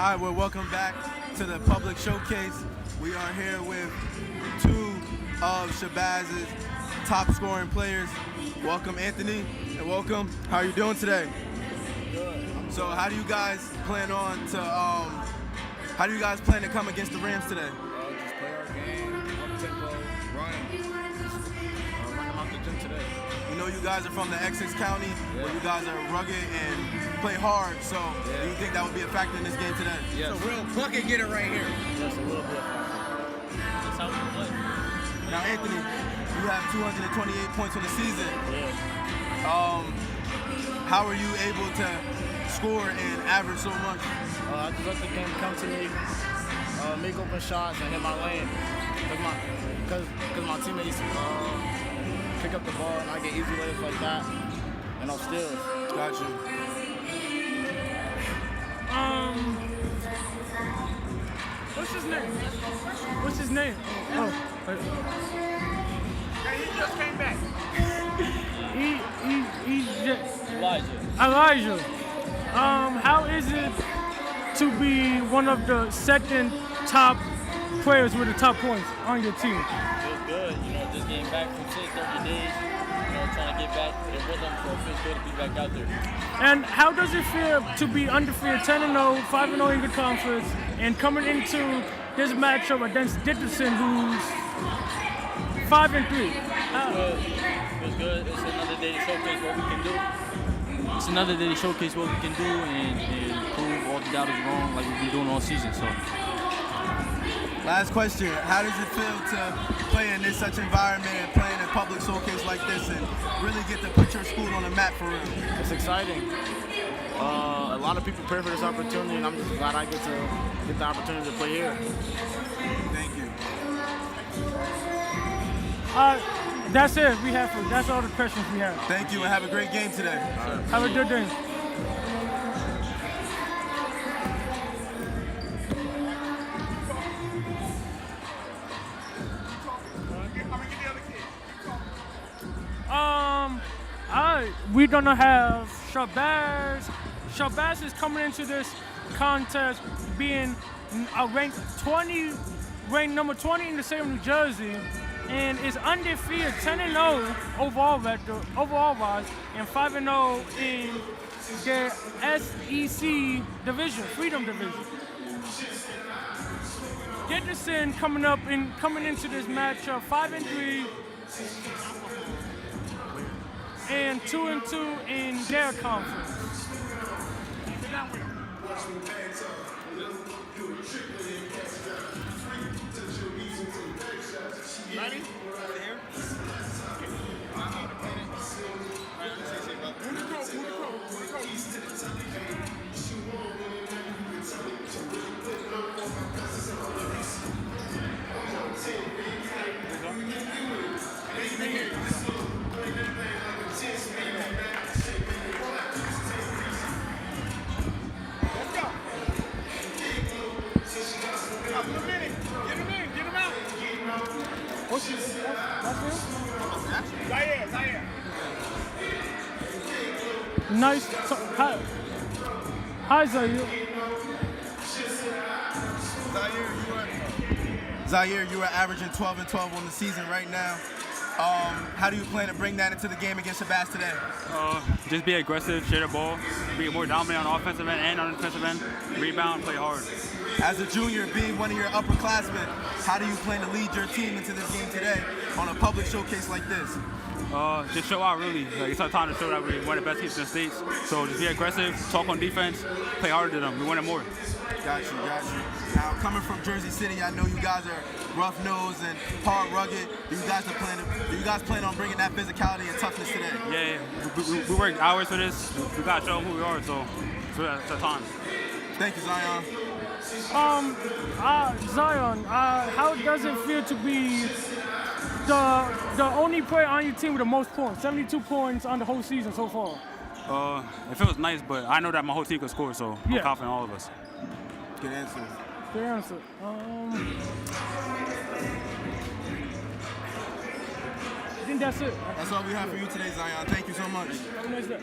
All right, well, welcome back to the public showcase. We are here with two of Shabazz's top scoring players. Welcome, Anthony, and welcome. How are you doing today? Good. So, how do you guys plan to come against the Rams today? Just play our game, up tempo, run them out the gym today. We know you guys are from the Essex County, where you guys are rugged and play hard. So, do you think that would be a factor in this game today? Yes. It's a real bucket getter right here. Yes, a little bit. That's how we play. Now, Anthony, you have 228 points on the season. Yeah. How are you able to score and average so much? I just let the game come to me, make open shots, and hit my lane. Because my teammates pick up the ball, and I get easy layups like that, and I'm still. Got you. What's his name? What's his name? Oh. He just came back. He's just Elijah. How is it to be one of the second top players with the top points on your team? Feels good, just getting back from 30 days, trying to get back to the rhythm, so it feels good to be back out there. And how does it feel to be undefeated, 10-0, 5-0 in the conference, and coming into this matchup against Dickinson, who's 5-3? Feels good. It's another day to showcase what we can do. And prove all the doubters wrong like we've been doing all season. So. Last question. How does it feel to play in this such environment and play in a public showcase like this and really get to put your school on the map for real? It's exciting. A lot of people prepare for this opportunity, and I'm just glad I get the opportunity to play here. Thank you. That's it. That's all the questions we have. Thank you, and have a great game today. Have a good day. We're gonna have Shabazz. Shabazz is coming into this contest being ranked number 20 in the state of New Jersey, and is undefeated, 10-0 overall wise, and 5-0 in the SEC division, Freedom Division. Dickinson coming into this matchup 5-3 and 2-2 in their conference. Nice. Hi, Zaire. Zaire, you are averaging 12-12 on the season right now. How do you plan to bring that into the game against Shabazz today? Just be aggressive, share the ball, be more dominant on offensive end and on defensive end, rebound, play hard. As a junior, being one of your upperclassmen, how do you plan to lead your team into this game today on a public showcase like this? Just show out, really. It's our time to show that we're one of the best teams in the States. So just be aggressive, talk on defense, play harder than them. We want it more. Got you. Now, coming from Jersey City, I know you guys are rough-nosed and hard, rugged. Do you guys plan on bringing that physicality and toughness today? Yeah. We work hours for this. We got to show them who we are, so it's our time. Thank you, Zion. Zion, how does it feel to be the only player on your team with the most points, 72 points on the whole season so far? It feels nice, but I know that my whole team could score, so I'm confident in all of us. Good answer. Good answer. I think that's it. That's all we have for you today, Zion. Thank you so much. Have a nice day.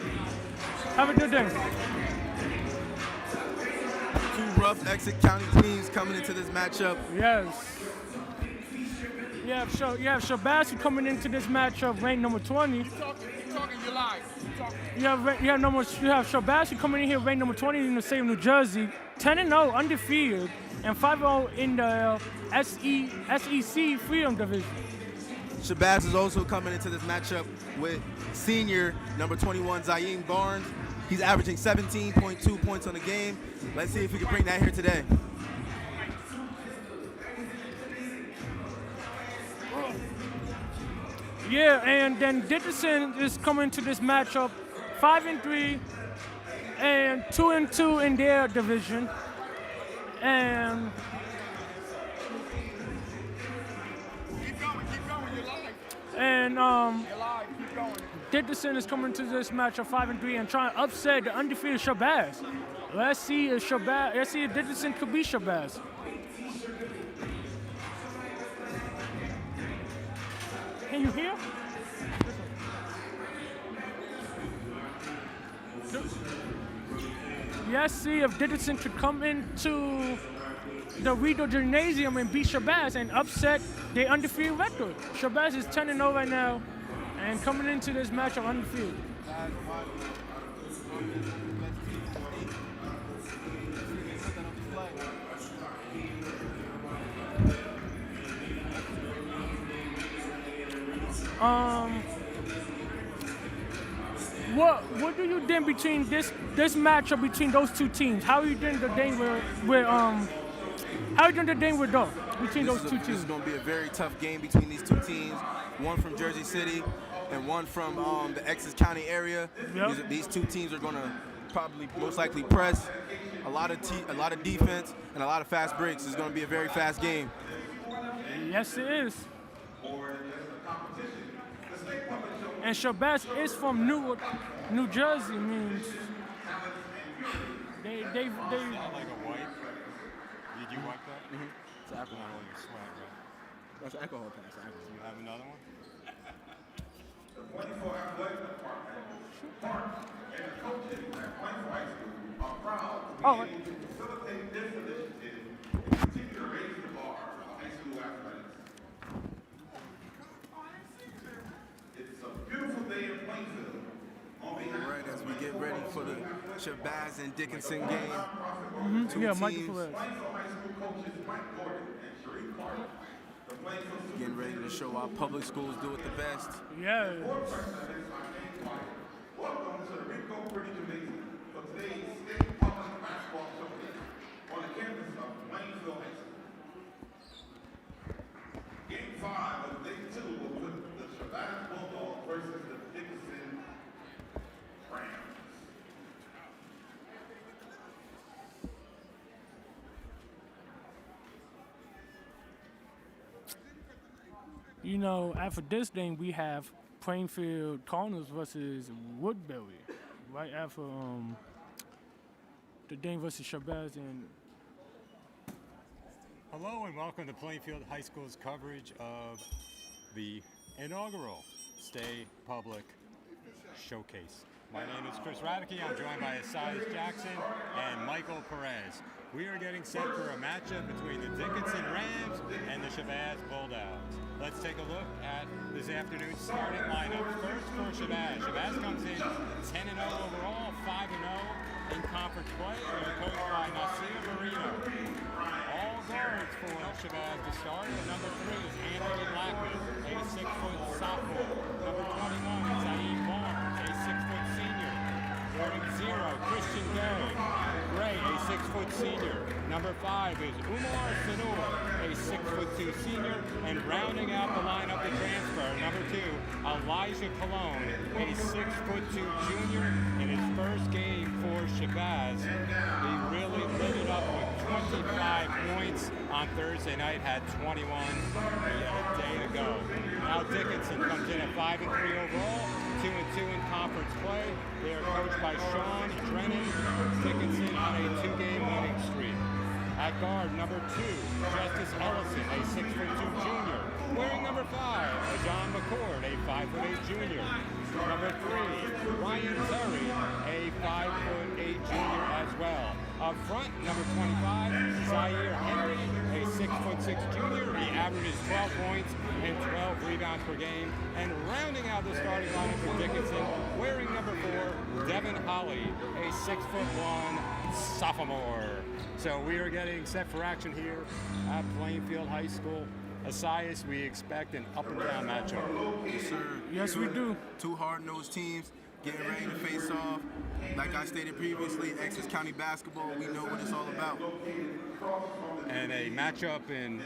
Have a good day. rough exit county teams coming into this matchup. Yes. You have Shabazz coming into this matchup ranked number 20. You talking, you live. You have Shabazz coming in here ranked number 20 in the state of New Jersey, 10-0 undefeated, and 5-0 in the SEC Freedom Division. Shabazz is also coming into this matchup with senior number 21 Zayn Barnes. He's averaging 17.2 points on the game. Let's see if we can bring that here today. Yeah, and then Dickinson is coming to this matchup 5-3 and 2-2 in their division. And Keep going, you're live. and You're live, keep going. Dickinson is coming to this matchup 5-3 and trying to upset the undefeated Shabazz. Let's see if Dickinson could be Shabazz. Can you hear? Let's see if Dickinson could come into the Rideau Gymnasium and beat Shabazz and upset the undefeated record. Shabazz is 10-0 right now and coming into this matchup undefeated. What do you think between this matchup between those two teams? How are you doing the thing between those two This teams? is going to be a very tough game between these two teams. One from Jersey City and one from the Essex County area. Yep. These two teams are going to probably most likely press a lot of defense and a lot of fast breaks. It's going to be a very fast game. Yes, it is. And Shabazz is from Newark, New Jersey. Means they Like a wipe. Did you wipe that? Mm-hmm. It's alcohol on your sweat, right? That's alcohol pass. Do you have another one? Oh, right. All right, as we get ready for the Shabazz and Dickinson game. Two Yeah, teams Michael Perez. getting ready to show our public schools do it the best. Yeah. Welcome to the Rico Pretty Gymnasium for today's state public basketball showcase on the campus of Plainfield High School. Game 5 of Day 2 will put the Shabazz Bulldogs versus the Dickinson Rams. You know, after this thing, we have Plainfield Cardinals versus Woodbury. Right after the thing versus Shabazz and Hello and welcome to Plainfield High School's coverage of the inaugural Stay Public Showcase. My name is Chris Radicke. I'm joined by Shabazz Jackson and Michael Perez. We are getting set for a matchup between the Dickinson Rams and the Shabazz Bulldogs. Let's take a look at this afternoon's starting lineup. First for Shabazz. Shabazz comes in 10-0 overall, 5-0 in conference play. They're coached by Nasir Marino. All guards for Shabazz to start. And number 3 is Anthony Blackman, a 6-foot sophomore. Number 21 is Zayn Barnes, a 6-foot senior. Guarding 0, Christian Gray, a 6-foot senior. Number 5 is Umar Sanur, a 6'2" senior, and rounding out the lineup to transfer, number 2, Elijah Colon, a 6'2" junior. In his first game for Shabazz, he really lit it up with 25 points on Thursday night, had 21 a day to go. Now Dickinson comes in at 5-3 overall, 2-2 in conference play. They are coached by Sean Trenton. Dickinson on a 2-game winning streak. At guard, number 2, Justice Ellison, a 6'2" junior. Wearing number 5, John McCord, a 5'8" junior. Number 3, Ryan Terry, a 5'8" junior as well. Up front, number 25, Zaire Henry, a 6'6" junior. He averages 12 points and 12 rebounds per game. And rounding out the starting lineup for Dickinson, wearing number 4, Devin Holly, a 6'1" sophomore. So we are getting set for action here at Plainfield High School. Asias, we expect an up and down matchup. Yes, sir. Yes, we do. Two hard-nosed teams getting ready to face off. Like I stated previously, Essex County basketball, we know what it's all about. And a matchup in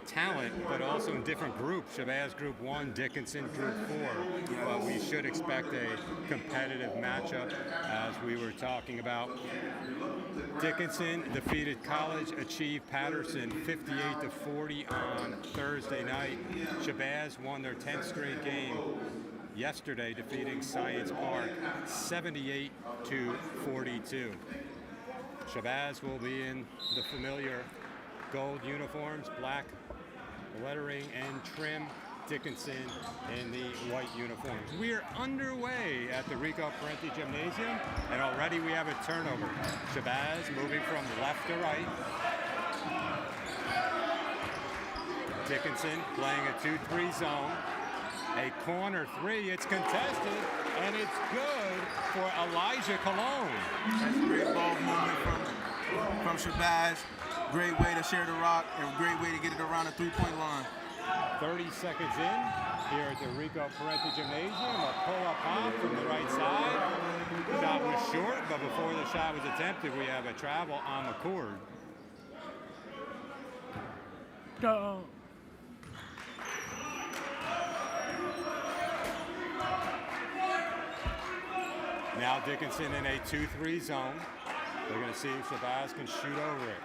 talent, but also in different groups. Shabazz Group 1, Dickinson Group 4. But we should expect a competitive matchup, as we were talking about. Dickinson defeated College Achieve Patterson 58-40 on Thursday night. Shabazz won their 10th straight game yesterday, defeating Science Park 78-42. Shabazz will be in the familiar gold uniforms, black lettering and trim. Dickinson in the white uniforms. We are underway at the Rico Parenti Gymnasium, and already we have a turnover. Shabazz moving from left to right. Dickinson playing a 2-3 zone. A corner 3, it's contested, and it's good for Elijah Cologne. That's a great ball movement from Shabazz. Great way to share the rock and great way to get it around the three-point line. 30 seconds in here at the Rico Parenti Gymnasium. A pull-up pop from the right side. Shot was short, but before the shot was attempted, we have a travel on the cord. Now Dickinson in a 2-3 zone. They're going to see if Shabazz can shoot over it.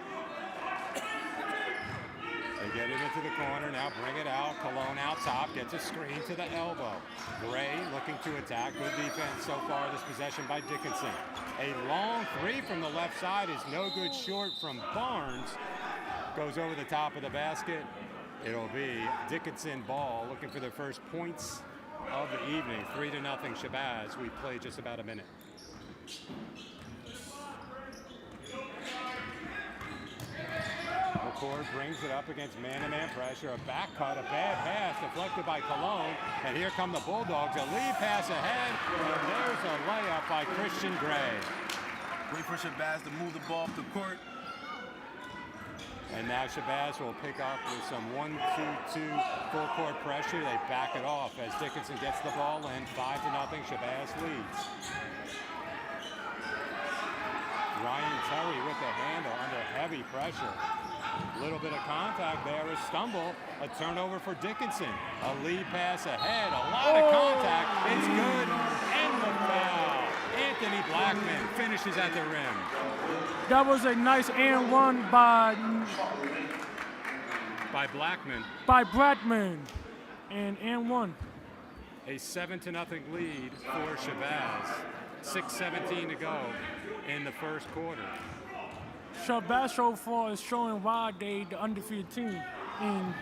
They get it into the corner, now bring it out. Cologne out top, gets a screen to the elbow. Gray looking to attack. Good defense so far this possession by Dickinson. A long 3 from the left side is no good, short from Barnes. Goes over the top of the basket. It'll be Dickinson ball, looking for their first points of the evening. 3-0 Shabazz. We play just about a minute. McCord brings it up against man-to-man pressure. A back cut, a bad pass deflected by Cologne. And here come the Bulldogs. A lead pass ahead. And there's a layup by Christian Gray. Wait for Shabazz to move the ball up the court. And now Shabazz will pick up with some 1-2-2 full court pressure. They back it off as Dickinson gets the ball in. 5-0, Shabazz leads. Ryan Terry with the handle under heavy pressure. A little bit of contact there, a stumble, a turnover for Dickinson. A lead pass ahead, a lot of contact. It's good, and the foul. Anthony Blackman finishes at the rim. That was a nice and one by Blackman. By Blackman, and one. A 7-0 lead for Shabazz. 6:17 to go in the first quarter. Shabazz so far is showing why they the undefeated team in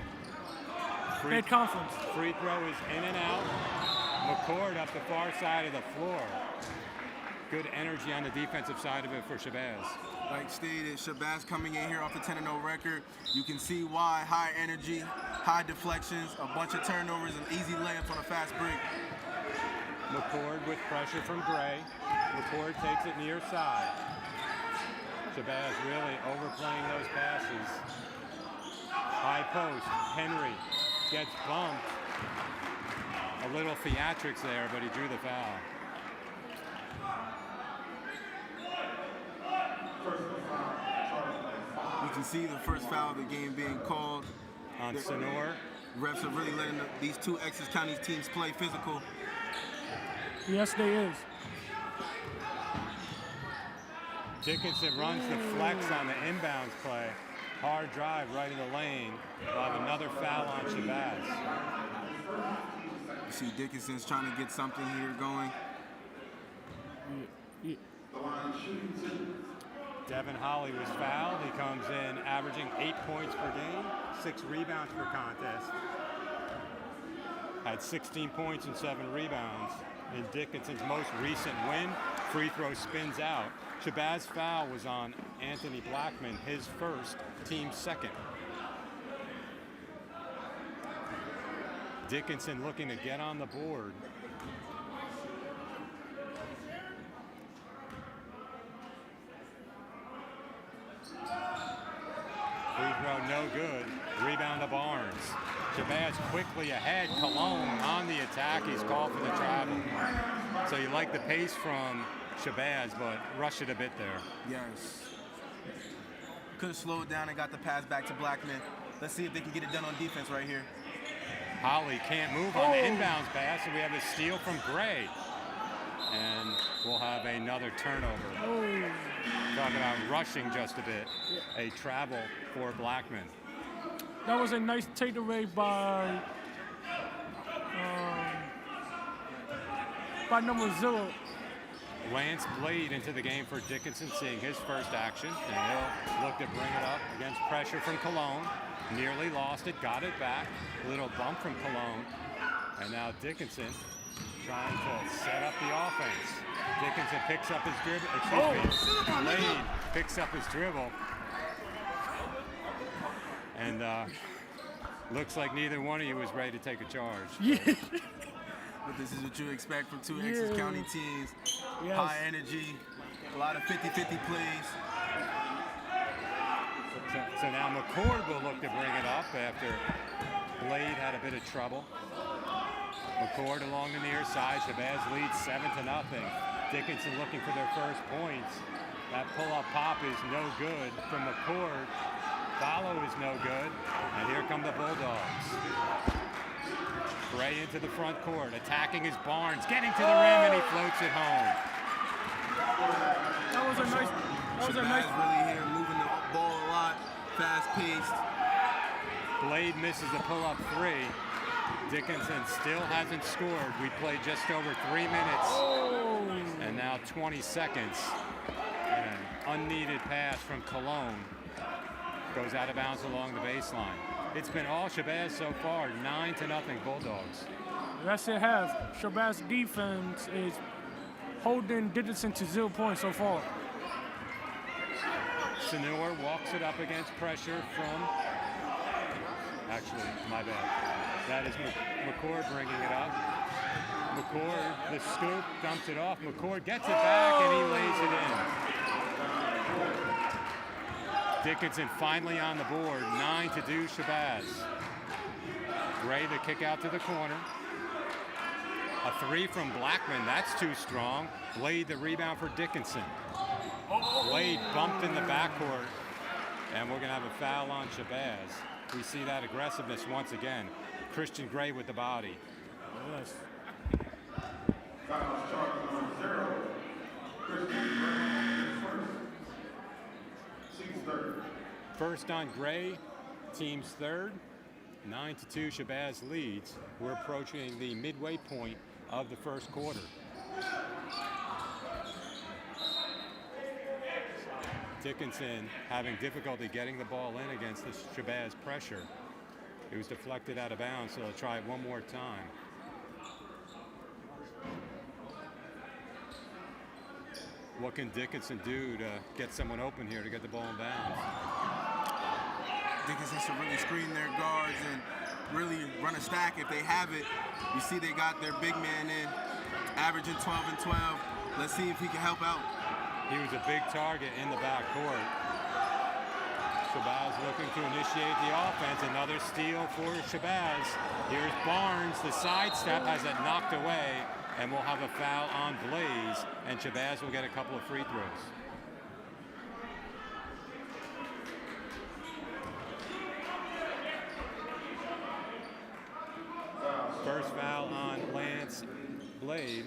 their conference. Free throw is in and out. McCord up the far side of the floor. Good energy on the defensive side of it for Shabazz. Like stated, Shabazz coming in here off the 10-0 record. You can see why. High energy, high deflections, a bunch of turnovers, and easy layups on a fast break. McCord with pressure from Gray. McCord takes it near side. Shabazz really overplaying those passes. High post, Henry gets bumped. A little theatrics there, but he drew the foul. You can see the first foul of the game being called on Sonor. Refs are really letting these two Essex County teams play physical. Yes, they is. Dickinson runs the flex on the inbounds play. Hard drive right in the lane. We'll have another foul on Shabazz. You see Dickinson's trying to get something here going. Devin Holly was fouled. He comes in averaging 8 points per game, 6 rebounds per contest. Had 16 points and 7 rebounds in Dickinson's most recent win. Free throw spins out. Shabazz foul was on Anthony Blackman, his first, team second. Dickinson looking to get on the board. Free throw no good. Rebound to Barnes. Shabazz quickly ahead. Cologne on the attack. He's called for the travel. So you like the pace from Shabazz, but rush it a bit there. Yes. Could have slowed down and got the pass back to Blackman. Let's see if they can get it done on defense right here. Holly can't move on the inbounds pass, so we have a steal from Gray. And we'll have another turnover. Talking about rushing just a bit. A travel for Blackman. That was a nice takeaway by number 0. Lance Blade into the game for Dickinson, seeing his first action, and he'll look to bring it up against pressure from Cologne. Nearly lost it, got it back. A little bump from Cologne. And now Dickinson trying to set up the offense. Dickinson picks up his dribble. Blade picks up his dribble. And looks like neither one of you was ready to take a charge. Yeah. But this is what you expect from two Essex County teams. Yes. High energy, a lot of 50-50 plays. So now McCord will look to bring it up after Blade had a bit of trouble. McCord along the near side. Shabazz leads 7-0. Dickinson looking for their first points. That pull-up pop is no good from McCord. Follow is no good. And here come the Bulldogs. Gray into the front court, attacking his Barnes, getting to the rim, and he floats it home. That was a nice. Really here, moving the ball a lot, fast-paced. Blade misses a pull-up 3. Dickinson still hasn't scored. We played just over 3 minutes, and now 20 seconds. An unneeded pass from Cologne goes out of bounds along the baseline. It's been all Shabazz so far, 9-0 Bulldogs. That's it. Shabazz defense is holding Dickinson to 0 points so far. Senor walks it up against pressure from, actually, my bad. That is McCord bringing it up. McCord, the scoop, dumps it off. McCord gets it back and he lays it in. Dickinson finally on the board, 9-2 Shabazz. Gray the kick out to the corner. A 3 from Blackman, that's too strong. Blade the rebound for Dickinson. Blade bumped in the backcourt, and we're gonna have a foul on Shabazz. We see that aggressiveness once again. Christian Gray with the body. Yes. Foul charge number 0. Christian Gray first. Team's third. First on Gray, team's third. 9-2 Shabazz leads. We're approaching the midway point of the first quarter. Dickinson having difficulty getting the ball in against this Shabazz pressure. It was deflected out of bounds, so they'll try it one more time. What can Dickinson do to get someone open here to get the ball in bounds? Dickinson should really screen their guards and really run a stack if they have it. You see they got their big man in, averaging 12 and 12. Let's see if he can help out. He was a big target in the backcourt. Shabazz looking to initiate the offense. Another steal for Shabazz. Here's Barnes. The sidestep has it knocked away, and we'll have a foul on Blaze, and Shabazz will get a couple of free throws. First foul on Lance Blade.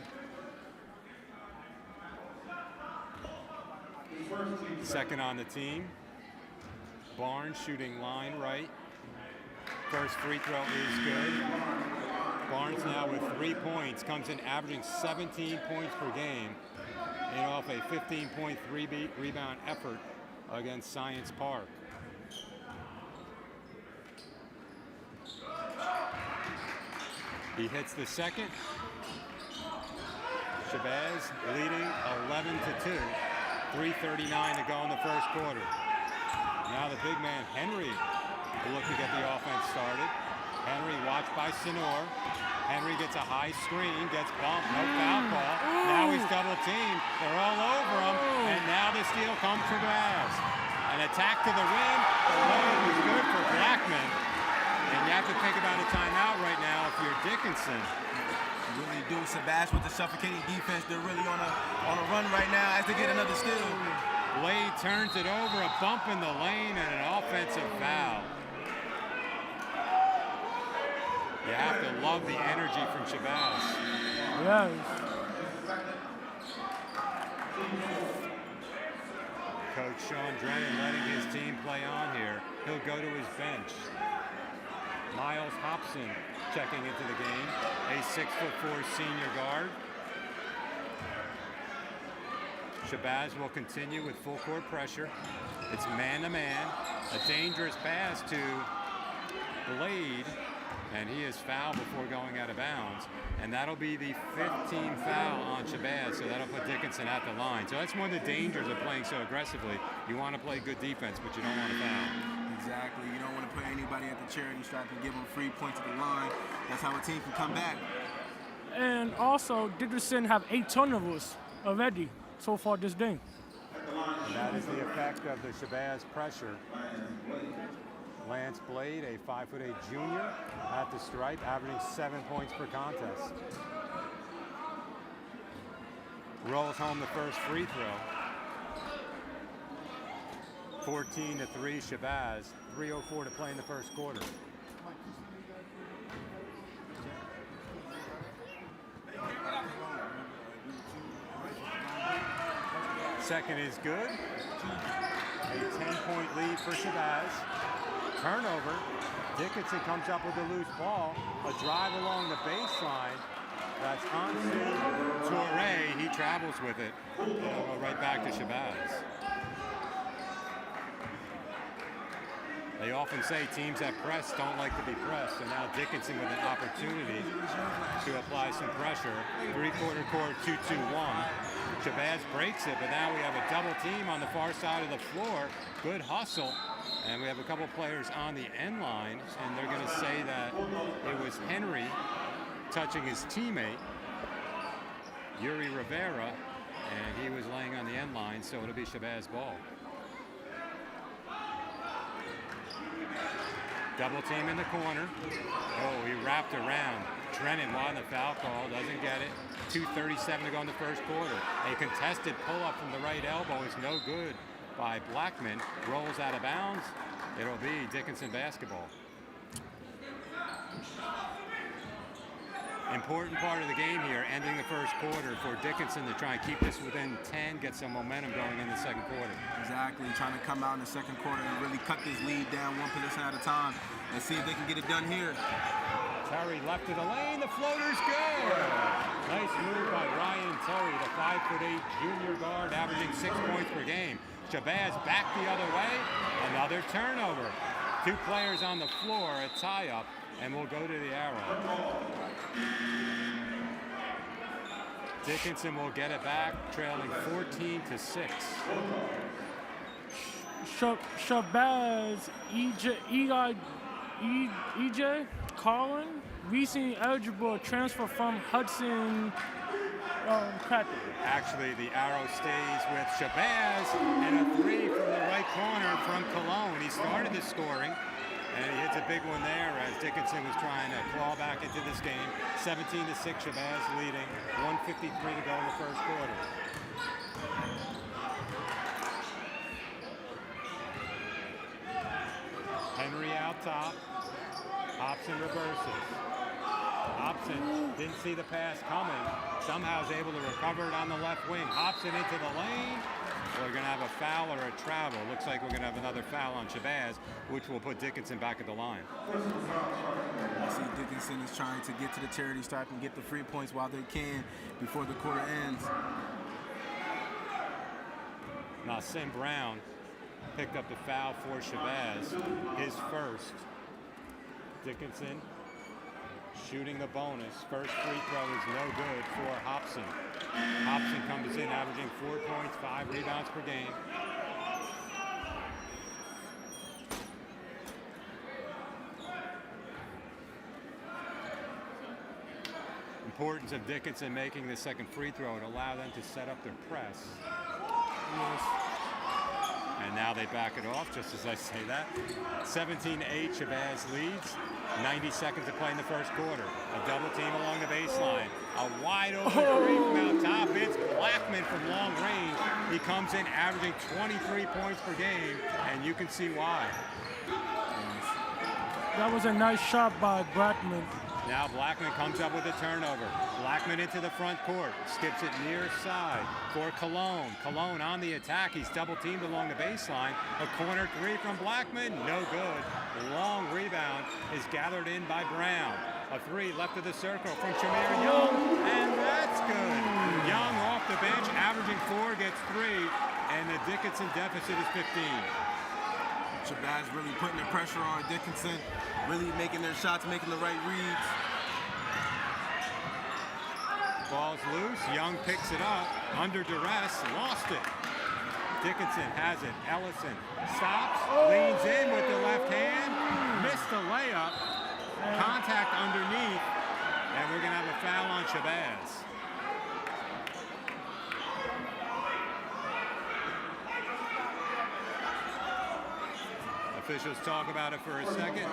Second on the team. Barnes shooting line right. First free throw is good. Barnes now with 3 points, comes in averaging 17 points per game, and off a 15-point rebound effort against Science Park. He hits the second. Shabazz leading 11-2. 3:39 to go in the first quarter. Now the big man, Henry, will look to get the offense started. Henry watched by Senor. Henry gets a high screen, gets bumped, no foul call. Now he's double teamed. They're all over him, and now the steal comes from Shabazz. An attack to the rim. The layup is good for Blackman. And you have to think about a timeout right now if you're Dickinson. Really do. Shabazz with the suffocating defense. They're really on a run right now as they get another steal. Blade turns it over, a bump in the lane, and an offensive foul. You have to love the energy from Shabazz. Yes. Coach Sean Drennan letting his team play on here. He'll go to his bench. Miles Hobson checking into the game, a 6'4" senior guard. Shabazz will continue with full court pressure. It's man-to-man, a dangerous pass to Blade, and he is fouled before going out of bounds. And that'll be the 15th foul on Shabazz, so that'll put Dickinson at the line. So that's one of the dangers of playing so aggressively. You want to play good defense, but you don't want to foul. Exactly. You don't want to put anybody at the charity stripe and give them free points at the line. That's how a team can come back. And also, Dickinson have 8 turnovers already so far this game. And that is the effect of the Shabazz pressure. Lance Blade, a 5'8" junior at the stripe, averaging 7 points per contest. Rolls home the first free throw. 14-3 Shabazz. 3:04 to play in the first quarter. Second is good. A 10-point lead for Shabazz. Turnover. Dickinson comes up with a loose ball. A drive along the baseline. That's Ansu Toure. He travels with it. It'll go right back to Shabazz. They often say teams that press don't like to be pressed, and now Dickinson with an opportunity to apply some pressure. Three-quarter court, 2-2-1. Shabazz breaks it, but now we have a double team on the far side of the floor. Good hustle, and we have a couple players on the end line, and they're going to say that it was Henry touching his teammate, Yuri Rivera, and he was laying on the end line, so it'll be Shabazz ball. Double team in the corner. Oh, he wrapped around. Trenton won the foul call, doesn't get it. 2:37 to go in the first quarter. A contested pull-up from the right elbow is no good by Blackman. Rolls out of bounds. It'll be Dickinson basketball. Important part of the game here, ending the first quarter for Dickinson to try and keep this within 10, get some momentum going in the second quarter. Exactly, trying to come out in the second quarter and really cut this lead down one possession at a time and see if they can get it done here. Terry left of the lane, the floater's good. Nice move by Ryan Terry, the 5'8" junior guard, averaging 6 points per game. Shabazz back the other way, another turnover. 2 players on the floor, a tie-up, and we'll go to the arrow. Dickinson will get it back, trailing 14-6. Shabazz, EJ Carlin, recently eligible transfer from Hudson Cracker. Actually, the arrow stays with Shabazz, and a 3 from the right corner from Cologne. He started the scoring, and he hits a big one there as Dickinson was trying to claw back into this game. 17-6, Shabazz leading. 1:53 to go in the first quarter. Henry out top. Hobson reverses. Hobson didn't see the pass coming. Somehow is able to recover it on the left wing. Hobson into the lane. We're going to have a foul or a travel. Looks like we're going to have another foul on Shabazz, which will put Dickinson back at the line. I see Dickinson is trying to get to the charity stripe and get the free points while they can before the quarter ends. Now, Sim Brown picked up the foul for Shabazz, his first. Dickinson shooting the bonus. First free throw is no good for Hobson. Hobson comes in averaging 4 points, 5 rebounds per game. Importance of Dickinson making the second free throw to allow them to set up their press. Yes. And now they back it off, just as I say that. 17-8, Shabazz leads. 90 seconds to play in the first quarter. A double team along the baseline. A wide open three from out top. It's Blackman from long range. He comes in averaging 23 points per game, and you can see why. That was a nice shot by Blackman. Now Blackman comes up with a turnover. Blackman into the front court, skips it near side for Cologne. Cologne on the attack. He's double teamed along the baseline. A corner three from Blackman, no good. Long rebound is gathered in by Brown. A three left of the circle from Shamir Young, and that's good. Young off the bench, averaging 4, gets 3, and the Dickinson deficit is 15. Shabazz really putting the pressure on Dickinson, really making their shots, making the right reads. Ball's loose, Young picks it up, under duress, lost it. Dickinson has it, Ellison stops, leans in with the left hand, missed the layup, contact underneath, and we're gonna have a foul on Shabazz. Officials talk about it for a second.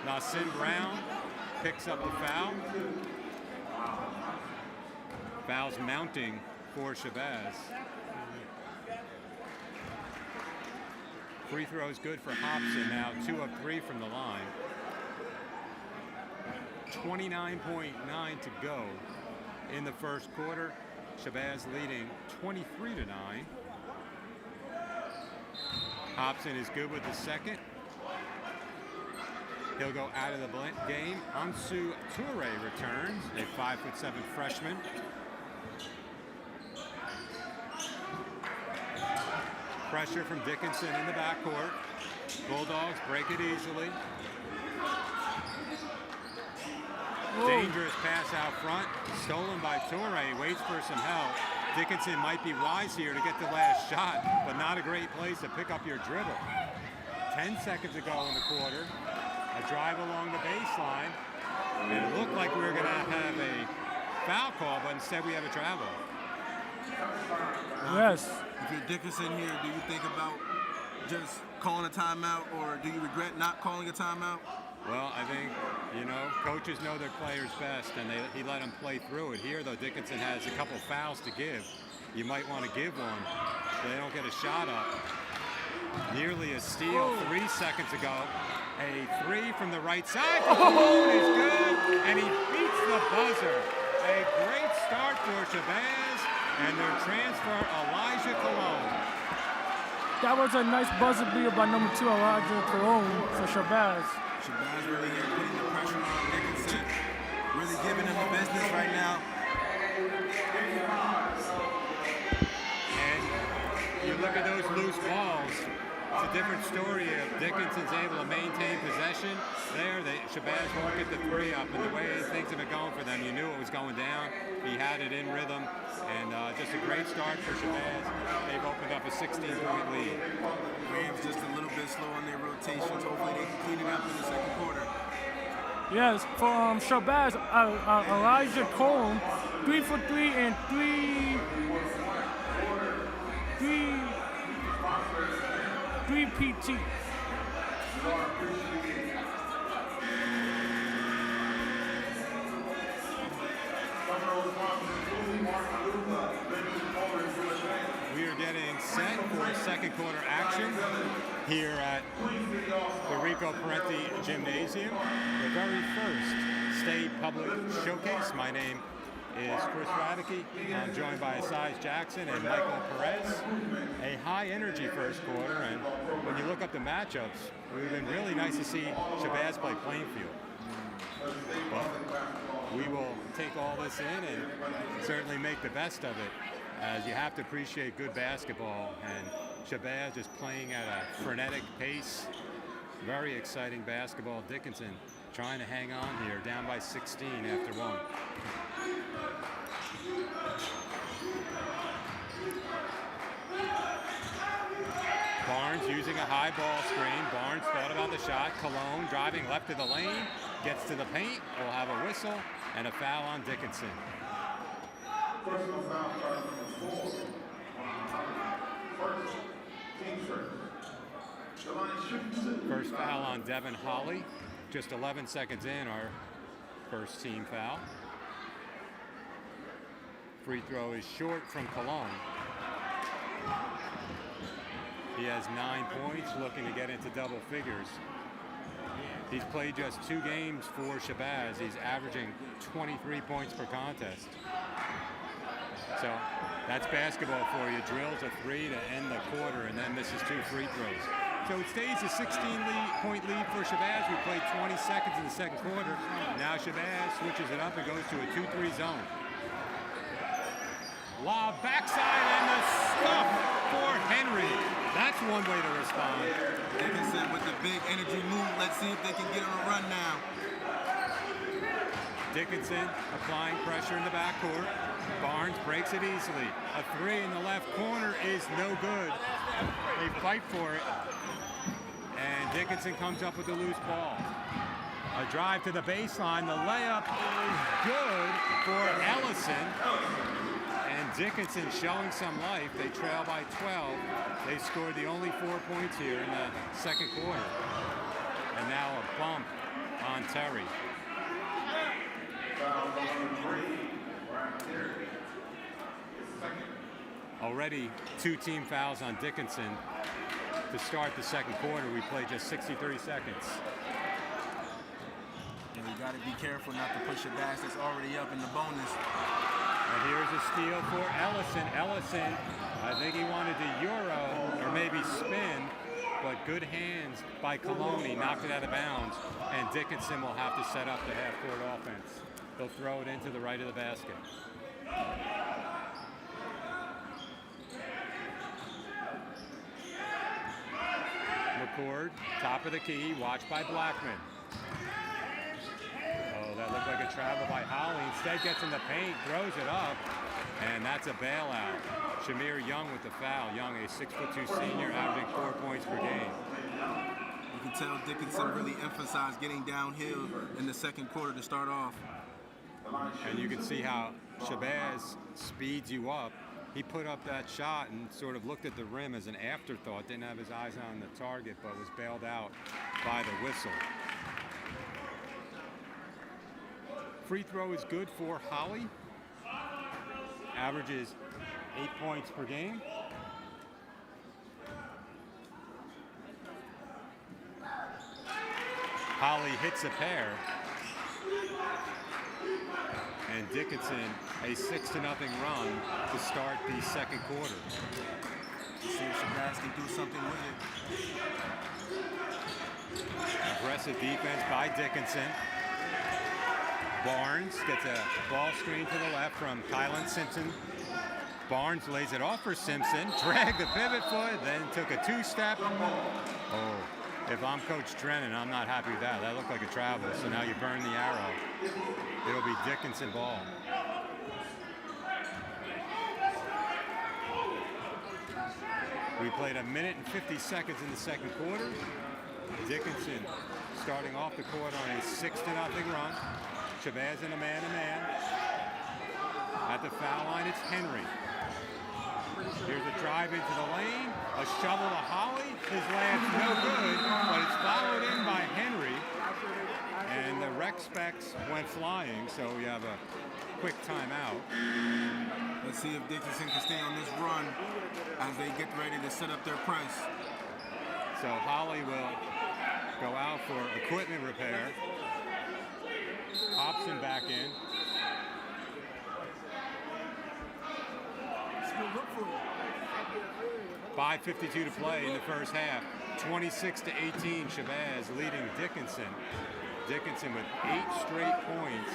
Nassim Brown picks up the foul. Foul's mounting for Shabazz. Free throw is good for Hobson now, 2 of 3 from the line. 29.9 to go in the first quarter. Shabazz leading 23-9. Hobson is good with the second. He'll go out of the game. Ansu Toure returns, a 5'7" freshman. Pressure from Dickinson in the backcourt. Bulldogs break it easily. Dangerous pass out front, stolen by Toure, waits for some help. Dickinson might be wise here to get the last shot, but not a great place to pick up your dribble. 10 seconds to go in the quarter. A drive along the baseline. And it looked like we were gonna have a foul call, but instead we have a travel. Yes. If you're Dickinson here, do you think about just calling a timeout, or do you regret not calling a timeout? Well, I think, coaches know their players best, and he let them play through it. Here, though, Dickinson has a couple fouls to give. You might want to give one so they don't get a shot up. Nearly a steal 3 seconds ago. A three from the right side. Cologne is good, and he beats the buzzer. A great start for Shabazz, and their transfer, Elijah Cologne. That was a nice buzzer beater by number 2, Elijah Cologne, for Shabazz. Shabazz really here putting the pressure on Dickinson, really giving him the business right now. And you look at those loose balls, it's a different story if Dickinson's able to maintain possession. There, Shabazz won't get the three up, and the way things have been going for them, you knew it was going down. He had it in rhythm, and just a great start for Shabazz. They've opened up a 16-point lead. Rams just a little bit slow on their rotations. Hopefully they can clean it up in the second quarter. Yes, for Shabazz, Elijah Cologne, 3 for 3 and 3 PT. We are getting set for second quarter action here at the Rico Parenti Gymnasium, the very first state public showcase. My name is Chris Radicke. I'm joined by Shabazz Jackson and Michael Perez. A high energy first quarter, and when you look up the matchups, it would have been really nice to see Shabazz play Plainfield. But we will take all this in and certainly make the best of it, as you have to appreciate good basketball, and Shabazz is playing at a frenetic pace. Very exciting basketball. Dickinson trying to hang on here, down by 16 after one. Barnes using a high ball screen. Barnes thought about the shot. Cologne driving left of the lane, gets to the paint. We'll have a whistle and a foul on Dickinson. Personal foul charge number 4. First, team shirt. The line shoots. First foul on Devin Holly. Just 11 seconds in, our first team foul. Free throw is short from Cologne. He has 9 points, looking to get into double figures. He's played just 2 games for Shabazz. He's averaging 23 points per contest. So that's basketball for you. Drills a 3 to end the quarter and then misses 2 free throws. So it stays a 16-point lead for Shabazz. We played 20 seconds in the second quarter. Now Shabazz switches it up and goes to a 2-3 zone. Lob backside and the stuff for Henry. That's one way to respond. Dickinson with the big energy move. Let's see if they can get on a run now. Dickinson applying pressure in the backcourt. Barnes breaks it easily. A 3 in the left corner is no good. They fight for it. And Dickinson comes up with the loose ball. A drive to the baseline. The layup is good for Ellison. And Dickinson showing some life. They trail by 12. They scored the only 4 points here in the second quarter. And now a bump on Terry. Already 2 team fouls on Dickinson to start the second quarter. We played just 63 seconds. And you got to be careful not to push a bass that's already up in the bonus. And here's a steal for Ellison. Ellison, I think he wanted to Euro or maybe spin, but good hands by Cologne. He knocked it out of bounds, and Dickinson will have to set up the half-court offense. They'll throw it into the right of the basket. McCord, top of the key, watched by Blackman. Oh, that looked like a travel by Holly. Instead gets in the paint, throws it up, and that's a bailout. Shamir Young with the foul. Young, a 6'2" senior, averaging 4 points per game. You can tell Dickinson really emphasized getting downhill in the second quarter to start off. And you can see how Shabazz speeds you up. He put up that shot and sort of looked at the rim as an afterthought, didn't have his eyes on the target, but was bailed out by the whistle. Free throw is good for Holly. Averages 8 points per game. Holly hits a pair. And Dickinson, a 6-0 run to start the second quarter. See if Shabazz can do something with it. Aggressive defense by Dickinson. Barnes gets a ball screen to the left from Kylan Simpson. Barnes lays it off for Simpson, dragged the pivot foot, then took a 2-step. Oh, if I'm Coach Trenton, I'm not happy with that. That looked like a travel, so now you burn the arrow. It'll be Dickinson ball. We played 1 minute and 50 seconds in the second quarter. Dickinson starting off the court on a 6-0 run. Shabazz in a man-to-man. At the foul line, it's Henry. Here's a drive into the lane. A shovel to Holly. His layup's no good, but it's followed in by Henry. And the rec specs went flying, so we have a quick timeout. Let's see if Dickinson can stay on this run as they get ready to set up their press. So Holly will go out for equipment repair. Hobson back in. 5:52 to play in the first half. 26-18, Shabazz leading Dickinson. Dickinson with 8 straight points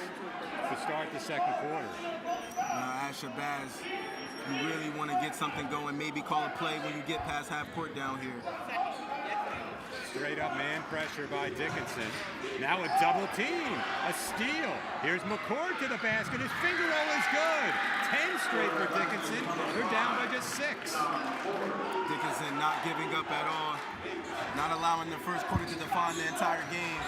to start the second quarter. Now, as Shabazz, you really want to get something going. Maybe call a play when you get past half court down here. Straight up man pressure by Dickinson. Now a double team, a steal. Here's McCord to the basket. His finger roll is good. 10 straight for Dickinson. They're down by just 6. Dickinson not giving up at all, not allowing the first quarter to define the entire game.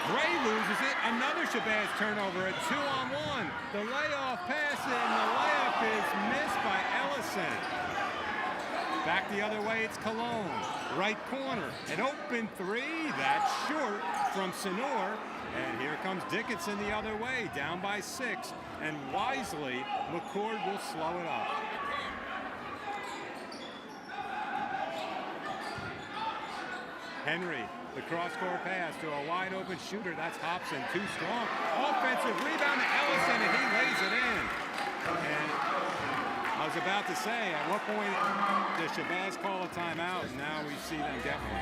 Gray loses it. Another Shabazz turnover, a 2-on-1. The layoff pass and the layup is missed by Ellison. Back the other way, it's Cologne. Right corner, an open 3. That's short from Sonor. And here comes Dickinson the other way, down by 6. And wisely, McCord will slow it up. Henry, the cross-court pass to a wide-open shooter. That's Hobson, too strong. Offensive rebound to Ellison, and he lays it in. And I was about to say, at what point does Shabazz call a timeout? And now we see them get one.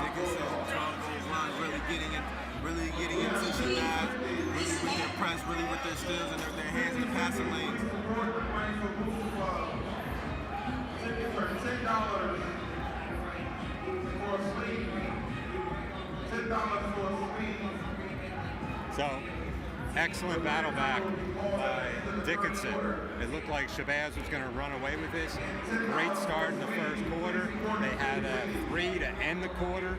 Dickinson, Charles his line, really getting into Shabazz, really with their press, really with their steals and their hands in the passing lanes. So, excellent battle back by Dickinson. It looked like Shabazz was going to run away with this. Great start in the first quarter. They had a 3 to end the quarter,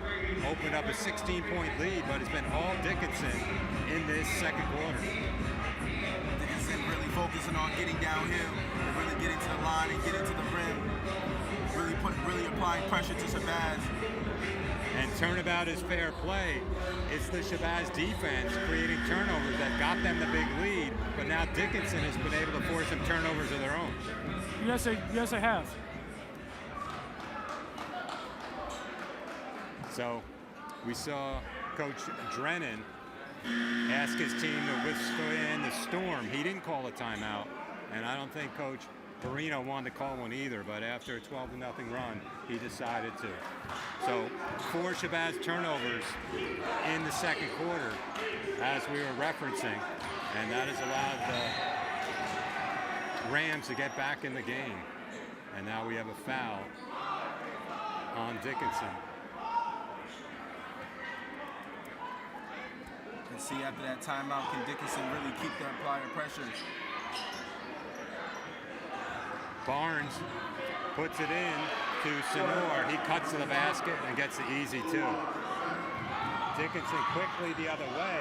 opened up a 16-point lead, but it's been all Dickinson in this second quarter. Dickinson really focusing on getting downhill, and really getting to the line and getting to the rim. Really applying pressure to Shabazz. And turnabout is fair play. It's the Shabazz defense creating turnovers that got them the big lead, but now Dickinson has been able to force some turnovers of their own. Yes, I have. So we saw Coach Drennan ask his team to withstand the storm. He didn't call a timeout, and I don't think Coach Perino wanted to call one either, but after a 12-0 run, he decided to. So 4 Shabazz turnovers in the second quarter, as we were referencing, and that has allowed the Rams to get back in the game. And now we have a foul on Dickinson. And see, after that timeout, can Dickinson really keep that applying pressure? Barnes puts it in to Sonor. He cuts to the basket and gets the easy 2. Dickinson quickly the other way.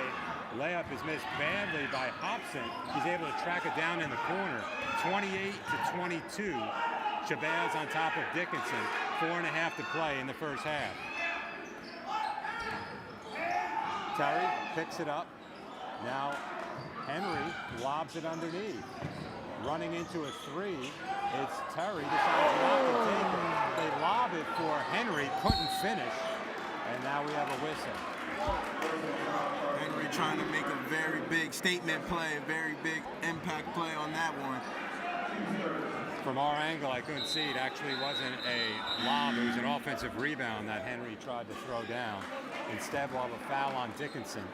Layup is missed badly by Hobson. He's able to track it down in the corner. 28-22. Shabazz on top of Dickinson. 4.5 to play in the first half. Terry picks it up. Now Henry lobs it underneath. Running into a 3, it's Terry decides not to take it. They lob it for Henry, couldn't finish, and now we have a whistle. Henry trying to make a very big statement play, a very big impact play on that one. From our angle, I couldn't see. It actually wasn't a lob. It was an offensive rebound that Henry tried to throw down. Instead, we'll have a foul on Dickinson.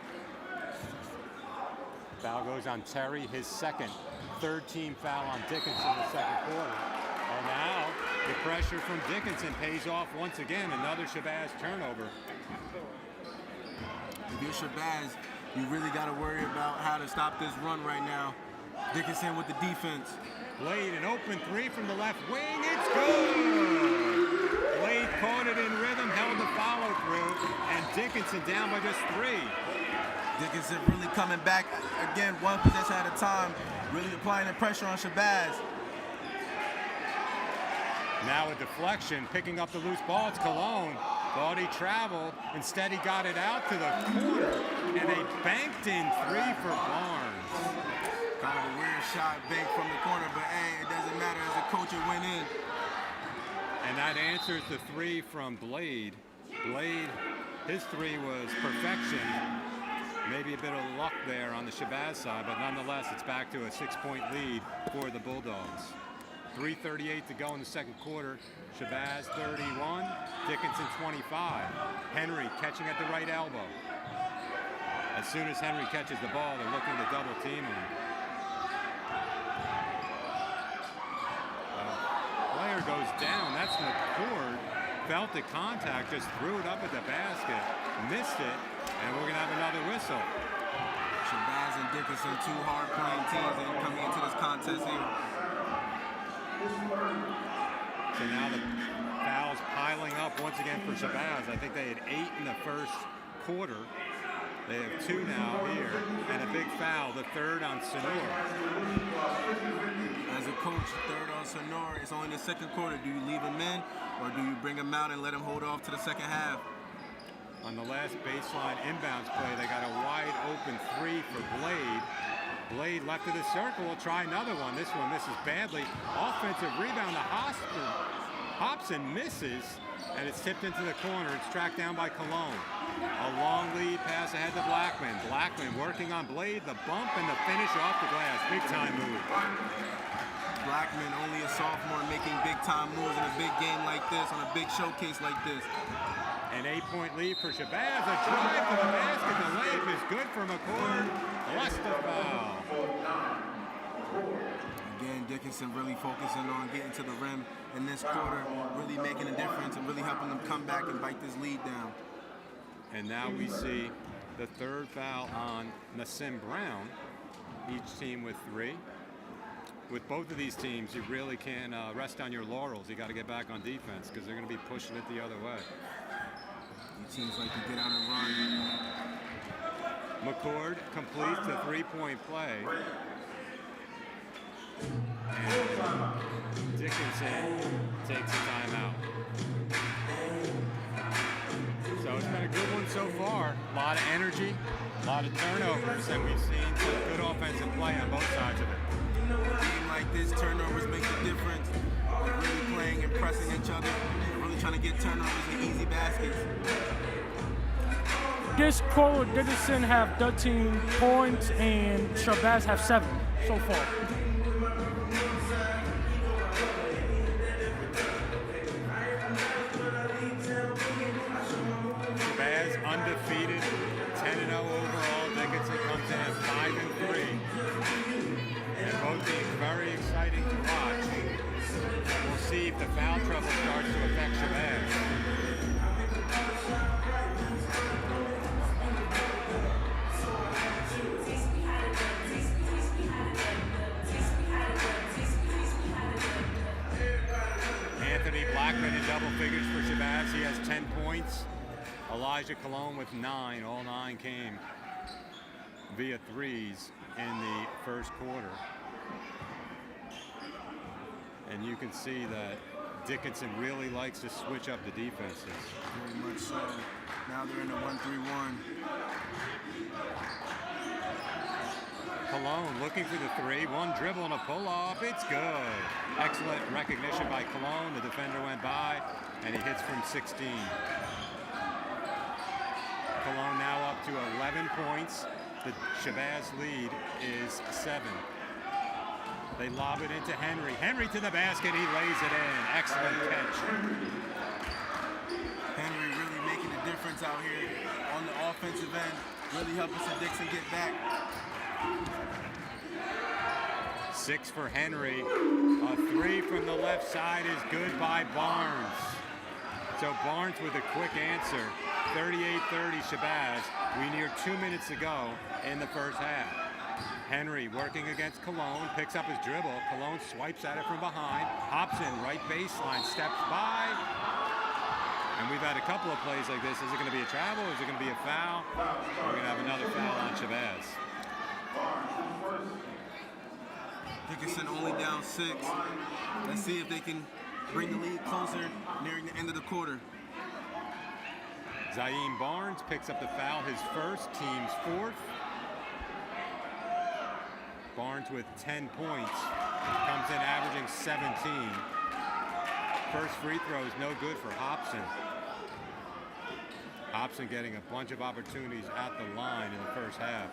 Foul goes on Terry, his second. Third team foul on Dickinson in the second quarter. And now the pressure from Dickinson pays off once again. Another Shabazz turnover. If you're Shabazz, you really got to worry about how to stop this run right now. Dickinson with the defense. Blade, an open 3 from the left wing. It's good! Blade caught it in rhythm, held the follow through, and Dickinson down by just 3. Dickinson really coming back again, one possession at a time, really applying the pressure on Shabazz. Now a deflection, picking up the loose ball. It's Cologne. Thought he traveled. Instead, he got it out to the corner, and a banked-in 3 for Barnes. Kind of a weird shot, banked from the corner, but hey, it doesn't matter. As a coach, it went in. And that answers the 3 from Blade. Blade, his 3 was perfection. Maybe a bit of luck there on the Shabazz side, but nonetheless, it's back to a 6-point lead for the Bulldogs. 3:38 to go in the second quarter. Shabazz 31, Dickinson 25. Henry catching at the right elbow. As soon as Henry catches the ball, they're looking to double team him. Player goes down. That's McCord. felt the contact, just threw it up at the basket, missed it, and we're going to have another whistle. Shabazz and Dickinson, two hard-playing teams that are coming into this contest here. So now the fouls piling up once again for Shabazz. I think they had 8 in the first quarter. They have 2 now here, and a big foul, the third on Sonor. As a coach, third on Sonor, it's only the second quarter. Do you leave him in, or do you bring him out and let him hold off to the second half? On the last baseline inbounds play, they got a wide open 3 for Blade. Blade left of the circle, will try another one. This one misses badly. Offensive rebound to Hobson misses, and it's tipped into the corner. It's tracked down by Cologne. A long lead pass ahead to Blackman. Blackman working on Blade, the bump and the finish off the glass. Big time move. Blackman, only a sophomore, making big time moves in a big game like this, on a big showcase like this. An 8-point lead for Shabazz. A drive to the basket. The layup is good for McCord. Lost the foul. Again, Dickinson really focusing on getting to the rim in this quarter, really making a difference and really helping them come back and bite this lead down. And now we see the third foul on Nassim Brown. Each team with 3. With both of these teams, you really can't rest on your laurels. You got to get back on defense because they're going to be pushing it the other way. These teams like to get out and run. McCord completes the 3-point play. And Dickinson takes a timeout. So it's been a good one so far. A lot of energy, a lot of turnovers, and we've seen some good offensive play on both sides of it. A game like this, turnovers make a difference. They're really playing and pressing each other, really trying to get turnovers and easy baskets. This quarter, Dickinson have 13 points and Shabazz have 7 so far. Shabazz undefeated, 10-0 overall. Dickinson comes in at 5-3. And both teams very exciting to watch. We'll see if the foul trouble starts to affect Shabazz. Blackman in double figures for Shabazz. He has 10 points. Elijah Cologne with 9. All 9 came via 3s in the first quarter. And you can see that Dickinson really likes to switch up the defenses. Very much so. Now they're in a 1-3-1. Cologne looking for the 3, 1 dribble and a pull-off, it's good. Excellent recognition by Cologne, the defender went by, and he hits from 16. Cologne now up to 11 points. The Shabazz lead is 7. They lob it into Henry. Henry to the basket, he lays it in. Excellent catch. Henry really making a difference out here on the offensive end, really helping St. Dixon get back. 6 for Henry. A 3 from the left side is good by Barnes. So Barnes with a quick answer. 38-30 Shabazz. We near 2 minutes to go in the first half. Henry working against Cologne, picks up his dribble. Cologne swipes at it from behind. Hobson, right baseline, steps by. And we've had a couple of plays like this. Is it going to be a travel? Is it going to be a foul? We're going to have another foul on Shabazz. Dickinson only down 6. Let's see if they can bring the lead closer nearing the end of the quarter. Zayn Barnes picks up the foul, his first, team's 4th. Barnes with 10 points, comes in averaging 17. First free throw is no good for Hobson. Hobson getting a bunch of opportunities at the line in the first half.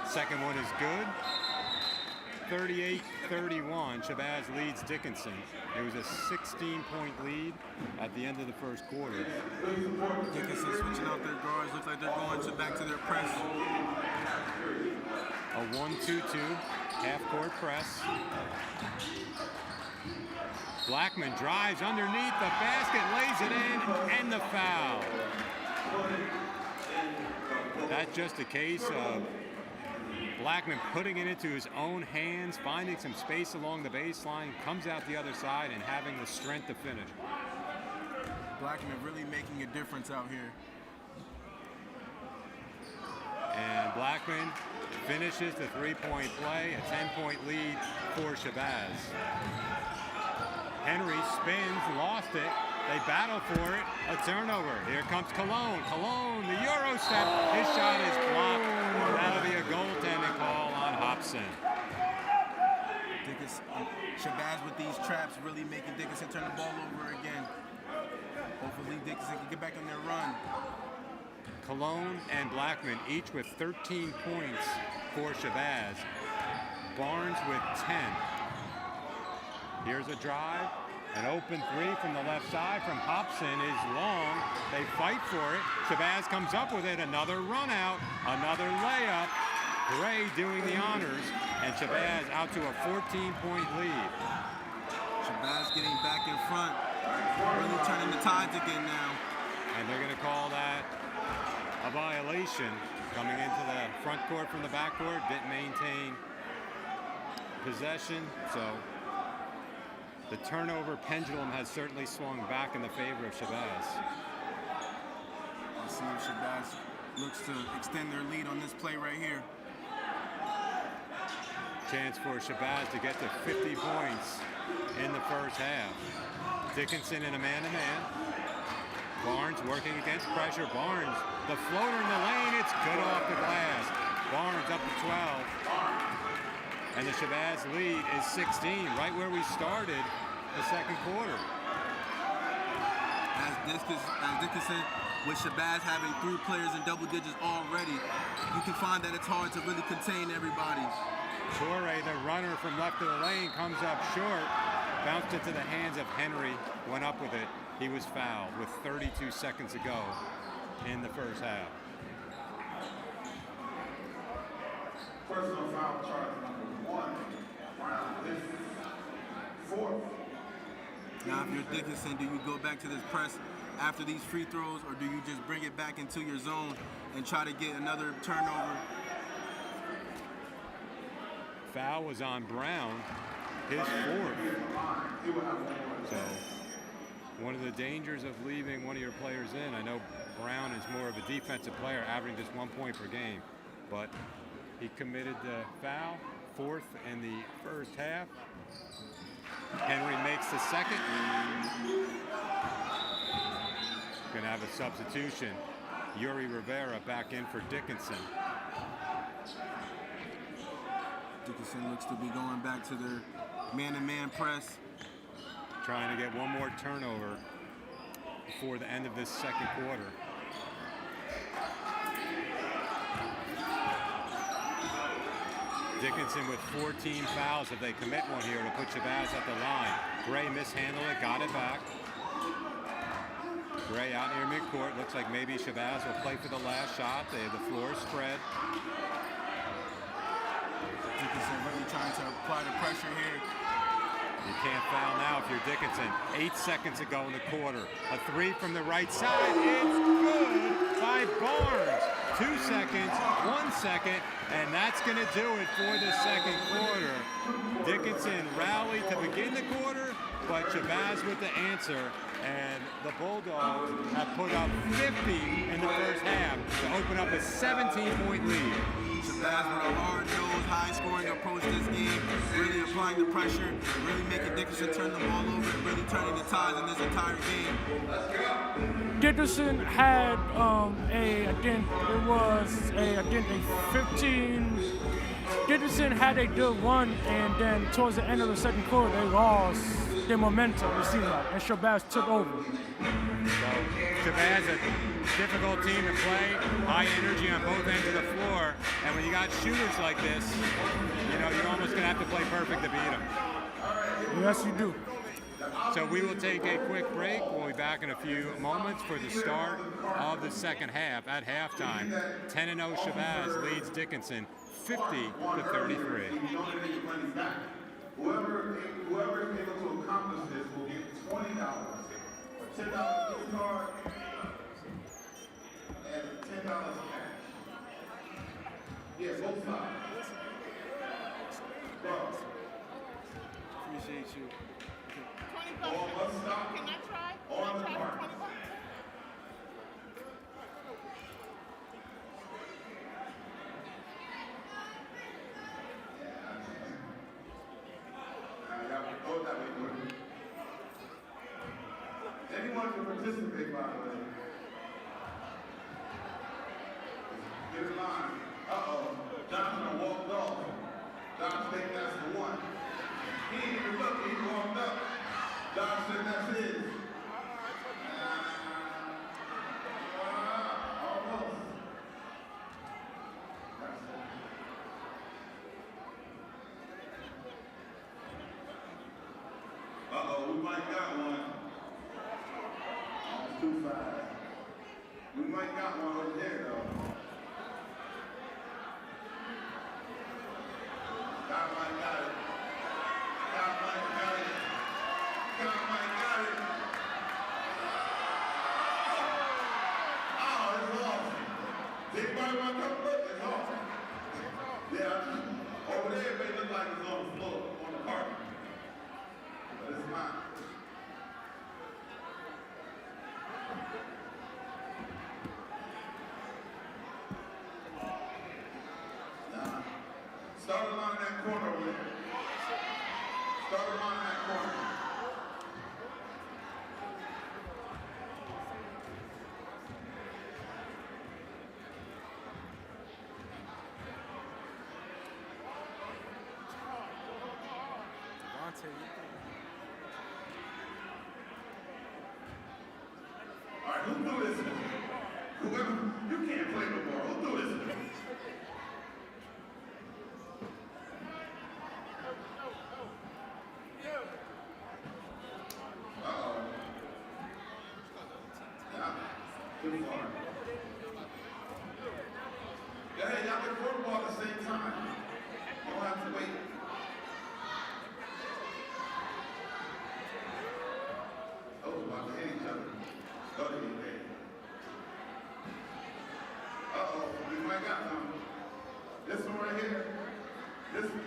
Second one is good. 38-31, Shabazz leads Dickinson. It was a 16-point lead at the end of the first quarter. Dickinson switching out their guards. Looks like they're going back to their press. A 1-2-2, half-court press. Blackman drives underneath the basket, lays it in, and the foul. That's just a case of Blackman putting it into his own hands, finding some space along the baseline, comes out the other side, and having the strength to finish. Blackman really making a difference out here. And Blackman finishes the three-point play, a 10-point lead for Shabazz. Henry spins, lost it. They battle for it. A turnover. Here comes Cologne. Cologne, the Euro step. His shot is blocked. That'll be a goaltending call on Hobson. Shabazz with these traps really making Dickinson turn the ball over again. Hopefully Dickinson can get back on their run. Cologne and Blackman each with 13 points for Shabazz. Barnes with 10. Here's a drive. An open three from the left side from Hobson is long. They fight for it. Shabazz comes up with it. Another run out. Another layup. Gray doing the honors. And Shabazz out to a 14-point lead. Shabazz getting back in front. Really turning the tides again now. And they're going to call that a violation. Coming into the front court from the back court. Didn't maintain possession. So the turnover pendulum has certainly swung back in the favor of Shabazz. Let's see if Shabazz looks to extend their lead on this play right here. Chance for Shabazz to get to 50 points in the first half. Dickinson in a man-to-man. Barnes working against pressure. Barnes, the floater in the lane, it's good off the glass. Barnes up to 12. And the Shabazz lead is 16, right where we started the second quarter. As Dickinson, with Shabazz having 3 players in double digits already, you can find that it's hard to really contain everybody. Torre, the runner from left of the lane, comes up short. Bounced it to the hands of Henry, went up with it. He was fouled with 32 seconds to go in the first half. Personal foul charge number 1, round this 4. Now, if you're Dickinson, do you go back to this press after these free throws, or do you just bring it back into your zone and try to get another turnover? Foul was on Brown, his 4th. So, one of the dangers of leaving one of your players in, I know Brown is more of a defensive player, averaging just 1 point per game, but he committed the foul, 4th in the first half. Henry makes the second. Gonna have a substitution. Yuri Rivera back in for Dickinson. Dickinson looks to be going back to their man-to-man press. Trying to get one more turnover before the end of this second quarter. Dickinson with 14 fouls if they commit one here to put Shabazz at the line. Gray mishandled it, got it back. Gray out near midcourt. Looks like maybe Shabazz will play for the last shot. They have the floor spread. Dickinson really trying to apply the pressure here. You can't foul now if you're Dickinson. 8 seconds to go in the quarter. A 3 from the right side. It's good by Barnes. 2 seconds, 1 second, and that's going to do it for the second quarter. Dickinson rallied to begin the quarter, but Shabazz with the answer, and the Bulldogs have put up 50 in the first half to open up a 17-point lead. Shabazz with a hard-nosed, high-scoring approach this game, really applying the pressure, really making Dickinson turn the ball over, and really turning the tides in this entire game. Dickinson had Dickinson had a good run, and then towards the end of the second quarter, they lost their momentum, it seemed like, and Shabazz took over. So Shabazz, a difficult team to play, high energy on both ends of the floor, and when you got shooters like this, you know, you're almost going to have to play perfect to beat them. Yes, you do. So we will take a quick break. We'll be back in a few moments for the start of the second half. At halftime, 10-0 Shabazz leads Dickinson 50-33. Whoever is able to accomplish this will get $20, a $10 gift card, and $10 cash. Yeah, both sides. Bro. Appreciate you. All must stop. Can I try? On the park. Anyone can participate, by the way. Get in line. Uh-oh. Johnson walked off. John think that's the one. He ain't even looked. He walked up. John said that's his. Almost. That's it. Uh-oh, we might got one. That's too fast. We might got one over there, though. God might got it. God might got it. God might got it. Oh, it's off. Does anybody want to come look? It's off. Yeah, over there it may look like it's on the floor, on the carpet. But it's not. Nah. Start along that corner over there. Start along that corner. All right, who do this? Whoever, you can't play no more. Who do this? Uh-oh. Yeah, too far. Go ahead, y'all can throw the ball at the same time. You don't have to wait. Oh, about to hit each other. Go to your head. Uh-oh, we might got some. This one right here. This one.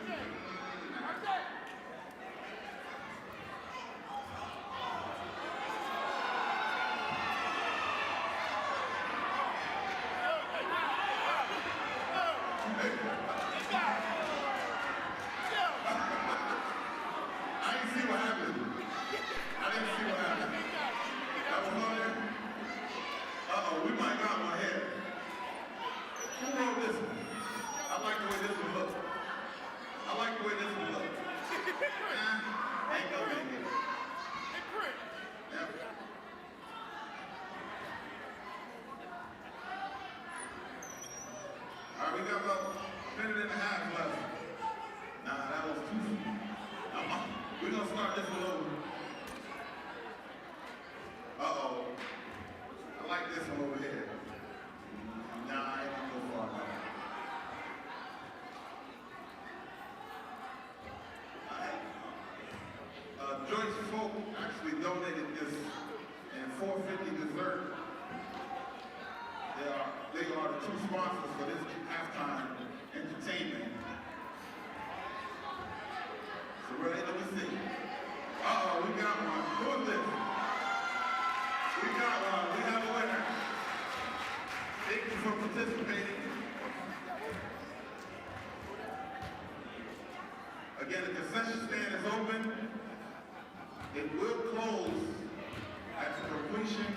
I didn't see what happened. That was on there. Uh-oh, we might got one here. Who wrote this one? I like the way this one looks. I like the way this one looks. Ain't gonna make it. Yep. All right, we got about a minute and a half left. Nah, that was too. We're gonna start this one over. Uh-oh. I like this one over here. Nah, I ain't gonna go far enough. Joyce Folk actually donated this in $4.50 dessert. They are the two sponsors for this halftime entertainment. So ready? Let me see. Uh-oh, we got one. Who is this? We got one. We have a winner. Thank you for participating. Again, the concession stand is open. It will close at the completion.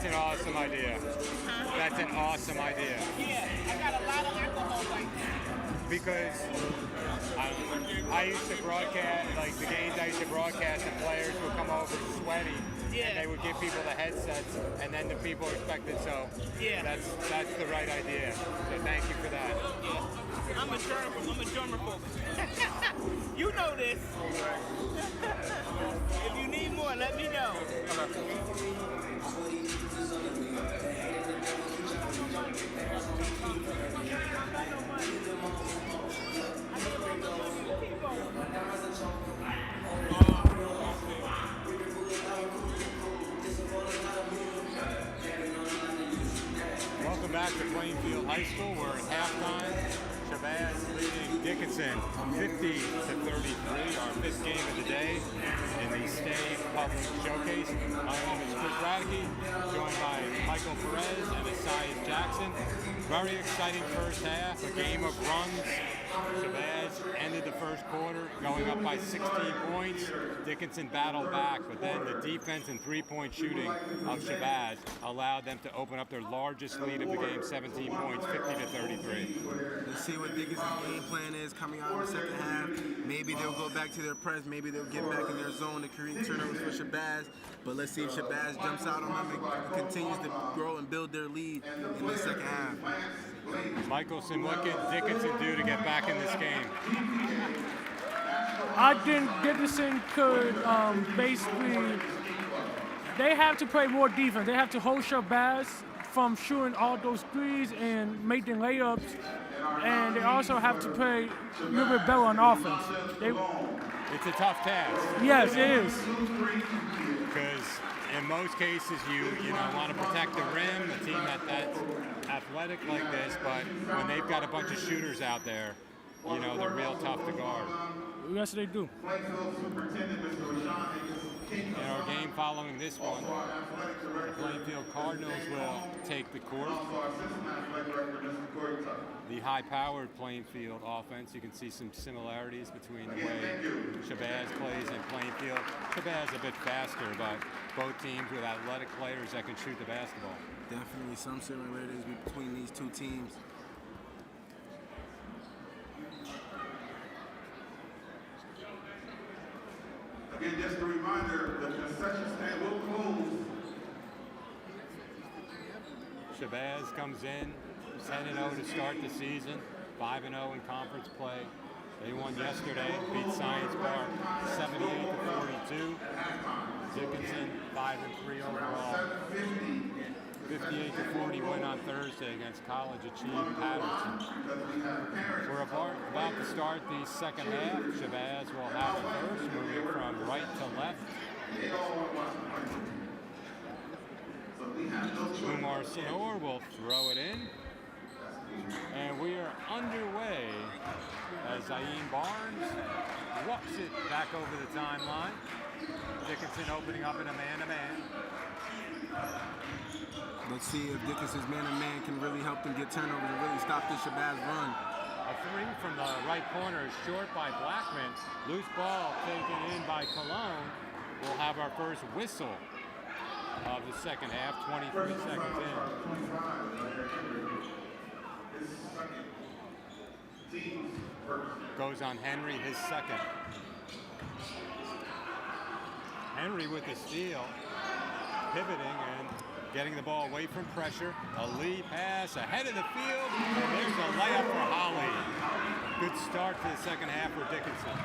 That's an awesome idea. That's an awesome idea. Yeah, I got a lot of alcohol right now. Because I used to broadcast, like the games I used to broadcast, and players would come over sweaty, and they would give people the headsets, and then the people expected. So that's the right idea. So thank you for that. Yeah. I'm a germaphobe. You know this. If you need more, let me know. Welcome back to Plainfield High School. We're at halftime. Shabazz leading Dickinson 50-33, our fifth game of the day in the State Public Showcase. My name is Chris Radke, joined by Michael Perez and Isaiah Jackson. Very exciting first half, a game of runs. Shabazz ended the first quarter going up by 16 points. Dickinson battled back, but then the defense and three-point shooting of Shabazz allowed them to open up their largest lead of the game, 17 points, 50-33. Let's see what Dickinson's game plan is coming out in the second half. Maybe they'll go back to their press. Maybe they'll get back in their zone to create turnovers for Shabazz. But let's see if Shabazz jumps out on them and continues to grow and build their lead in the second half. Michelson, what can Dickinson do to get back in this game? I think Dickinson could basically, they have to play more defense. They have to hold Shabazz from shooting all those threes and making layups. And they also have to play a little bit better on offense. It's a tough task. Yes, it is. Because in most cases, you want to protect the rim, a team that's athletic like this, but when they've got a bunch of shooters out there, they're real tough to guard. Yes, they do. In our game following this one, the Plainfield Cardinals will take the court. The high-powered Plainfield offense, you can see some similarities between the way Shabazz plays in Plainfield. Shabazz a bit faster, but both teams with athletic players that can shoot the basketball. Definitely some similarities between these two teams. Again, just a reminder, the concession stand will close. Shabazz comes in 10-0 to start the season, 5-0 in conference play. They won yesterday, beat Science Park 78-42. Dickinson 5-3 overall. 58-40 win on Thursday against College Achieve Patterson. We're about to start the second half. Shabazz will have it first, moving from right to left. Umar Sinor will throw it in. And we are underway as Zayn Barnes walks it back over the timeline. Dickinson opening up in a man-to-man. Let's see if Dickinson's man-to-man can really help them get turnovers and really stop this Shabazz run. A three from the right corner is short by Blackman. Loose ball taken in by Cologne. We'll have our first whistle of the second half, 23 seconds in. Goes on Henry, his second. Henry with the steal, pivoting and getting the ball away from pressure. A lead pass ahead of the field, and there's a layup for Holly. Good start to the second half for Dickinson.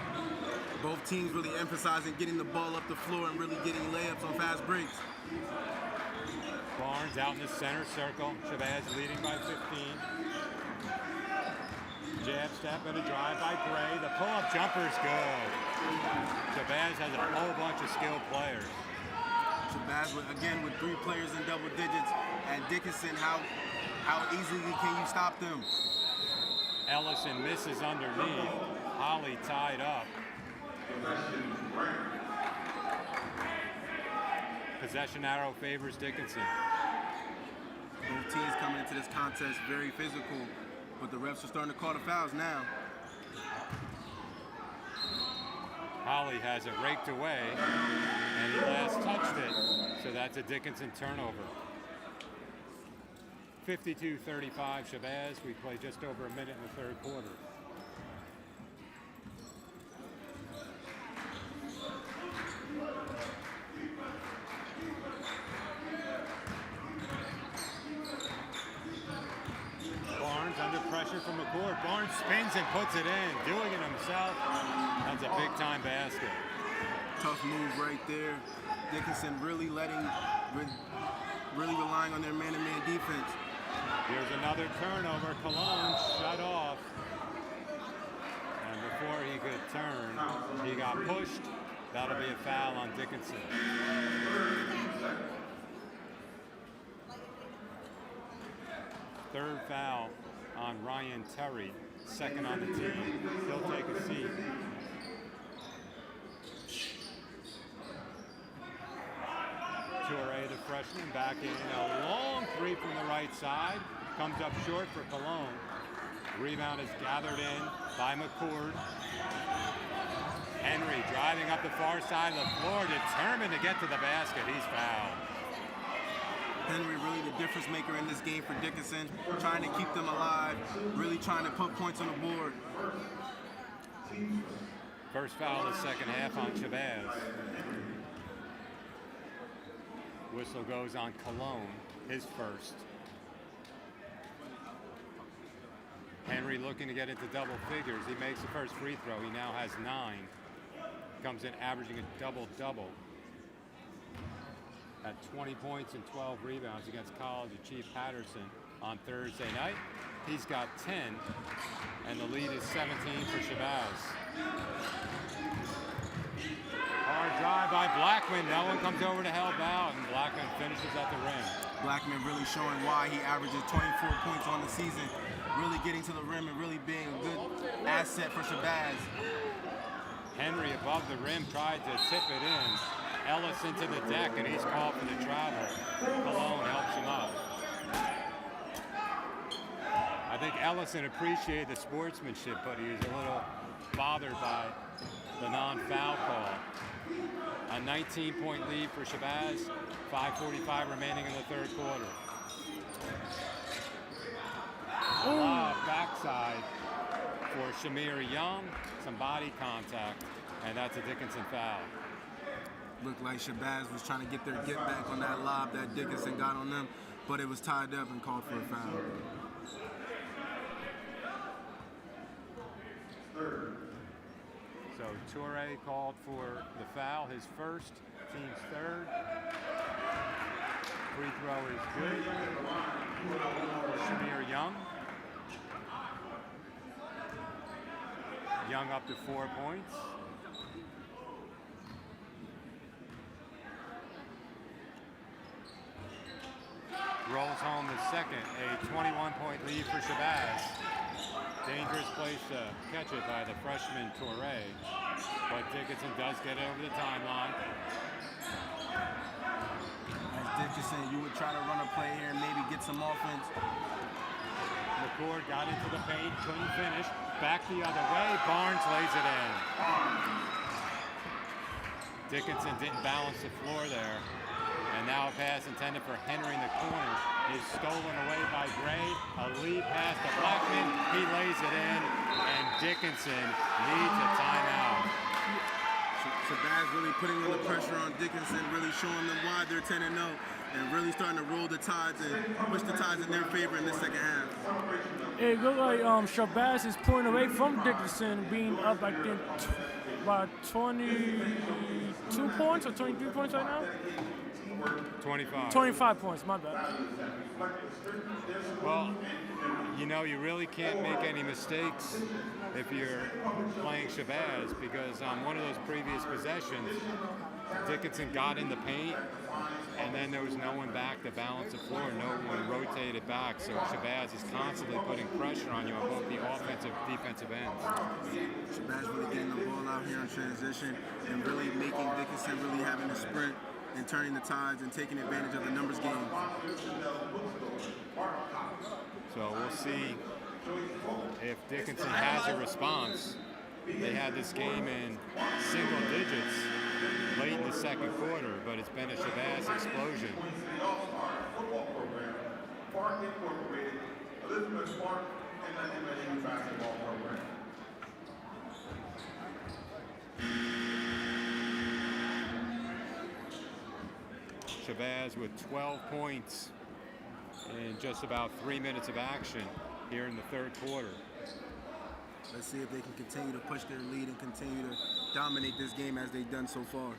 Both teams really emphasizing getting the ball up the floor and really getting layups on fast breaks. Barnes out in the center circle. Shabazz leading by 15. Jab step and a drive by Gray. The pull-up jumper is good. Shabazz has a whole bunch of skilled players. Shabazz, again, with three players in double digits. And Dickinson, how easily can you stop them? Ellison misses underneath. Holly tied up. Possession arrow favors Dickinson. Both teams coming into this contest very physical, but the refs are starting to call the fouls now. Holly has it raked away, and he last touched it, so that's a Dickinson turnover. 52-35 Shabazz. We play just over a minute in the third quarter. Barnes under pressure from McCord. Barnes spins and puts it in, doing it himself. That's a big-time basket. Tough move right there. Dickinson really relying on their man-to-man defense. Here's another turnover. Cologne shut off. And before he could turn, he got pushed. That'll be a foul on Dickinson. Third foul on Ryan Terry, second on the team. He'll take a seat. Toure, the freshman, back in. A long three from the right side. Comes up short for Cologne. Rebound is gathered in by McCord. Henry driving up the far side of the floor, determined to get to the basket. He's fouled. Henry really the difference maker in this game for Dickinson, trying to keep them alive, really trying to put points on the board. First foul of the second half on Shabazz. Whistle goes on Cologne, his first. Henry looking to get into double figures. He makes the first free throw. He now has 9. Comes in averaging a double-double at 20 points and 12 rebounds against College of Chief Patterson on Thursday night. He's got 10, and the lead is 17 for Shabazz. Hard drive by Blackman. No one comes over to help out, and Blackman finishes at the rim. Blackman really showing why he averages 24 points on the season, really getting to the rim and really being a good asset for Shabazz. Henry above the rim tried to tip it in. Ellis into the deck, and he's called for the travel. Cologne helps him up. I think Ellison appreciated the sportsmanship, but he was a little bothered by the non-foul call. A 19-point lead for Shabazz, 5:45 remaining in the third quarter. Backside for Shamir Young, some body contact, and that's a Dickinson foul. Looked like Shabazz was trying to get their get back on that lob that Dickinson got on them, but it was tied up and called for a foul. So Toure called for the foul, his first, team's third. Free throw is good for Shamir Young. Young up to 4 points. Rolls home the second, a 21-point lead for Shabazz. Dangerous place to catch it by the freshman Toure, but Dickinson does get it over the timeline. As Dickinson, you would try to run a play here and maybe get some offense. McCord got into the paint, couldn't finish. Back the other way, Barnes lays it in. Dickinson didn't balance the floor there. And now a pass intended for Henry in the corner is stolen away by Gray. A lead pass to Blackman. He lays it in, and Dickinson needs a timeout. Shabazz really putting on the pressure on Dickinson, really showing them why they're 10-0, and really starting to roll the tides and push the tides in their favor in the second half. It looked like Shabazz is pulling away from Dickinson, being up, I think, by 22 points or 23 points right now? 25. 25 points, my bad. Well, you know, you really can't make any mistakes if you're playing Shabazz, because on one of those previous possessions, Dickinson got in the paint, and then there was no one back to balance the floor. No one rotated back, so Shabazz is constantly putting pressure on you on both the offensive and defensive ends. Shabazz really getting the ball out here in transition and really making Dickinson really having to sprint and turning the tides and taking advantage of the numbers game. So we'll see if Dickinson has a response. They had this game in single digits late in the second quarter, but it's been a Shabazz explosion. Park Incorporated, Elizabeth Park, and the MNU basketball program. Shabazz with 12 points in just about 3 minutes of action here in the third quarter. Let's see if they can continue to push their lead and continue to dominate this game as they've done so far.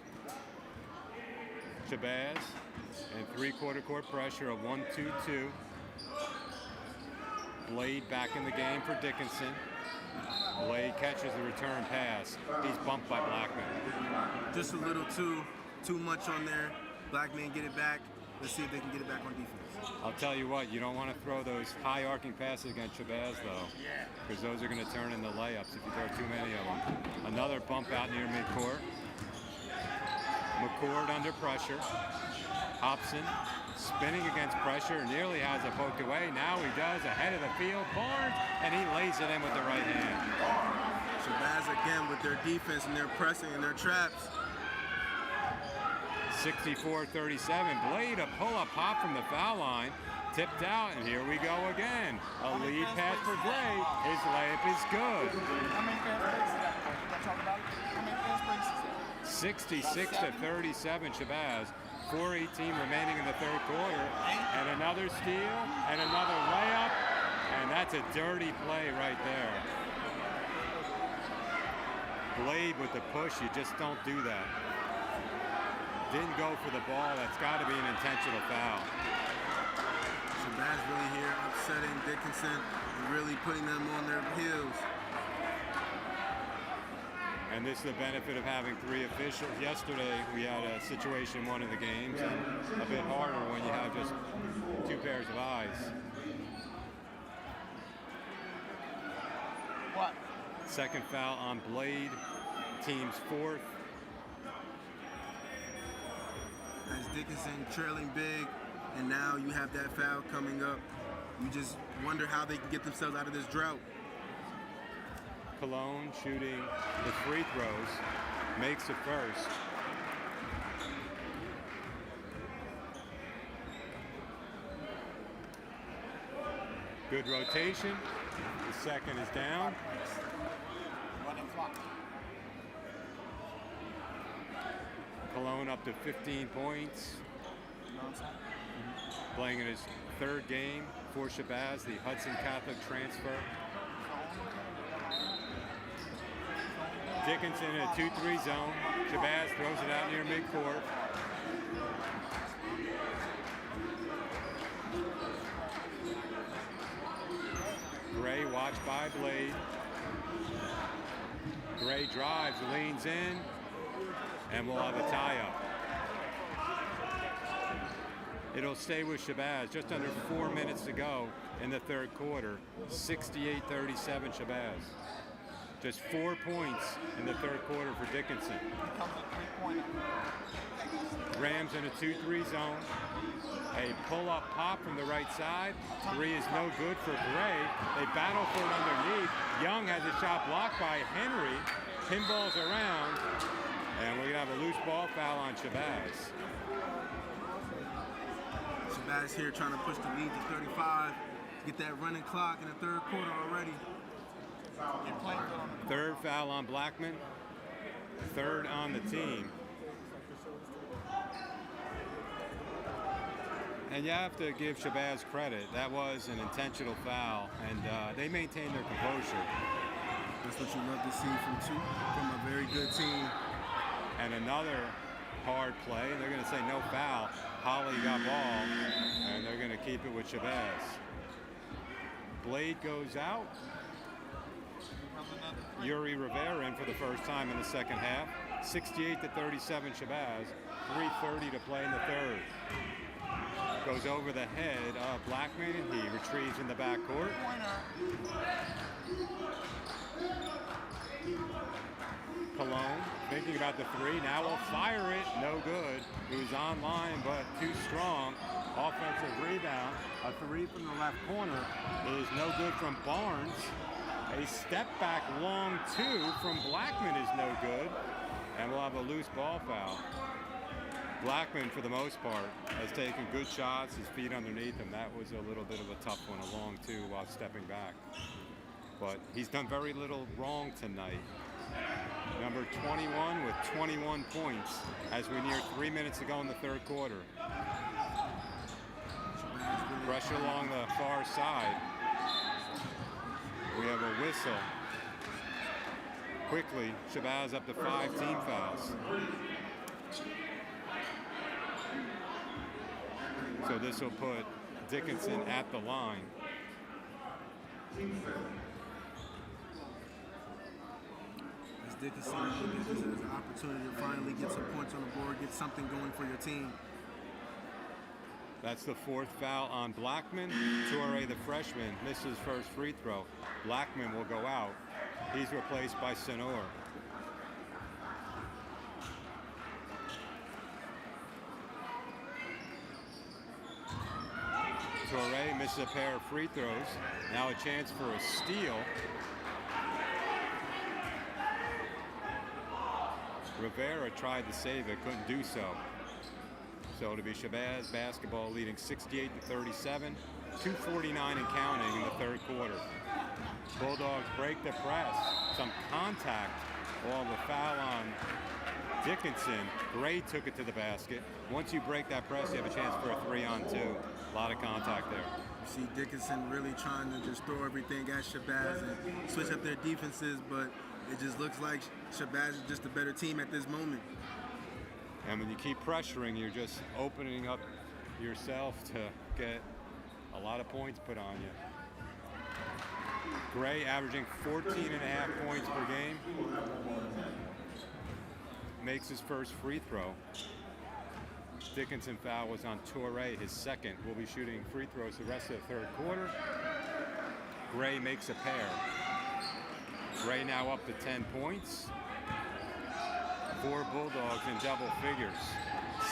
Shabazz and three-quarter court pressure, a 1-2-2. Blade back in the game for Dickinson. Blade catches the return pass. He's bumped by Blackman. Just a little too much on there. Blackman get it back. Let's see if they can get it back on defense. I'll tell you what, you don't want to throw those high arcing passes against Shabazz though, because those are going to turn into layups if you throw too many of them. Another bump out near midcourt. McCord under pressure. Hobson spinning against pressure, nearly has it poked away. Now he does, ahead of the field. Barnes, and he lays it in with the right hand. Shabazz again with their defense and their pressing and their traps. 64-37. Blade, a pull-up pop from the foul line. Tipped out, and here we go again. A lead pass for Gray. His layup is good. 66-37, Shabazz. 4:18 remaining in the third quarter. And another steal, and another layup. And that's a dirty play right there. Blade with the push, you just don't do that. Didn't go for the ball. That's got to be an intentional foul. Shabazz really here upsetting Dickinson and really putting them on their heels. And this is the benefit of having three officials. Yesterday we had a situation in one of the games, and a bit harder when you have just two pairs of eyes. What? Second foul on Blade, team's fourth. As Dickinson trailing big, and now you have that foul coming up. You just wonder how they can get themselves out of this drought. Cologne shooting the free throws, makes the first. Good rotation. The second is down. Cologne up to 15 points. Playing in his third game for Shabazz, the Hudson Catholic transfer. Dickinson in a 2-3 zone. Shabazz throws it out near midcourt. Gray watched by Blade. Gray drives, leans in, and we'll have a tie-up. It'll stay with Shabazz. Just under 4 minutes to go in the third quarter. 68-37 Shabazz. Just 4 points in the third quarter for Dickinson. Rams in a 2-3 zone. A pull-up pop from the right side. Three is no good for Gray. They battle for it underneath. Young has a shot blocked by Henry. Pinballs around. And we're going to have a loose ball foul on Shabazz. Shabazz here trying to push the lead to 35. Get that running clock in the third quarter already. Third foul on Blackman. Third on the team. And you have to give Shabazz credit. That was an intentional foul, and they maintained their composure. That's what you love to see from a very good team. And another hard play. They're going to say no foul. Holly got ball, and they're going to keep it with Shabazz. Blade goes out. Yuri Rivera in for the first time in the second half. 68-37 Shabazz. 3:30 to play in the third. Goes over the head of Blackman, and he retrieves in the backcourt. Cologne thinking about the three. Now will fire it. No good. He was online, but too strong. Offensive rebound. A three from the left corner is no good from Barnes. A step back long two from Blackman is no good. And we'll have a loose ball foul. Blackman, for the most part, has taken good shots, his feet underneath him. That was a little bit of a tough one along, too, while stepping back. But he's done very little wrong tonight. Number 21 with 21 points as we near 3 minutes to go in the third quarter. Pressure along the far side. We have a whistle. Quickly, Shabazz up to 5 team fouls. So this will put Dickinson at the line. As Dickinson, look at this as an opportunity to finally get some points on the board, get something going for your team. That's the 4th foul on Blackman. Toure, the freshman, misses first free throw. Blackman will go out. He's replaced by Senor. Toure misses a pair of free throws. Now a chance for a steal. Rivera tried to save it, couldn't do so. So it'll be Shabazz basketball leading 68-37, 2:49 and counting in the third quarter. Bulldogs break the press, some contact, all the foul on Dickinson. Gray took it to the basket. Once you break that press, you have a chance for a 3-on-2. A lot of contact there. You see Dickinson really trying to just throw everything at Shabazz and switch up their defenses, but it just looks like Shabazz is just a better team at this moment. And when you keep pressuring, you're just opening up yourself to get a lot of points put on you. Gray averaging 14.5 points per game. Makes his first free throw. Dickinson foul was on Toure, his second. Will be shooting free throws the rest of the third quarter. Gray makes a pair. Gray now up to 10 points. 4 Bulldogs in double figures.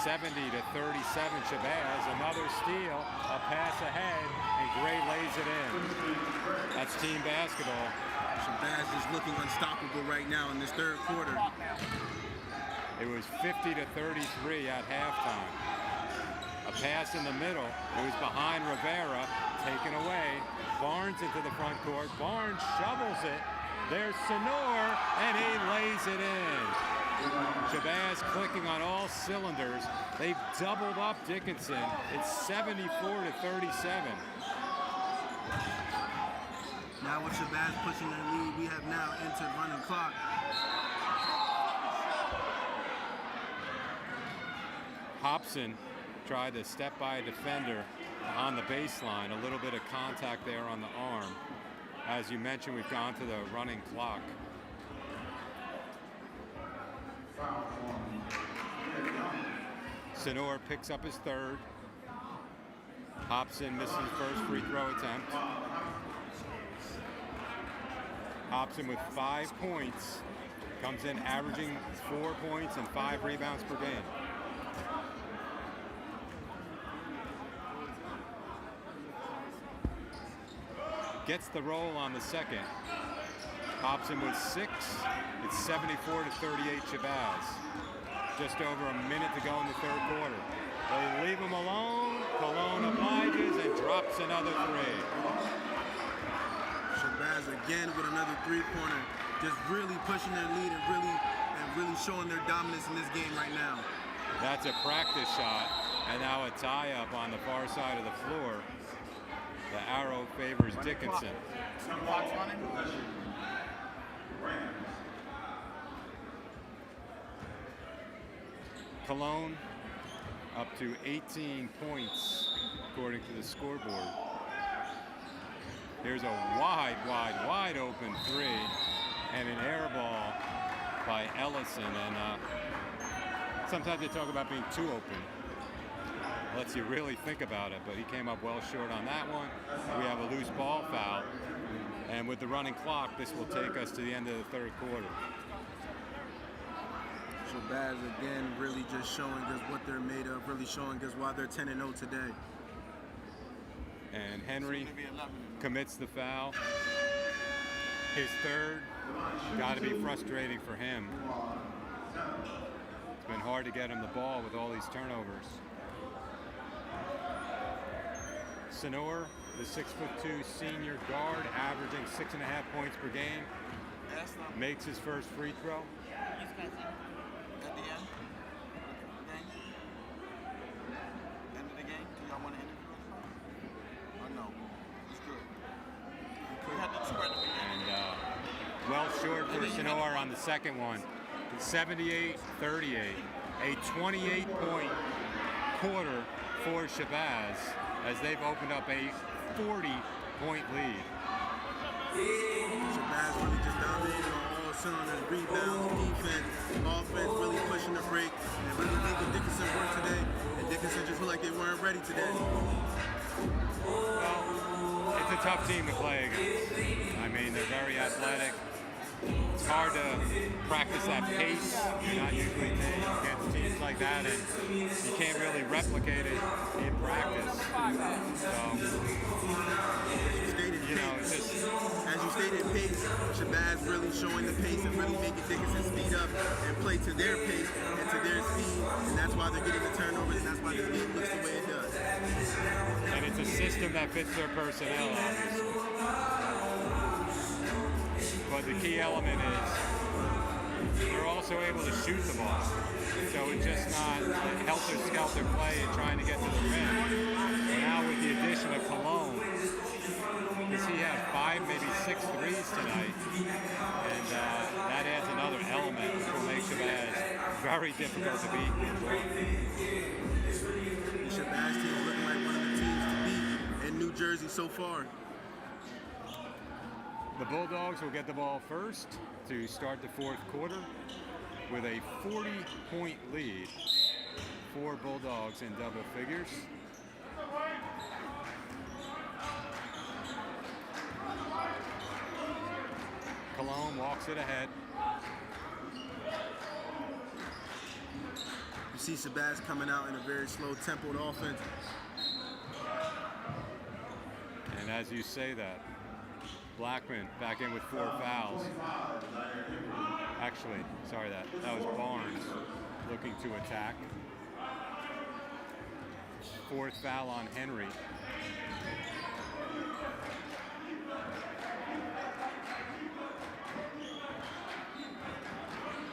70-37 Shabazz, another steal, a pass ahead, and Gray lays it in. That's team basketball. Shabazz is looking unstoppable right now in this third quarter. It was 50-33 at halftime. A pass in the middle. It was behind Rivera, taken away. Barnes into the front court. Barnes shovels it. There's Senor, and he lays it in. Shabazz clicking on all cylinders. They've doubled up Dickinson. It's 74-37. Now with Shabazz pushing their lead, we have now entered running clock. Hobson tried to step by a defender on the baseline. A little bit of contact there on the arm. As you mentioned, we've gone to the running clock. Senor picks up his third. Hobson misses his first free throw attempt. Hobson with 5 points. Comes in averaging 4 points and 5 rebounds per game. Gets the roll on the second. Hobson with 6. It's 74-38 Shabazz. Just over a minute to go in the third quarter. They leave him alone. Cologne obliges and drops another 3. Shabazz again with another 3-pointer. Just really pushing their lead and really showing their dominance in this game right now. That's a practice shot. And now a tie-up on the far side of the floor. The arrow favors Dickinson. Cologne up to 18 points according to the scoreboard. Here's a wide open 3 and an air ball by Ellison. And sometimes they talk about being too open. Lets you really think about it, but he came up well short on that one. We have a loose ball foul, and with the running clock, this will take us to the end of the third quarter. Shabazz again really just showing us what they're made of, really showing us why they're 10-0 today. And Henry commits the foul. His third, got to be frustrating for him. been hard to get him the ball with all these turnovers. Sonor, the 6'2" senior guard, averaging 6.5 points per game, makes his first free throw. At the end? End of the game? Do y'all want to interview us? Or no? It's good. We had the two at the beginning. And well short for Sonor on the second one. 78-38. A 28-point quarter for Shabazz as they've opened up a 40-point lead. Shabazz really just dominated on all cylinders, rebounds, defense, offense, really pushing the break, and really making Dickinson work today. And Dickinson just looked like they weren't ready today. Well, it's a tough team to play against. I mean, they're very athletic. It's hard to practice that pace. You're not usually against teams like that, and you can't really replicate it in practice. So, you know, it's just, as you stated, pace. Shabazz really showing the pace and really making Dickinson speed up and play to their pace and to their speed, and that's why they're getting the turnovers, and that's why this game looks the way it does. And it's a system that fits their personnel, obviously. But the key element is they're also able to shoot the ball. So it's just not helter-skelter play and trying to get to the rim. And now with the addition of Cologne, does he have 5, maybe 6 threes tonight? And that adds another element which will make Shabazz very difficult to beat. The Shabazz team is looking like one of the teams to beat in New Jersey so far. The Bulldogs will get the ball first to start the fourth quarter with a 40-point lead for Bulldogs in double figures. Cologne walks it ahead. You see Shabazz coming out in a very slow-tempoed offense. And as you say that, Blackman back in with 4 fouls. Actually, sorry, that was Barnes looking to attack. 4th foul on Henry.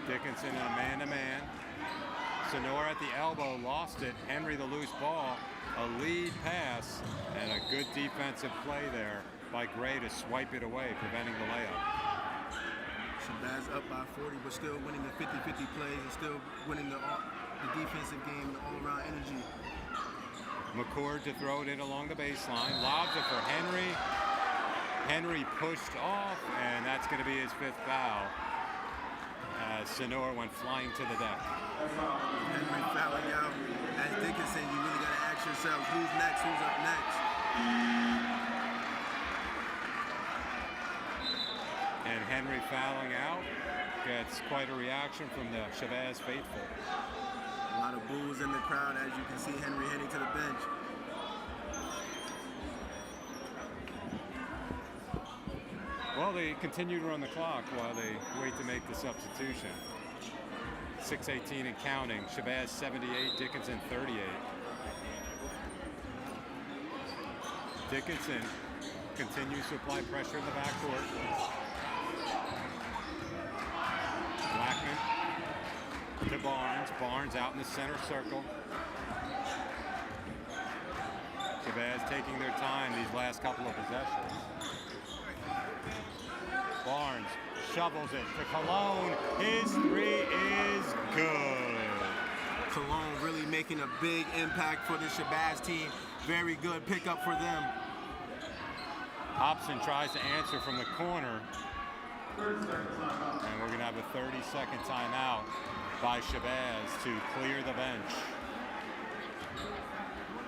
Dickinson in a man-to-man. Sonor at the elbow, lost it. Henry the loose ball. A lead pass and a good defensive play there by Gray to swipe it away, preventing the layup. Shabazz up by 40, but still winning the 50-50 plays and still winning the defensive game and the all-around energy. McCord to throw it in along the baseline. Lobs it for Henry. Henry pushed off, and that's going to be his 5th foul. As Sonor went flying to the deck. Henry fouling out. As Dickinson, you really got to ask yourself, who's next, who's up next? And Henry fouling out gets quite a reaction from the Shabazz faithful. A lot of boos in the crowd as you can see Henry heading to the bench. Well, they continue to run the clock while they wait to make the substitution. 6:18 and counting. Shabazz 78, Dickinson 38. Dickinson continues to apply pressure in the backcourt. Blackman to Barnes. Barnes out in the center circle. Shabazz taking their time these last couple of possessions. Barnes shovels it to Cologne. His 3 is good. Cologne really making a big impact for the Shabazz team. Very good pickup for them. Hobson tries to answer from the corner. And we're going to have a 30-second timeout by Shabazz to clear the bench.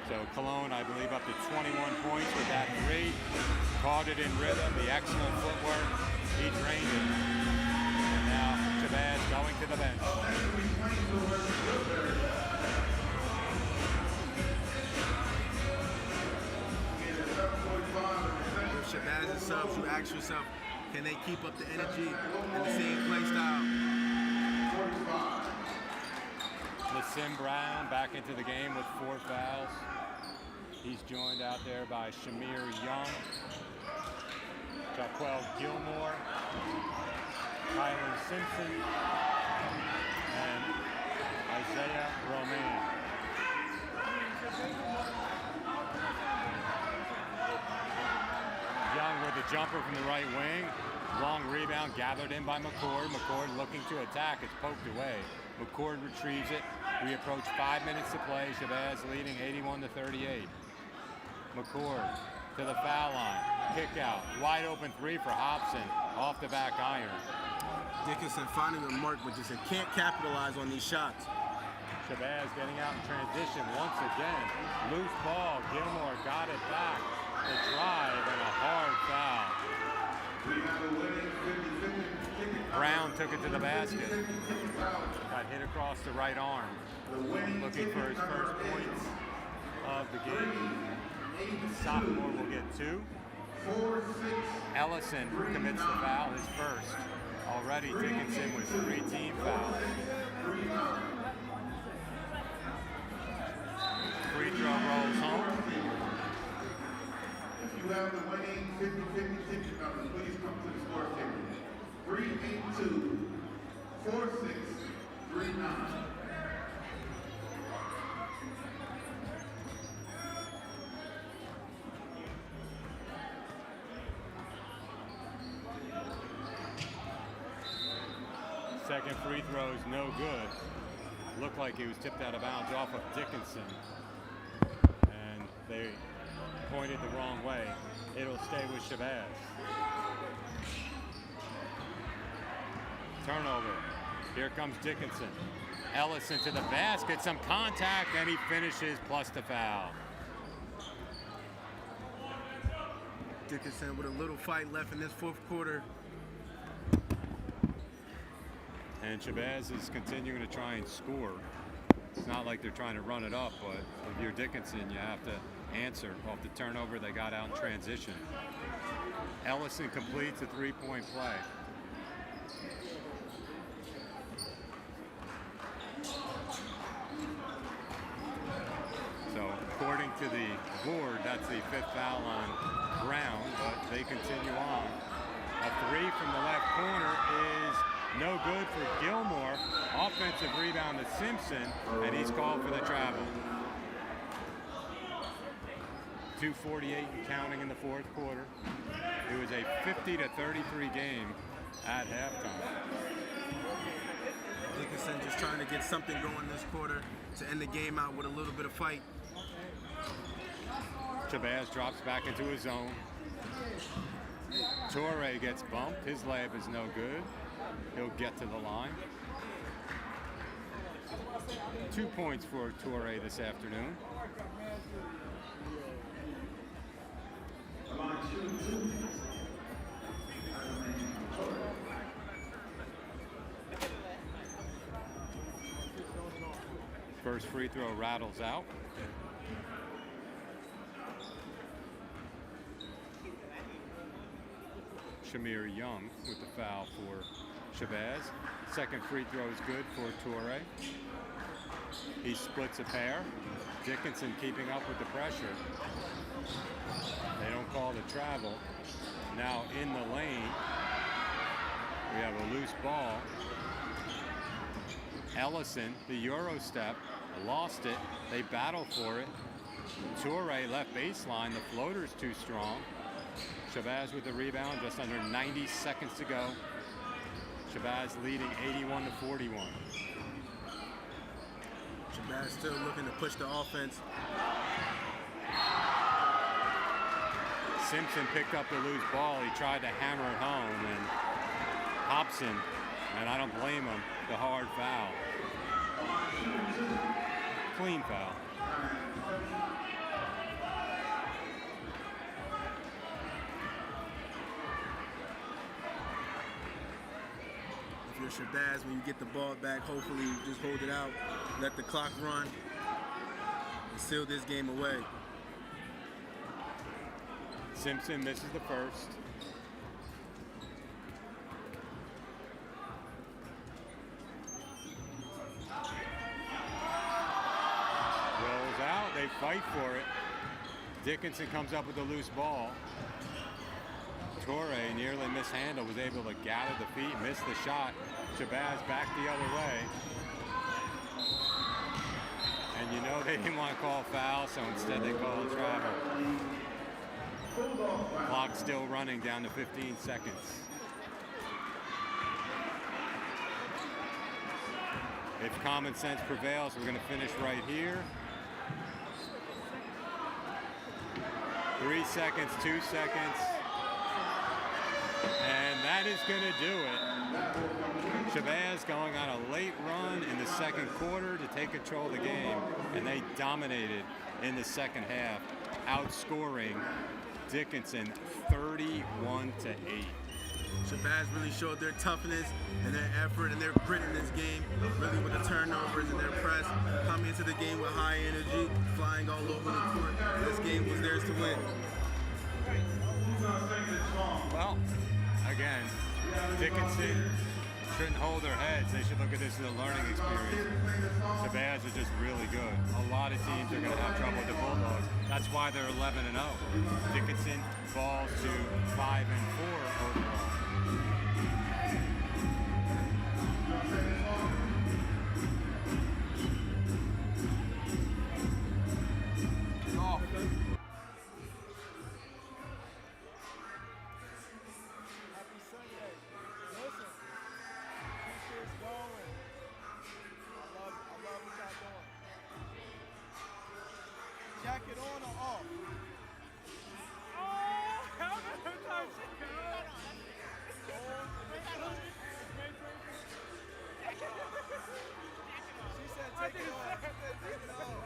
So Cologne, I believe, up to 21 points with that 3. Caught it in rhythm, the excellent footwork. He drained it. And now Shabazz going to the bench. With Shabazz subs, you ask yourself, can they keep up the energy and the same play style? LaSim Brown back into the game with 4 fouls. He's joined out there by Shamir Young, Jaquel Gilmore, Kylan Simpson, and Isaiah Romain. Young with a jumper from the right wing. Long rebound gathered in by McCord. McCord looking to attack. It's poked away. McCord retrieves it. We approach 5 minutes to play. Shabazz leading 81-38. McCord to the foul line. Kick out. Wide open 3 for Hobson. Off the back iron. Dickinson finding the mark, but just can't capitalize on these shots. Shabazz getting out in transition once again. Loose ball. Gilmore got it back. The drive and a hard foul. Brown took it to the basket. Got hit across the right arm. Looking for his first points of the game. The sophomore will get 2. Ellison commits the foul, his first. Already Dickinson with 3 team fouls. Free throw rolls home. If you have the winning 50-50 ticket numbers, please come to the score table. 382-4639. Second free throw is no good. Looked like he was tipped out of bounds off of Dickinson. And they pointed the wrong way. It'll stay with Shabazz. Turnover. Here comes Dickinson. Ellison to the basket, some contact, and he finishes plus the foul. Dickinson with a little fight left in this 4th quarter. And Shabazz is continuing to try and score. It's not like they're trying to run it up, but if you're Dickinson, you have to answer off the turnover they got out in transition. Ellison completes a 3-point play. So according to the board, that's the 5th foul on Brown, but they continue on. A 3 from the left corner is no good for Gilmore. Offensive rebound to Simpson, and he's called for the travel. 2:48 and counting in the 4th quarter. It was a 50-33 game at halftime. Dickinson just trying to get something going this quarter to end the game out with a little bit of fight. Shabazz drops back into his zone. Torre gets bumped. His layup is no good. He'll get to the line. 2 points for Torre this afternoon. First free throw rattles out. Shamir Young with the foul for Shabazz. Second free throw is good for Torre. He splits a pair. Dickinson keeping up with the pressure. They don't call the travel. Now in the lane, we have a loose ball. Ellison, the Euro step, lost it. They battle for it. Torre left baseline. The floater's too strong. Shabazz with the rebound, just under 90 seconds to go. Shabazz leading 81-41. Shabazz still looking to push the offense. Simpson picked up the loose ball. He tried to hammer it home, and Hobson, and I don't blame him, the hard foul. Clean foul. If you're Shabazz, when you get the ball back, hopefully you just hold it out, let the clock run, and seal this game away. Simpson misses the first. fight for it. Dickinson comes up with a loose ball. Torre nearly mishandled, was able to gather the feet, missed the shot. Shabazz back the other way. And you know they didn't want to call foul, so instead they called travel. Clock still running down to 15 seconds. If common sense prevails, we're going to finish right here. 3 seconds, 2 seconds. And that is going to do it. Shabazz going on a late run in the second quarter to take control of the game, and they dominated in the second half, outscoring Dickinson 31-8. Shabazz really showed their toughness and their effort and their grit in this game, really with the turnovers and their press, coming into the game with high energy, flying all over the court. This game was theirs to win. Well, again, Dickinson shouldn't hold their heads. They should look at this as a learning experience. Shabazz is just really good. A lot of teams are going to have trouble with the Bulldogs. That's why they're 11-0. Dickinson falls to 5-4 overall. Jacket on or off? She said take it off. Take it off.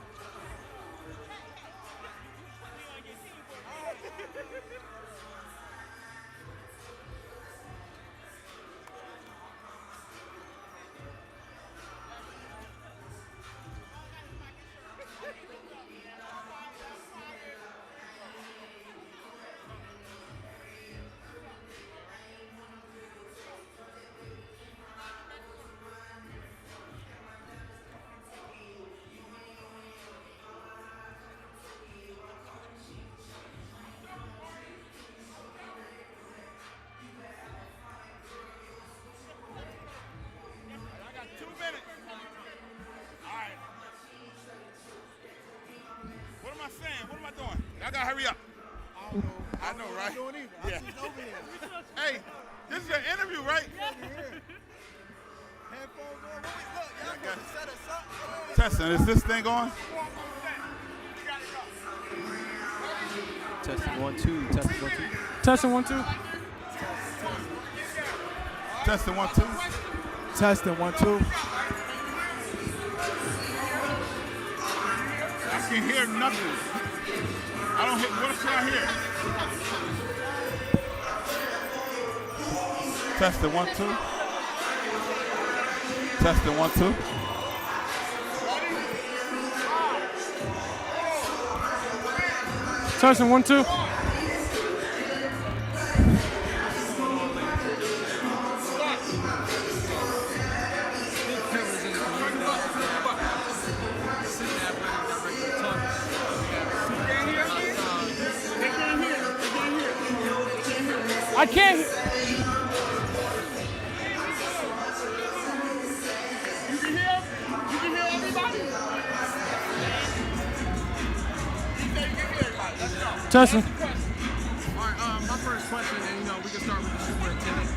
I gotta hurry up. I know, right? Yeah. Hey, this is an interview, right? Testing, is this thing on? Testing 1 2. Testing 1 2. Testing 1 2. Testing 1 2. Testing 1 2. I can hear nothing. I don't hear. What should I hear? Testing 1 2. Testing 1 2. Testing 1 2. I can't. You can hear? You can hear everybody? Testing. All right, my first question, and we can start with the superintendent.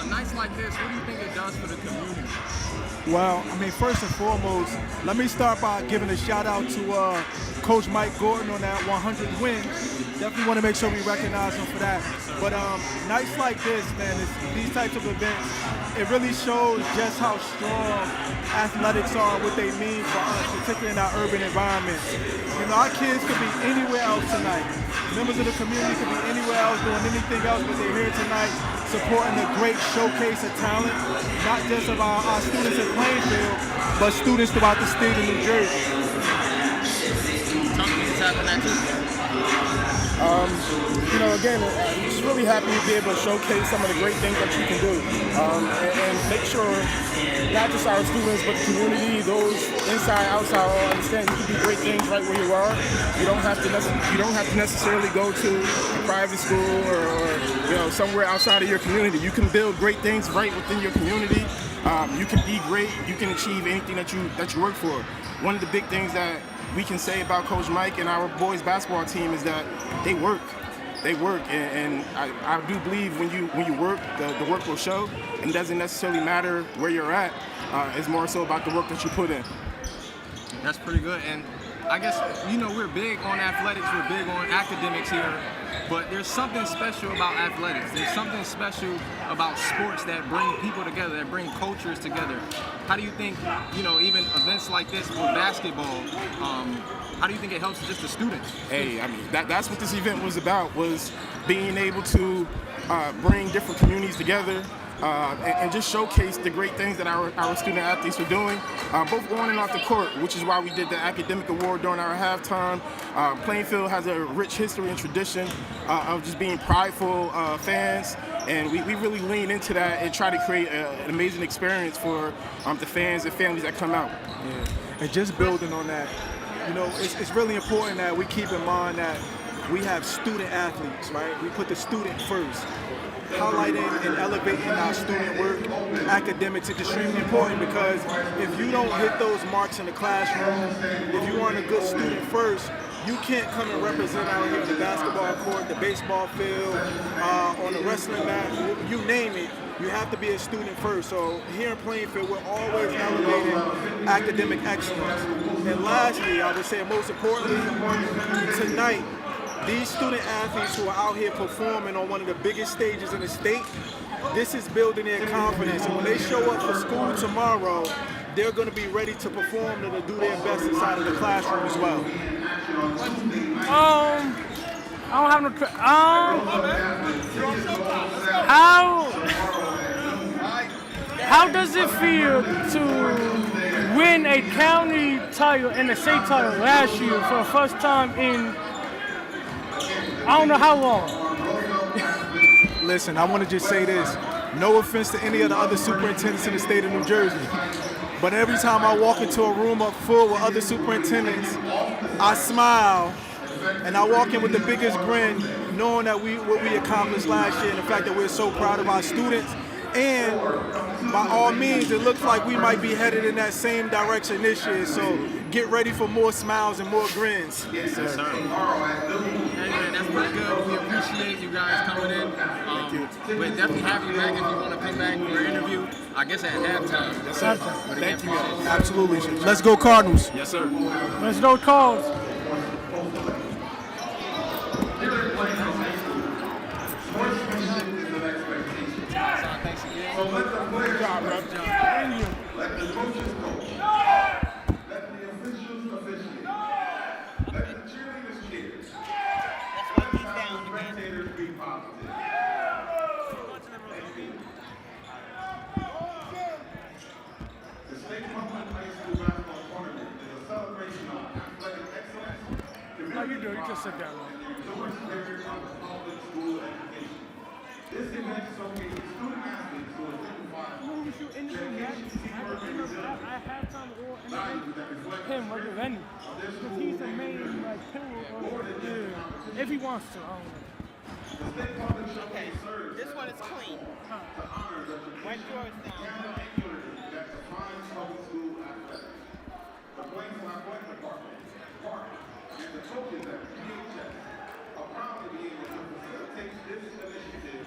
Nights like this, what do you think it does for the community? Well, I mean, first and foremost, let me start by giving a shout out to Coach Mike Gordon on that 100 win. Definitely want to make sure we recognize him for that. But nights like this, man, these types of events, it really shows just how strong athletics are and what they mean for us, particularly in our urban environments. You know, our kids could be anywhere else tonight. Members of the community could be anywhere else doing anything else, but they're here tonight supporting a great showcase of talent, not just of our students in Plainfield, but students throughout the state of New Jersey. Something's happening too. Again, just really happy to be able to showcase some of the great things that you can do, and make sure not just our students but the community, those inside, outside, all understand you can do great things right where you are. You don't have to necessarily go to a private school or somewhere outside of your community. You can build great things right within your community. You can be great. You can achieve anything that you work for. One of the big things that we can say about Coach Mike and our boys basketball team is that they work. They work, and I do believe when you work, the work will show. And it doesn't necessarily matter where you're at. It's more so about the work that you put in. That's pretty good. And I guess, we're big on athletics, we're big on academics here, but there's something special about athletics. There's something special about sports that bring people together, that bring cultures together. How do you think, even events like this with basketball, how do you think it helps just the students? Hey, I mean, that's what this event was about, was being able to bring different communities together, and just showcase the great things that our student athletes are doing, both on and off the court, which is why we did the academic award during our halftime. Plainfield has a rich history and tradition of just being prideful fans, and we really lean into that and try to create an amazing experience for the fans and families that come out. Yeah. And just building on that, it's really important that we keep in mind that we have student athletes, right? We put the student first. Highlighting and elevating our student work, academics is extremely important, because if you don't hit those marks in the classroom, if you aren't a good student first, you can't come and represent out here on the basketball court, the baseball field, on the wrestling mat, you name it. You have to be a student first. So here in Plainfield, we're always elevating academic excellence. And lastly, I would say most importantly, tonight, these student athletes who are out here performing on one of the biggest stages in the state, this is building their confidence. And when they show up for school tomorrow, they're going to be ready to perform and to do their best inside of the classroom as well. I don't have no. How does it feel to win a county title and a state title last year for the first time in I don't know how long? Listen, I want to just say this. No offense to any of the other superintendents in the state of New Jersey, but every time I walk into a room up full with other superintendents, I smile and I walk in with the biggest grin, knowing that what we accomplished last year and the fact that we're so proud of our students. And by all means, it looks like we might be headed in that same direction this year. So get ready for more smiles and more grins. Yes, sir. Hey, man, that's pretty good. We appreciate you guys coming in. We'll definitely have you back if you want to come back for an interview. I guess at halftime. Yes, sir. Thank you. Absolutely. Let's go Cardinals. Yes, sir. Let's go Cards. So let the players let the coaches coach. Let the officials officiate. Let the cheerleaders cheer. Let the spectators be positive. The State Public High School Basketball Tournament is a celebration of athletic excellence. How you doing? You can sit down. Source spirit of public school education. This event showcases student athletes who are dignified I have time or him or the venue. Because he's the main pillar of if he wants to. Okay, this one is clean. Wipe yours down. that defines public school athletics. The Plainfield Athletic Department, Park, and the coaches at PHS are proud to be able to facilitate this initiative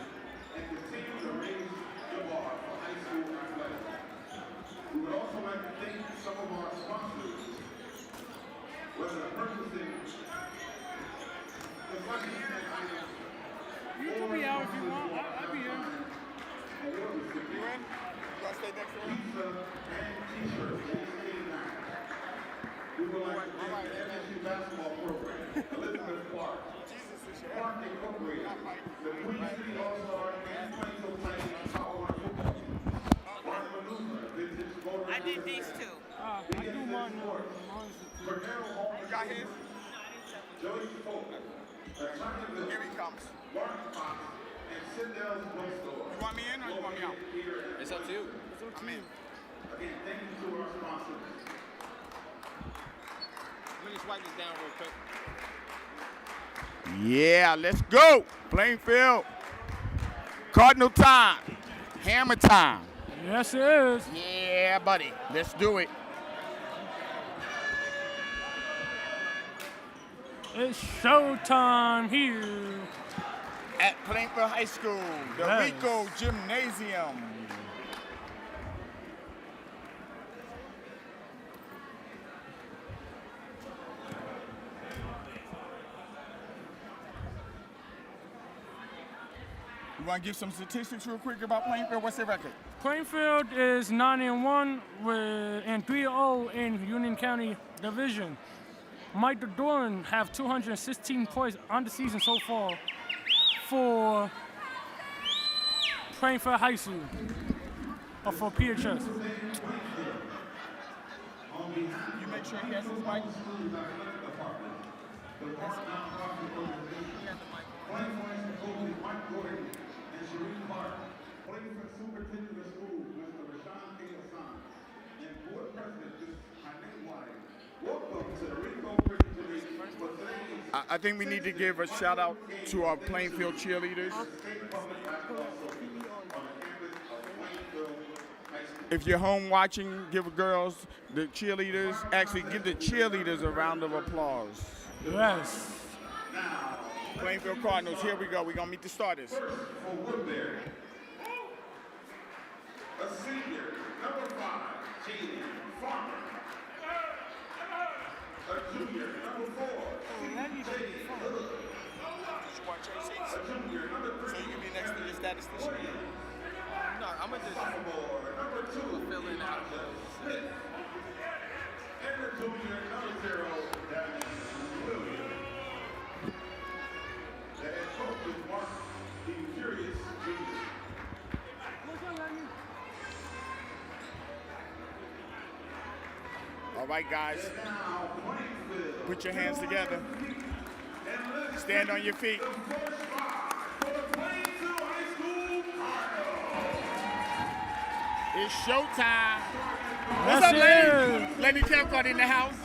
and continue to raise the bar for high school athletics. We would also like to thank some of our sponsors, whether purchasing the funding items. You can be out if you want. I'll be here. Pizza and t-shirts. We would like to thank the MSU basketball program, Elizabeth Clark, Park Incorporated, the Queen City All-Star and Plainfield Plainfield Power football team, Mark Maneuver, Vintage Motor. I did these two. I do mine now. Cordero Hall, Joey Folk, Attorney Here he comes. You want me in or you want me out? It's up to you. I'm in. Again, thank you to our sponsors. Let me just wipe this down real quick. Yeah, let's go. Plainfield. Cardinal time. Hammer time. Yes, it is. Yeah, buddy. Let's do it. It's showtime here. At Plainfield High School, the Yes. Rico Gymnasium. You want to give some statistics real quick about Plainfield? What's their record? Plainfield is 9-1 and 3-0 in Union County Division. Mike Doran have 216 points on the season so far for Plainfield High School, or for PHS. You make sure he has his mic. I think we need to give a shout out to our Plainfield cheerleaders. If you're home watching, give the girls, the cheerleaders, actually give the cheerleaders a round of applause. Yes. Plainfield Cardinals, here we go. We're going to meet the starters. For Woodbury, a senior, number 5, Jalen Farmer. A junior, number 4, CJ Hood. A junior, number 3, So you can be next to your statistician. No, I'm going to just sophomore, number 2, fill in out. Smith. And the junior, number 0, Danny Williams. The head coach is Mark Furious Jr. All right, guys. Put your hands together. Stand on your feet. It's showtime. What's up, lady? Lady Campcart in the house.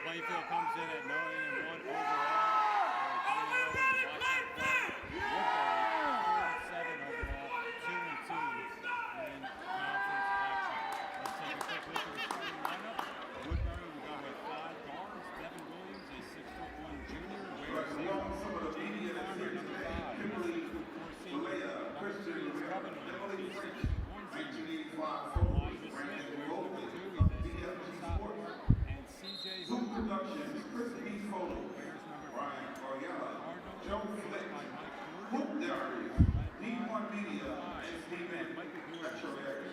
Plainfield comes in at 9-1 overall. 7 overall, 2-2 in conference action. Let's take a quick look at the starting lineup. Woodbury, we got with 5 guards. Devin Williams, a 6'1" junior. Ware Saber, Jamie Farmer, number 5. Corsia, Christian, Coven, 6'1" junior. Elijah Smith, number 2. He's a 6'1" sophomore. And CJ Hood, Productions, Chris B. Photo, Ryan Ariella, Joe Flick, Hoop Diaries, D1 Media, and Steven Metro Area.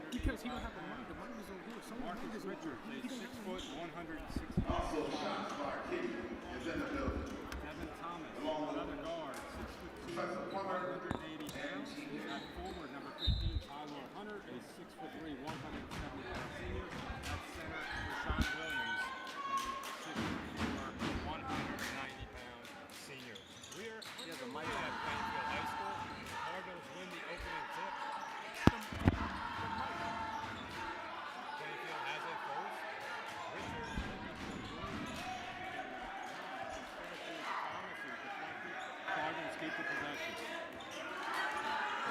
Because he don't have the money. The money is over here. Marcus Richards, a 6'1", 160. Also, shots by King is in the building. Devin Thomas, Along with another guard, 6'2", Professor Plummer 180 pounds. He's got forward number 15, Tyler Hunter, a 6'3", 170 senior. At center, Rashawn Williams, a 6'4", 190-pound senior. Rear, he has a mic at Plainfield High School. The Cardinals win the opening tip. Plainfield has it first. Richards,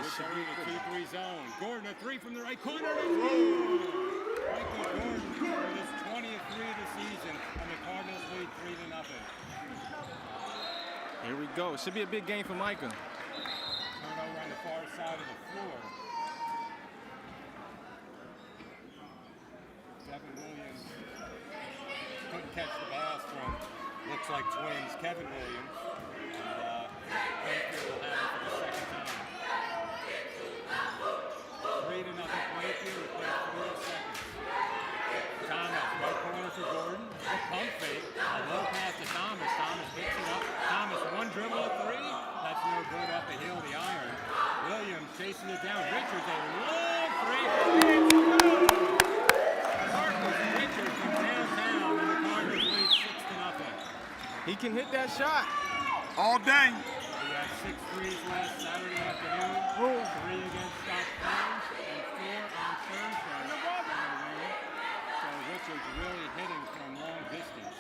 Woodbury in a 2-3 zone. Gordon, a three from the right corner. Michael Gordon with his 20th three of the season, and the Cardinals lead 3-0. Here we go. Should be a big game for Micah. Turnover on the far side of the floor. Devin Williams couldn't catch the pass from, looks like twins, Kevin Williams. And Plainfield will have it for the second time. 3-0 Plainfield with 40 seconds. Thomas, right corner for Gordon. A pump fake. A low pass to Thomas. Thomas picks it up. Thomas, one dribble at three. That's no good off the heel of the iron. Williams chasing it down. Richards, a long three. It's good! Marcus Richards from downtown, and the Cardinals lead 6-0. He can hit that shot. All day. We had 6 threes last Saturday afternoon. 3 against Scotch and 4 on Thursday. So Richards really hitting from long distance.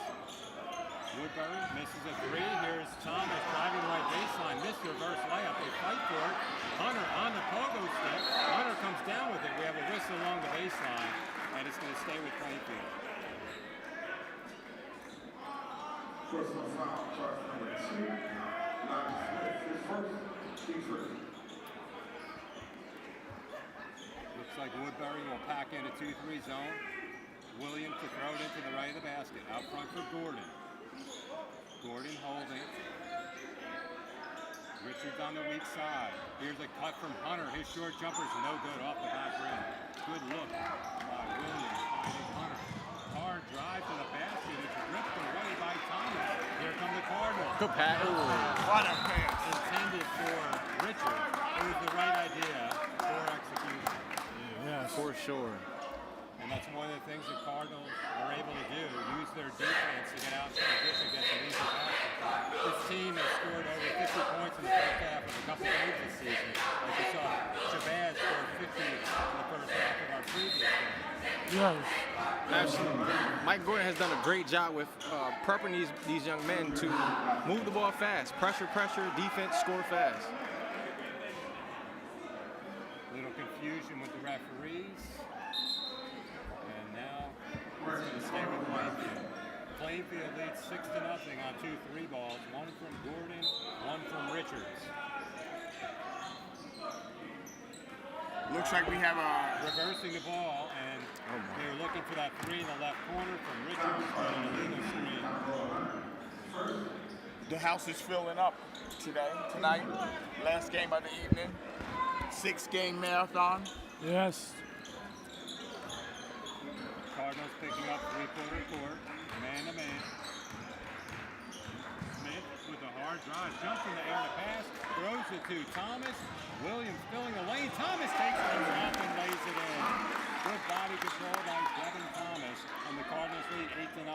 Woodbury misses a 3. Here's Thomas driving right baseline. Missed reverse layup. They fight for it. Hunter on the pogo stick. Hunter comes down with it. We have a whistle along the baseline, and it's going to stay with Plainfield. Personal foul, charge number 2. Line Smith is first. He's ready. Looks like Woodbury will pack in a 2-3 zone. Williams to throw it into the right of the basket. Out front for Gordon. Gordon holding. Richards on the weak side. Here's a cut from Hunter. His short jumper's no good off the back rim. Good look by Williams finding Hunter. Hard drive to the basket. It's ripped away by Thomas. Here come the Cardinals. Good pass. What a pass. Intended for Richards. It was the right idea for execution. Yeah, for sure. And that's one of the things the Cardinals are able to do, use their defense to get out in transition, get some easy passes. This team has scored over 50 points in the first half of a couple games this season. Like you saw, Shabazz scored 50 in the first half of our previous game. Yes. Absolutely. Mike Gordon has done a great job with prepping these young men to move the ball fast. Pressure, defense, score fast. Little confusion with the referees. And now it's going to stay with Plainfield. Plainfield leads 6-0 on 2 3 balls. 1 from Gordon, 1 from Richards. Looks like we have a Reversing the ball, and they're looking for that 3 in the left corner from Richards on an illegal screen. The house is filling up tonight. Last game of the evening. 6-game marathon. Yes. Cardinals picking up 3-quarter court, man-to-man. Smith with a hard drive, jumps in the air to pass, throws it to Thomas. Williams filling the lane. Thomas takes it up and lays it in. Good body control by Devin Thomas, and the Cardinals lead 8-0.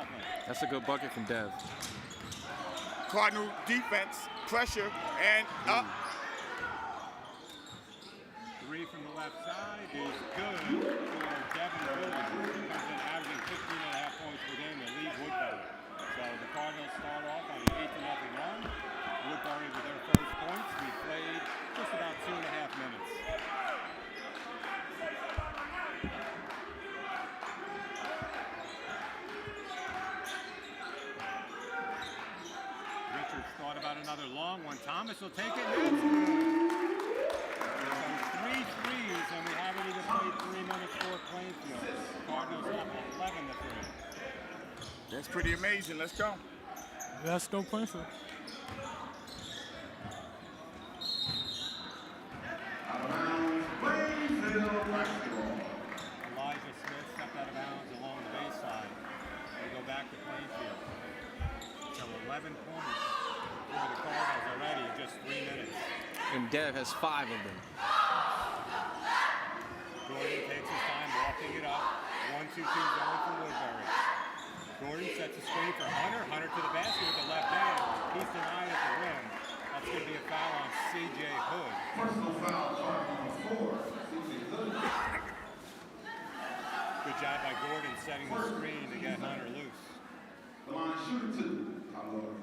That's a good bucket from Dev. Cardinal defense, pressure, and up. 3 from the left side is good for Devin Williams, who comes in averaging 15.5 points per game to lead Woodbury. So the Cardinals start off on an 8-0 run. Woodbury with their first points. We played just about 2.5 minutes. Richards thought about another long one. Thomas will take it. It's good. So 3 threes, and we haven't even played 3 minutes for Plainfield. Cardinals up 11-3. That's pretty amazing. Let's go. Let's go Plainfield. Elijah Smith stepped out of bounds along the baseline. They go back to Plainfield. So 11 points for the Cardinals already in just 3 minutes. And Dev has 5 of them. Gordon takes his time walking it up. 1-2-2 zone for Woodbury. Gordon sets a screen for Hunter. Hunter to the basket with the left hand. He's denied at the rim. That's going to be a foul on C.J. Hood. Personal foul, charge number 4. C.J. Hood. Good job by Gordon setting the screen to get Hunter loose. The line shooter 2.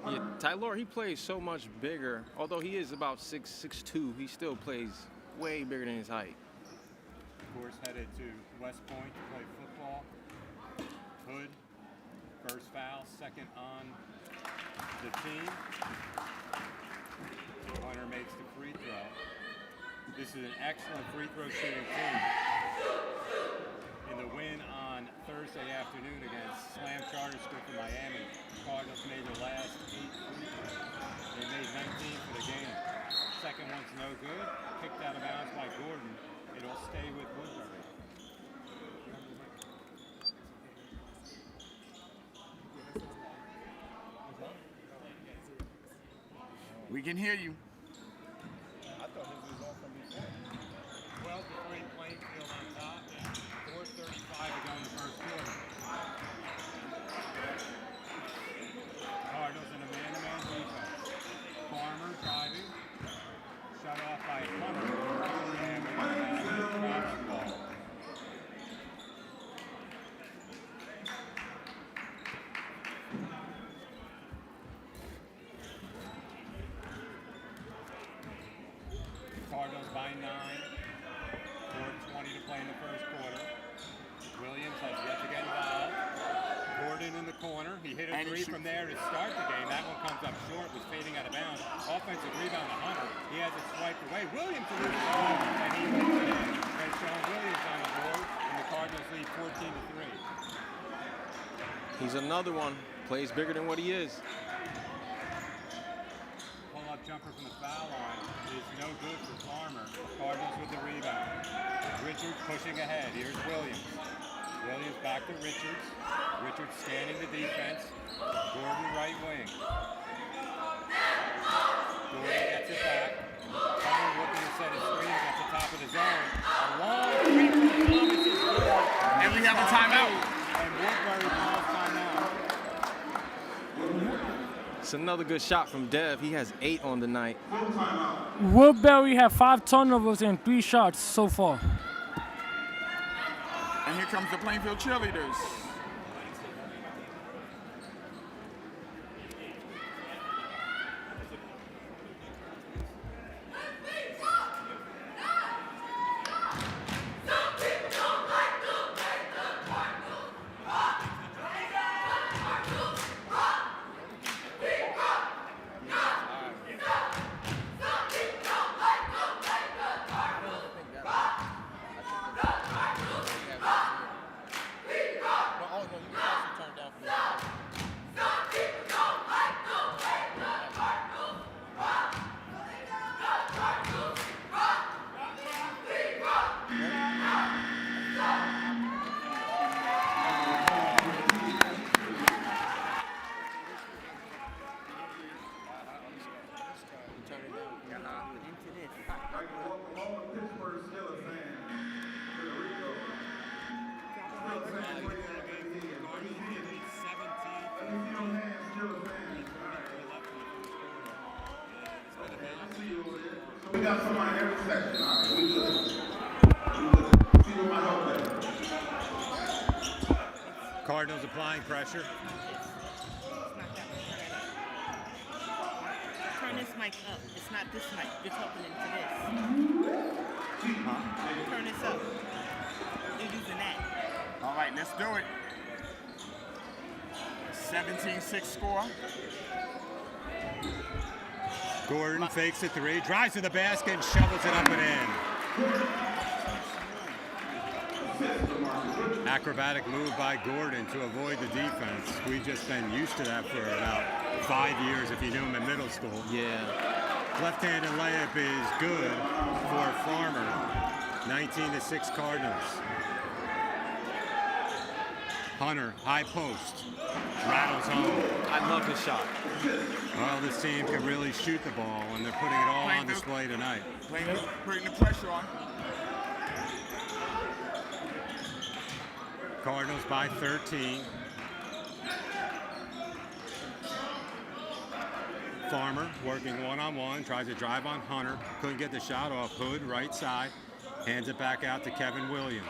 Yeah, Tylor, he plays so much bigger. Although he is about 6'2", he still plays way bigger than his height. Of course, headed to West Point to play football. Hood, first foul, second on the team. Hunter makes the free throw. This is an excellent free throw shooting team. In the win on Thursday afternoon against Slam Charter School from Miami, Cardinals made their last 8 free throws. They made 19 for the game. Second one's no good. Kicked out of bounds by Gordon. It'll stay with Woodbury. We can hear you. I thought this was all from before. 12-3 Plainfield on top. 4:35 to go in the first quarter. Cardinals in a man-to-man defense. Farmer driving. Shut off by Hunter. And we're going to have a traffic ball. Cardinals by 9. 4:20 to play in the first quarter. Williams has yet to get involved. Gordon in the corner. He hit a three from there to start the game. That one comes up short, was fading out of bounds. Offensive rebound to Hunter. He has it swiped away. Williams to lose the ball, and he moves it in. And Sean Williams on the board, and the Cardinals lead 14-3. He's another one. Plays bigger than what he is. Pull-up jumper from the foul line is no good for Farmer. Cardinals with the rebound. Richards pushing ahead. Here's Williams. Williams back to Richards. Richards scanning the defense. Gordon right wing. Gordon gets it back. Hunter looking to set his screens at the top of the zone. A long three from Thomas is good. And we have a timeout. And Woodbury calls timeout. It's another good shot from Dev. He has 8 on the night. Woodbury have 5 turnovers and 3 shots so far. And here comes the Plainfield cheerleaders. We got somebody in every section. All right, we good. See what my help is. Cardinals applying pressure. Turn this mic up. It's not this mic. You're talking into this. Turn this up. You're using that. All right, let's do it. 17-6 score. Gordon fakes a three, drives to the basket, and shovels it up and in. Acrobatic move by Gordon to avoid the defense. We've just been used to that for about 5 years if you knew him in middle school. Yeah. Left-handed layup is good for Farmer. 19-6 Cardinals. Hunter, high post, rattles home. I love his shot. Well, this team can really shoot the ball, and they're putting it all on display tonight. Putting the pressure on. Cardinals by 13. Farmer working one-on-one, tries to drive on Hunter. Couldn't get the shot off. Hood, right side. Hands it back out to Kevin Williams.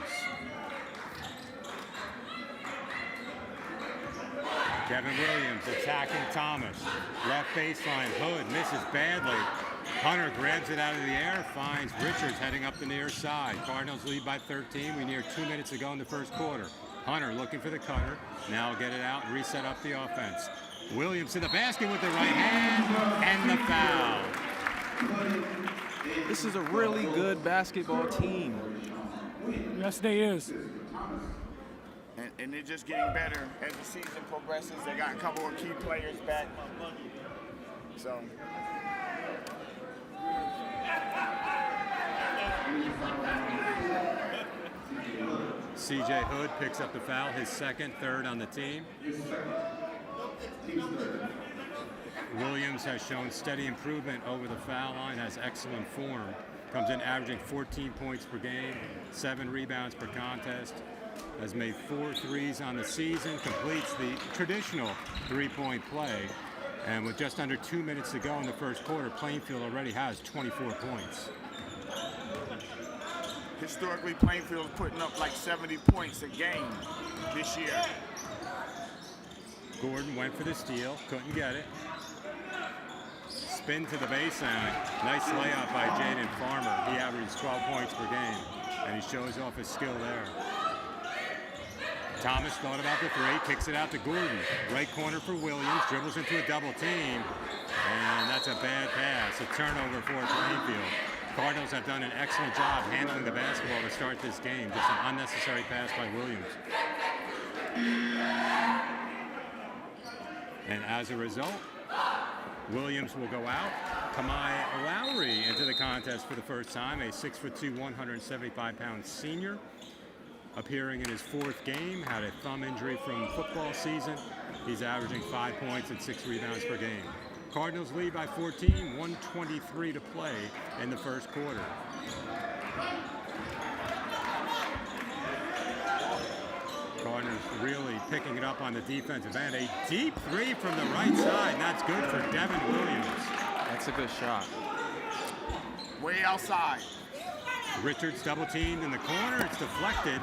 Kevin Williams attacking Thomas. Left baseline. Hood misses badly. Hunter grabs it out of the air, finds Richards heading up the near side. Cardinals lead by 13. We near 2 minutes to go in the first quarter. Hunter looking for the cutter. Now get it out and reset up the offense. Williams to the basket with the right hand and the foul. This is a really good basketball team. Yes, they is. And they're just getting better as the season progresses. They got a couple of key players back. So. CJ Hood picks up the foul, his second, third on the team. Williams has shown steady improvement over the foul line, has excellent form. Comes in averaging 14 points per game, 7 rebounds per contest. Has made 4 threes on the season, completes the traditional three-point play. And with just under 2 minutes to go in the first quarter, Plainfield already has 24 points. Historically, Plainfield's putting up like 70 points a game this year. Gordon went for the steal, couldn't get it. Spin to the baseline. Nice layup by Jaden Farmer. He averages 12 points per game, and he shows off his skill there. Thomas thought about the three, kicks it out to Gordon. Right corner for Williams, dribbles into a double team, and that's a bad pass, a turnover for Plainfield. Cardinals have done an excellent job handling the basketball to start this game. Just an unnecessary pass by Williams. And as a result, Williams will go out. Kamai Lowry into the contest for the first time, a 6'2", 175-pound senior. Appearing in his 4th game, had a thumb injury from football season. He's averaging 5 points and 6 rebounds per game. Cardinals lead by 14, 1:23 to play in the first quarter. Cardinals really picking it up on the defensive end. A deep three from the right side, and that's good for Devin Williams. That's a good shot. Way outside. Richards double teamed in the corner, it's deflected.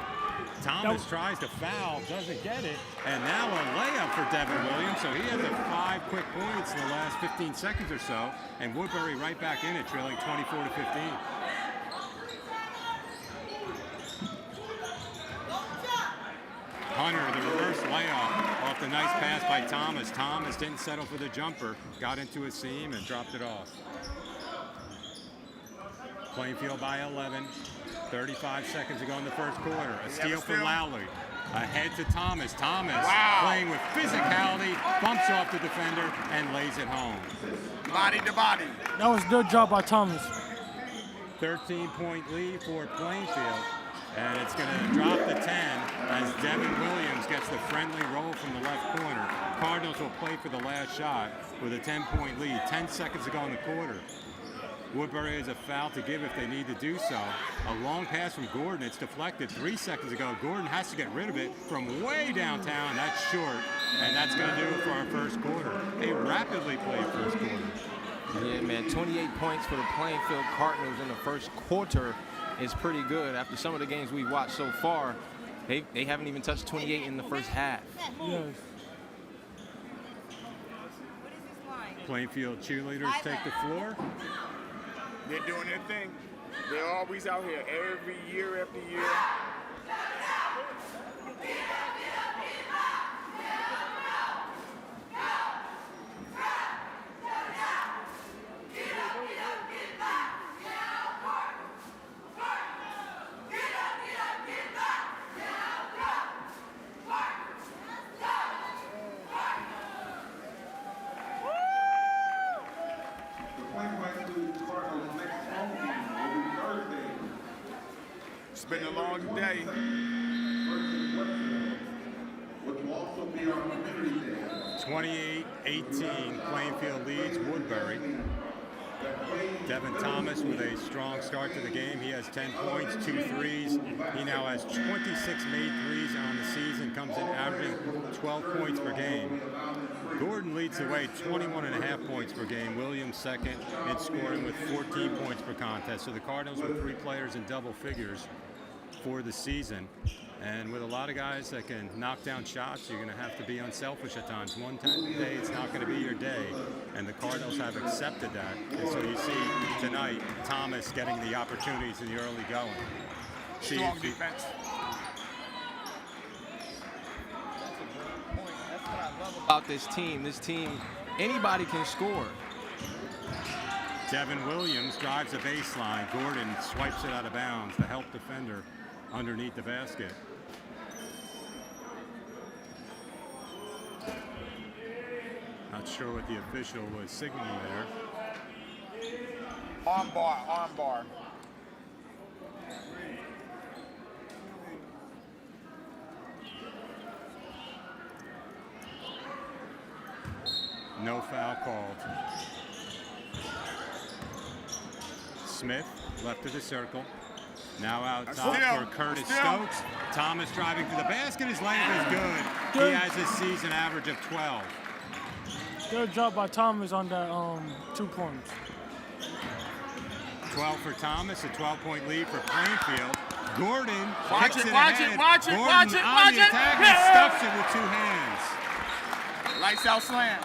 Thomas tries to foul, doesn't get it, and now a layup for Devin Williams. So he has 5 quick points in the last 15 seconds or so, and Woodbury right back in it, trailing 24-15. Hunter, the reverse layup off the nice pass by Thomas. Thomas didn't settle for the jumper, got into a seam and dropped it off. Plainfield by 11. 35 seconds to go in the first quarter. A steal from Lowry. Ahead to Thomas. Thomas playing with physicality, bumps off the defender, and lays it home. Body to body. That was a good job by Thomas. 13-point lead for Plainfield. And it's going to drop to 10 as Devin Williams gets the friendly roll from the left corner. Cardinals will play for the last shot with a 10-point lead. 10 seconds to go in the quarter. Woodbury has a foul to give if they need to do so. A long pass from Gordon. It's deflected 3 seconds ago. Gordon has to get rid of it from way downtown. That's short, and that's going to do it for our first quarter. A rapidly played first quarter. Yeah, man, 28 points for the Plainfield Cardinals in the first quarter is pretty good. After some of the games we've watched so far, they haven't even touched 28 in the first half. Yes. Plainfield cheerleaders take the floor. They're doing their thing. They're always out here every year after year. It's been a long day. 28-18, Plainfield leads Woodbury. Devin Thomas with a strong start to the game. He has 10 points, 2 threes. He now has 26 made threes on the season, comes in averaging 12 points per game. Gordon leads the way, 21.5 points per game. Williams second in scoring with 14 points per contest. So the Cardinals with 3 players in double figures for the season. And with a lot of guys that can knock down shots, you're going to have to be unselfish at times. One day it's not going to be your day, and the Cardinals have accepted that. And so you see tonight Thomas getting the opportunities in the early going. Strong defense. That's what I love about this team. This team, anybody can score. Devin Williams drives the baseline. Gordon swipes it out of bounds. The help defender underneath the basket. Not sure what the official was signaling there. Arm bar. No foul called. Smith left of the circle. Now out top for Curtis Stokes. Thomas driving to the basket. His layup is good. He has a season average of 12. Good job by Thomas on that 2 points. 12 for Thomas, a 12-point lead for Plainfield. Gordon Watch kicks it. Gordon on the attack and stuffs it with 2 hands. Lights out slam.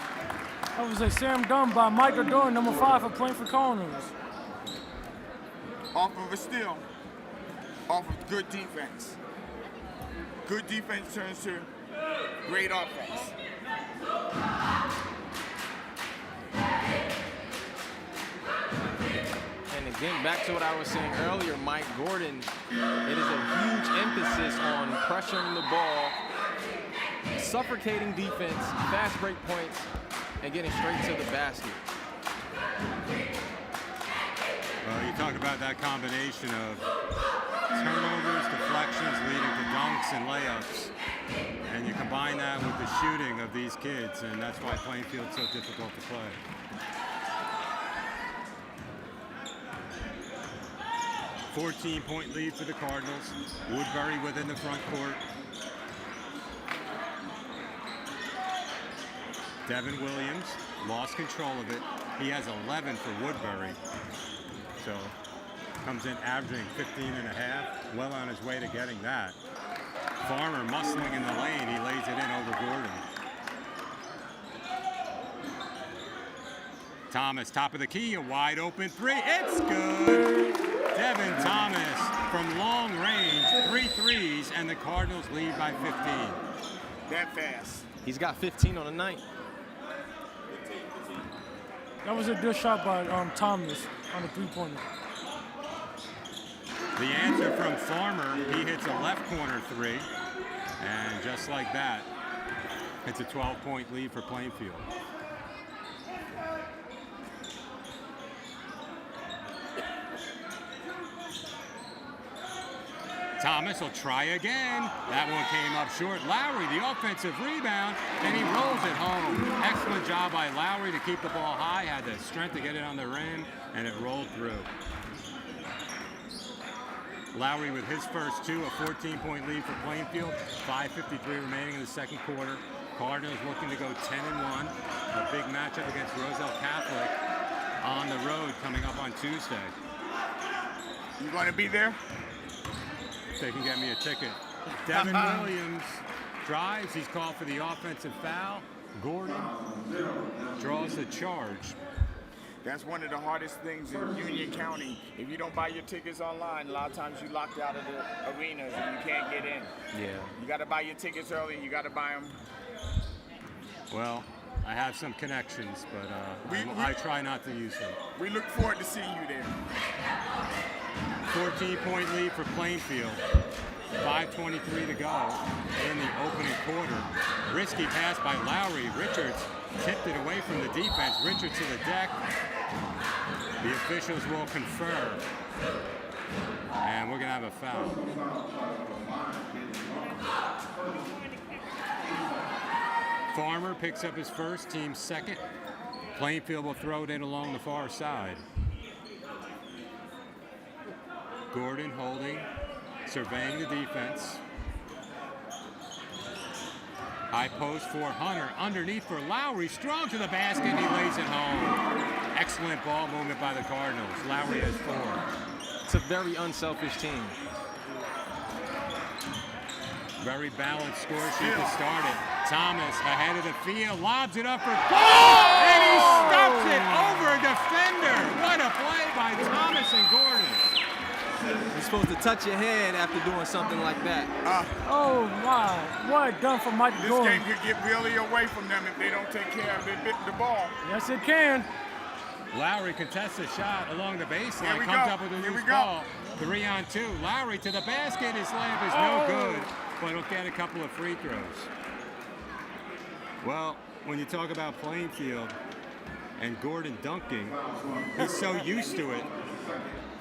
That was a Sam done by Michael Dorn, number 5 for Plainfield Cardinals. Off of a steal. Off of good defense. Good defense turns to great offense. And again, back to what I was saying earlier, Mike Gordon, it is a huge emphasis on pressuring the ball, suffocating defense, fast break points, and getting straight to the basket. Well, you talk about that combination of turnovers, deflections leading to dunks and layups, and you combine that with the shooting of these kids, and that's why Plainfield's so difficult to play. A 14-point lead for the Cardinals. Woodbury within the front court. Devin Williams lost control of it. He has 11 for Woodbury. So comes in averaging 15.5, well on his way to getting that. Farmer muscling in the lane, he lays it in over Gordon. Thomas, top of the key, a wide open 3, it's good! Devin Thomas from long range, 3 threes, and the Cardinals lead by 15. That fast. He's got 15 on the night. That was a good shot by Thomas on the 3-pointer. The answer from Farmer, he hits a left corner 3, and just like that, it's a 12-point lead for Plainfield. Thomas will try again. That one came up short. Lowry, the offensive rebound, and he rolls it home. Excellent job by Lowry to keep the ball high. Had the strength to get it on the rim, and it rolled through. Lowry with his first 2, a 14-point lead for Plainfield. 5:53 remaining in the second quarter. Cardinals looking to go 10-1. A big matchup against Roselle Catholic on the road coming up on Tuesday. You going to be there? If they can get me a ticket. Devin Williams drives. He's called for the offensive foul. Gordon draws the charge. That's one of the hardest things in Union County. If you don't buy your tickets online, a lot of times you're locked out of the arenas and you can't get in. Yeah. You got to buy your tickets early. You got to buy them. Well, I have some connections, but I try not to use them. We look forward to seeing you there. 14-point lead for Plainfield. 5:23 to go in the opening quarter. Risky pass by Lowry. Richards tipped it away from the defense. Richards to the deck. The officials will confer. And we're going to have a foul. Farmer picks up his first, team's second. Plainfield will throw it in along the far side. Gordon holding, surveying the defense. High post for Hunter, underneath for Lowry, strong to the basket, and he lays it home. Excellent ball movement by the Cardinals. Lowry has 4. It's a very unselfish team. Very balanced score sheet to start it. Thomas ahead of the field, lobs it up for goal, and he stuffs it over a defender. What a play by Thomas and Gordon. You're supposed to touch your head after doing something like that. Oh, wow. What done for Mike This Gordon. game could get really away from them if they don't take care of the ball. Yes, it can. Lowry contests a shot along the baseline, Here we comes go. up with a Here we loose go. ball. 3-on-2. Lowry to the basket. His layup is no good, but he'll get a couple of free throws. Well, when you talk about Plainfield and Gordon dunking, he's so used to it.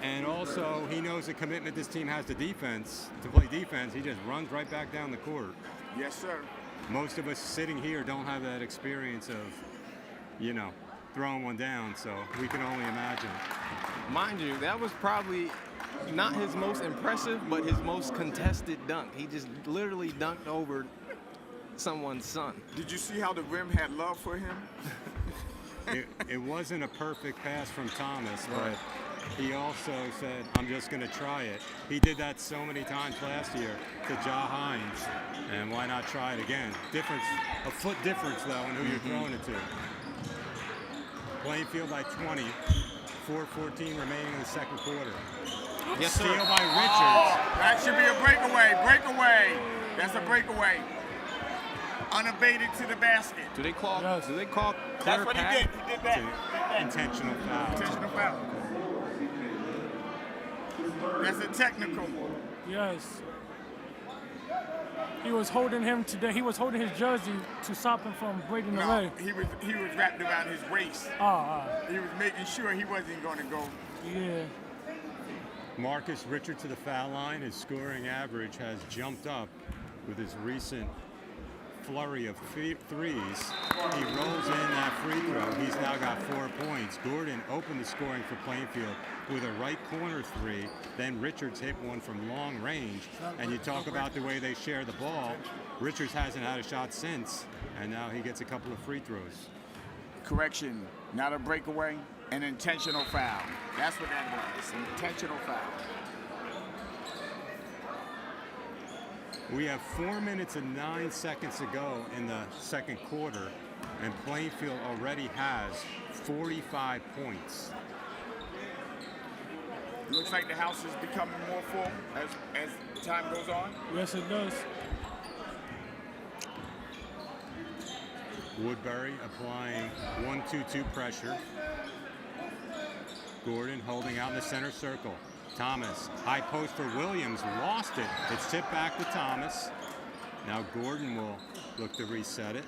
And also, he knows the commitment this team has to defense, to play defense. He just runs right back down the court. Yes, sir. Most of us sitting here don't have that experience of, throwing one down, so we can only imagine. Mind you, that was probably not his most impressive, but his most contested dunk. He just literally dunked over someone's son. Did you see how the rim had love for him? It wasn't a perfect pass from Thomas, but he also said, I'm just going to try it. He did that so many times last year to Ja Hines, and why not try it again? A foot difference, though, in who you're throwing it to. Plainfield by 20, 4:14 remaining in the second quarter. Yes, Steal sir. by Richards. That should be a breakaway. Breakaway. That's a breakaway. Unabated to the basket. Do they call That's clear what pass? he did. He did that. Intentional foul. Intentional foul. That's a technical. Yes. He was holding him today. He was holding his jersey to stop him from breaking the leg. He was wrapped around his waist. He was making sure he wasn't going to go. Yeah. Marcus Richards to the foul line. His scoring average has jumped up with his recent flurry of threes. He rolls in that free throw. He's now got 4 points. Gordon opened the scoring for Plainfield with a right corner three. Then Richards hit one from long range. And you talk about the way they share the ball. Richards hasn't had a shot since, and now he gets a couple of free throws. Correction, not a breakaway, an intentional foul. That's what that was, an intentional foul. We have 4 minutes and 9 seconds to go in the second quarter, and Plainfield already has 45 points. It looks like the house is becoming more full as time goes on. Yes, it does. Woodbury applying 1-2-2 pressure. Gordon holding out in the center circle. Thomas, high post for Williams, lost it. It's tipped back to Thomas. Now Gordon will look to reset it.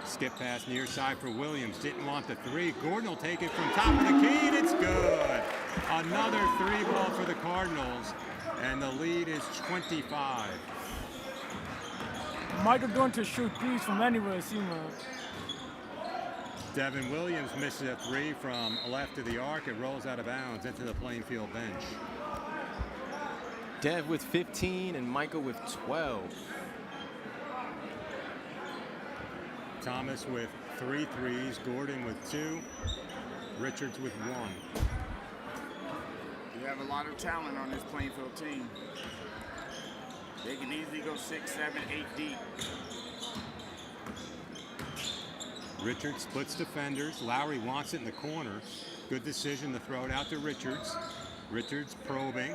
Skip pass near side for Williams, didn't want the three. Gordon will take it from top of the key, and it's good. Another three ball for the Cardinals, and the lead is 25. Michael going to shoot threes from anywhere, it seems like. Devin Williams misses a three from left of the arc. It rolls out of bounds into the Plainfield bench. Dev with 15 and Michael with 12. Thomas with 3 threes, Gordon with 2, Richards with 1. You have a lot of talent on this Plainfield team. They can easily go 6, 7, 8 deep. Richards splits defenders. Lowry wants it in the corner. Good decision to throw it out to Richards. Richards probing.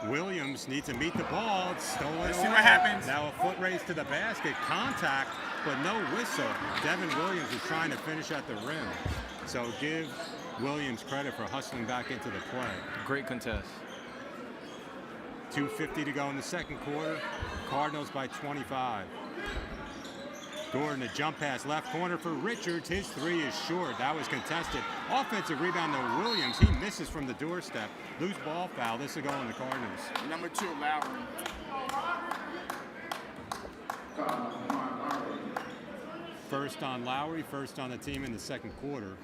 Williams needs to meet the ball. It's stolen. Let's see what happens. Now a foot race to the basket. Contact, but no whistle. Devin Williams is trying to finish at the rim. So give Williams credit for hustling back into the play. Great contest. 2:50 to go in the second quarter. Cardinals by 25. Gordon, a jump pass left corner for Richards. His three is short. That was contested. Offensive rebound to Williams. He misses from the doorstep. Loose ball foul. This will go on the Cardinals. Number 2, Lowry. First on Lowry, first on the team in the second quarter.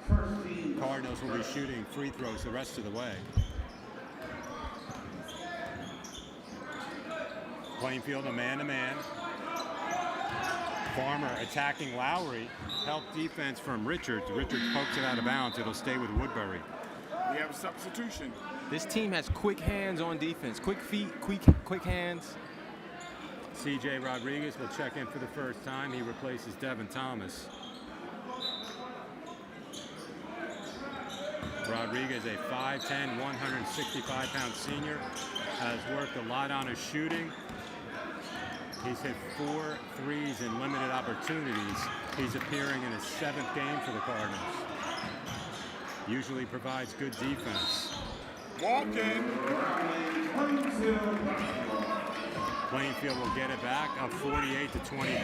Cardinals will be shooting free throws the rest of the way. Plainfield a man-to-man. Farmer attacking Lowry. Help defense from Richards. Richards pokes it out of bounds. It'll stay with Woodbury. We have a substitution. This team has quick hands on defense. Quick feet, quick hands. C.J. Rodriguez will check in for the first time. He replaces Devin Thomas. Rodriguez, a 5'10", 165-pound senior, has worked a lot on his shooting. He's hit 4 threes in limited opportunities. He's appearing in his 7th game for the Cardinals. Usually provides good defense. Walking. Plainfield will get it back, up 48 to 23.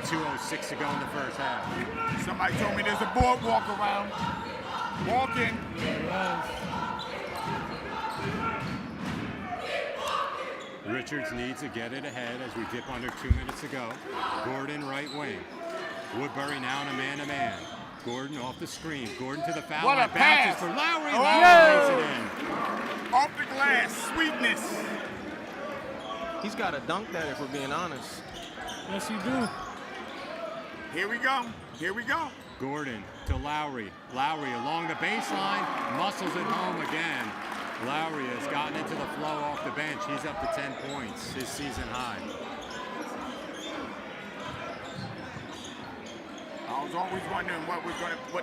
2:06 to go in the first half. Somebody told me there's a boardwalk around. Walking. Richards needs to get it ahead as we dip under 2 minutes to go. Gordon right wing. Woodbury now in a man-to-man. Gordon off the screen. Gordon to the foul What line. a pass. Bounces for Lowry. Oh. Lowry lays it in. Off the glass. Sweetness. He's got to dunk that if we're being honest. Yes, you do. Here we go. Here we go. Gordon to Lowry. Lowry along the baseline. Muscles it home again. Lowry has gotten into the flow off the bench. He's up to 10 points, his season high. I was always wondering what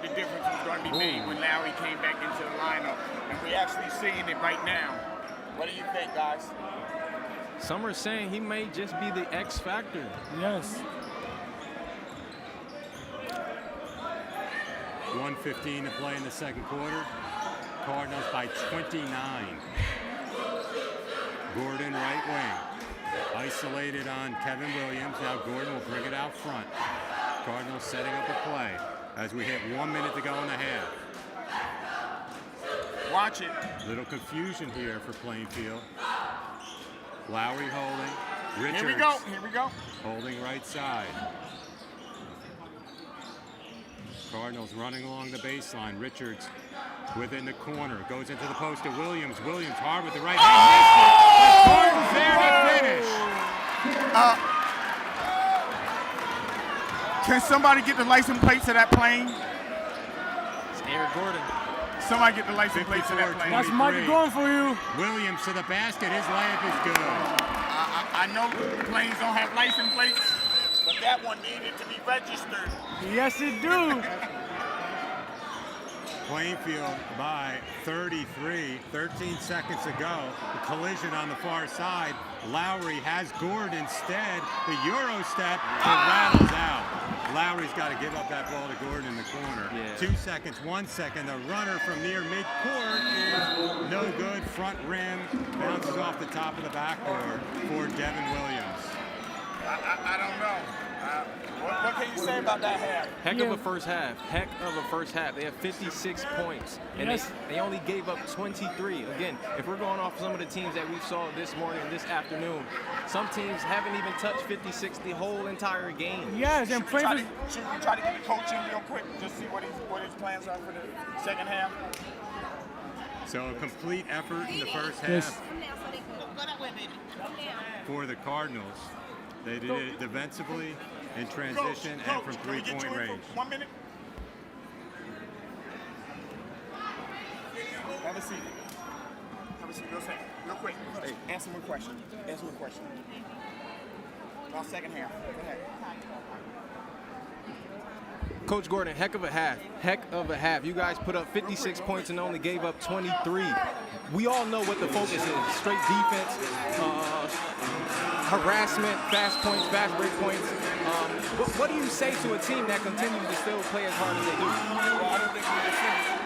the difference was going to be made when Lowry came back into the lineup, and we're actually seeing it right now. What do you think, guys? Some are saying he may just be the X factor. Yes. 1:15 to play in the second quarter. Cardinals by 29. Gordon right wing. Isolated on Kevin Williams. Now Gordon will bring it out front. Cardinals setting up a play as we hit 1 minute to go in the half. Watch it. Little confusion here for Plainfield. Lowry holding. Richards. Here we go. Here we go. Holding right side. Cardinals running along the baseline. Richards within the corner. Goes into the post to Williams. Williams hard with the right hand. Missed it. But Gordon's there to finish. Can somebody get the license plates of that plane? It's Eric Gordon. Somebody get the license plates of that plane. That's Mikey going for you. Williams to the basket. His layup is good. I know planes don't have license plates, but that one needed to be registered. Yes, it do. Plainfield by 33, 13 seconds to go. The collision on the far side. Lowry has Gordon instead. The Euro step, it rattles out. Lowry's got to give up that ball to Gordon in the corner. Yeah. 2 seconds, 1 second. The runner from near midcourt is no good. Front rim bounces off the top of the backboard for Devin Williams. I don't know. What can you say about that half? Heck of a first half. Heck of a first half. They have 56 points, and they only gave up 23. Again, if we're going off some of the teams that we saw this morning, this afternoon, some teams haven't even touched 56 the whole entire game. Yes, and Plainfield. Should we try to get the coach in real quick, just see what his plans are for the second half? So a complete effort in the first half Yes. for the Cardinals. They did it defensively, in transition, and from three-point range. 1 minute. Have a seat. Have a seat. Real quick. Hey, answer my question. Answer my question. About second half. Go ahead. Coach Gordon, heck of a half. Heck of a half. You guys put up 56 points and only gave up 23. We all know what the focus is. Straight defense, harassment, fast points, fast break points. What do you say to a team that continues to still play as hard as they do? Well, I don't think we defended.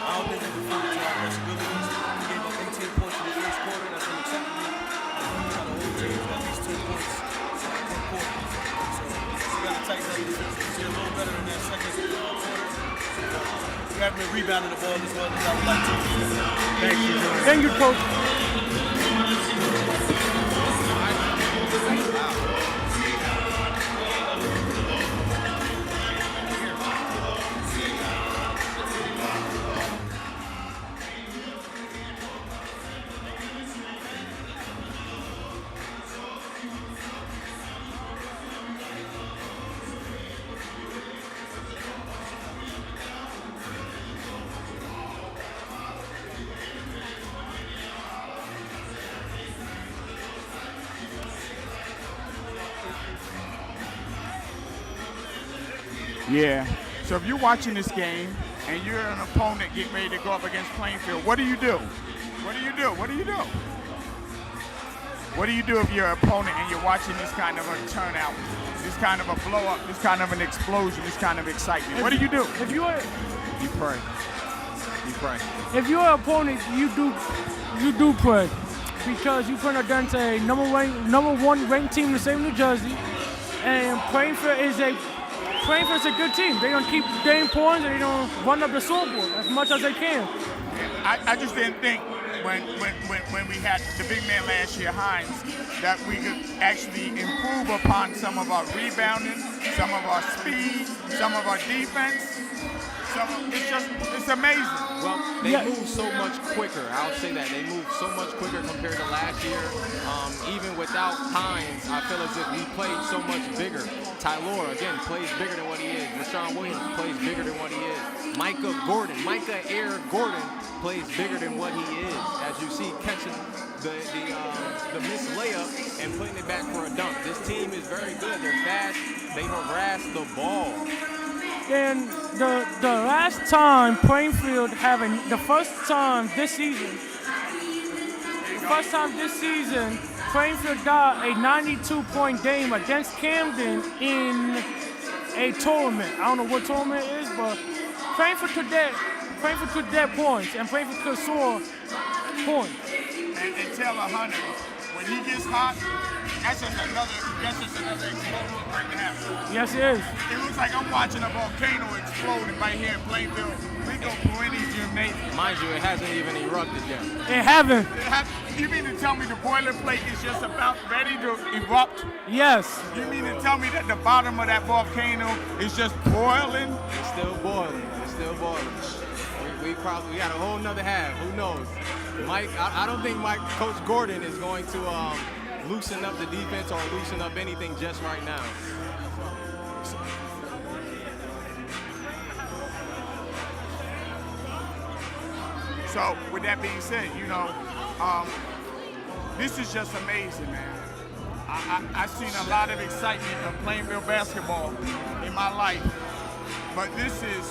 I don't think we defended to our responsibilities. We gave up 18 points in the first quarter. That's unacceptable. We got to hold teams at least 2 points in the quarter. So we got to tighten up the defense. We're a little better than that second quarter. We haven't been rebounding the ball as well as I would like to. Thank you. Thank you, Coach. Yeah. So if you're watching this game and you're an opponent getting ready to go up against Plainfield, what do you do? What do you do? What do you do? What do you do if you're an opponent and you're watching this kind of a turnout, this kind of a blow up, this kind of an explosion, this kind of excitement? What do you do? If you are, You pray. You pray. if you're an opponent, you do pray, because you put against a number one ranked team in the state of New Jersey, and Plainfield is a good team. They're gonna keep getting points and they're gonna run up the scoreboard as much as they can. I just didn't think when we had the big man last year, Hines, that we could actually improve upon some of our rebounding, some of our speed, some of our defense. It's amazing. Well, they move so much quicker. I'll say that. They move so much quicker compared to last year. Even without Hines, I feel as if we played so much bigger. Tylor, again, plays bigger than what he is. Rashawn Williams plays bigger than what he is. Micah Air Gordon plays bigger than what he is. As you see, catching the missed layup and putting it back for a dunk. This team is very good. They're fast. They harass the ball. And the last time Plainfield the first time this season, Plainfield got a 92-point game against Camden in a tournament. I don't know what tournament it is, but Plainfield could get points, and Plainfield could score points. And Taylor Hunter, when he gets hot, that's just another explosion right now. Yes, it is. It looks like I'm watching a volcano exploding right here in Plainfield. We go Perennial Gymnasium. Mind you, it hasn't even erupted yet. It haven't. You mean to tell me the boilerplate is just about ready to erupt? Yes. You mean to tell me that the bottom of that volcano is just boiling? It's still boiling. It's still boiling. We got a whole nother half. Who knows? Mike, I don't think Coach Gordon is going to loosen up the defense or loosen up anything just right now. So with that being said, this is just amazing, man. I've seen a lot of excitement of Plainfield basketball in my life, but this is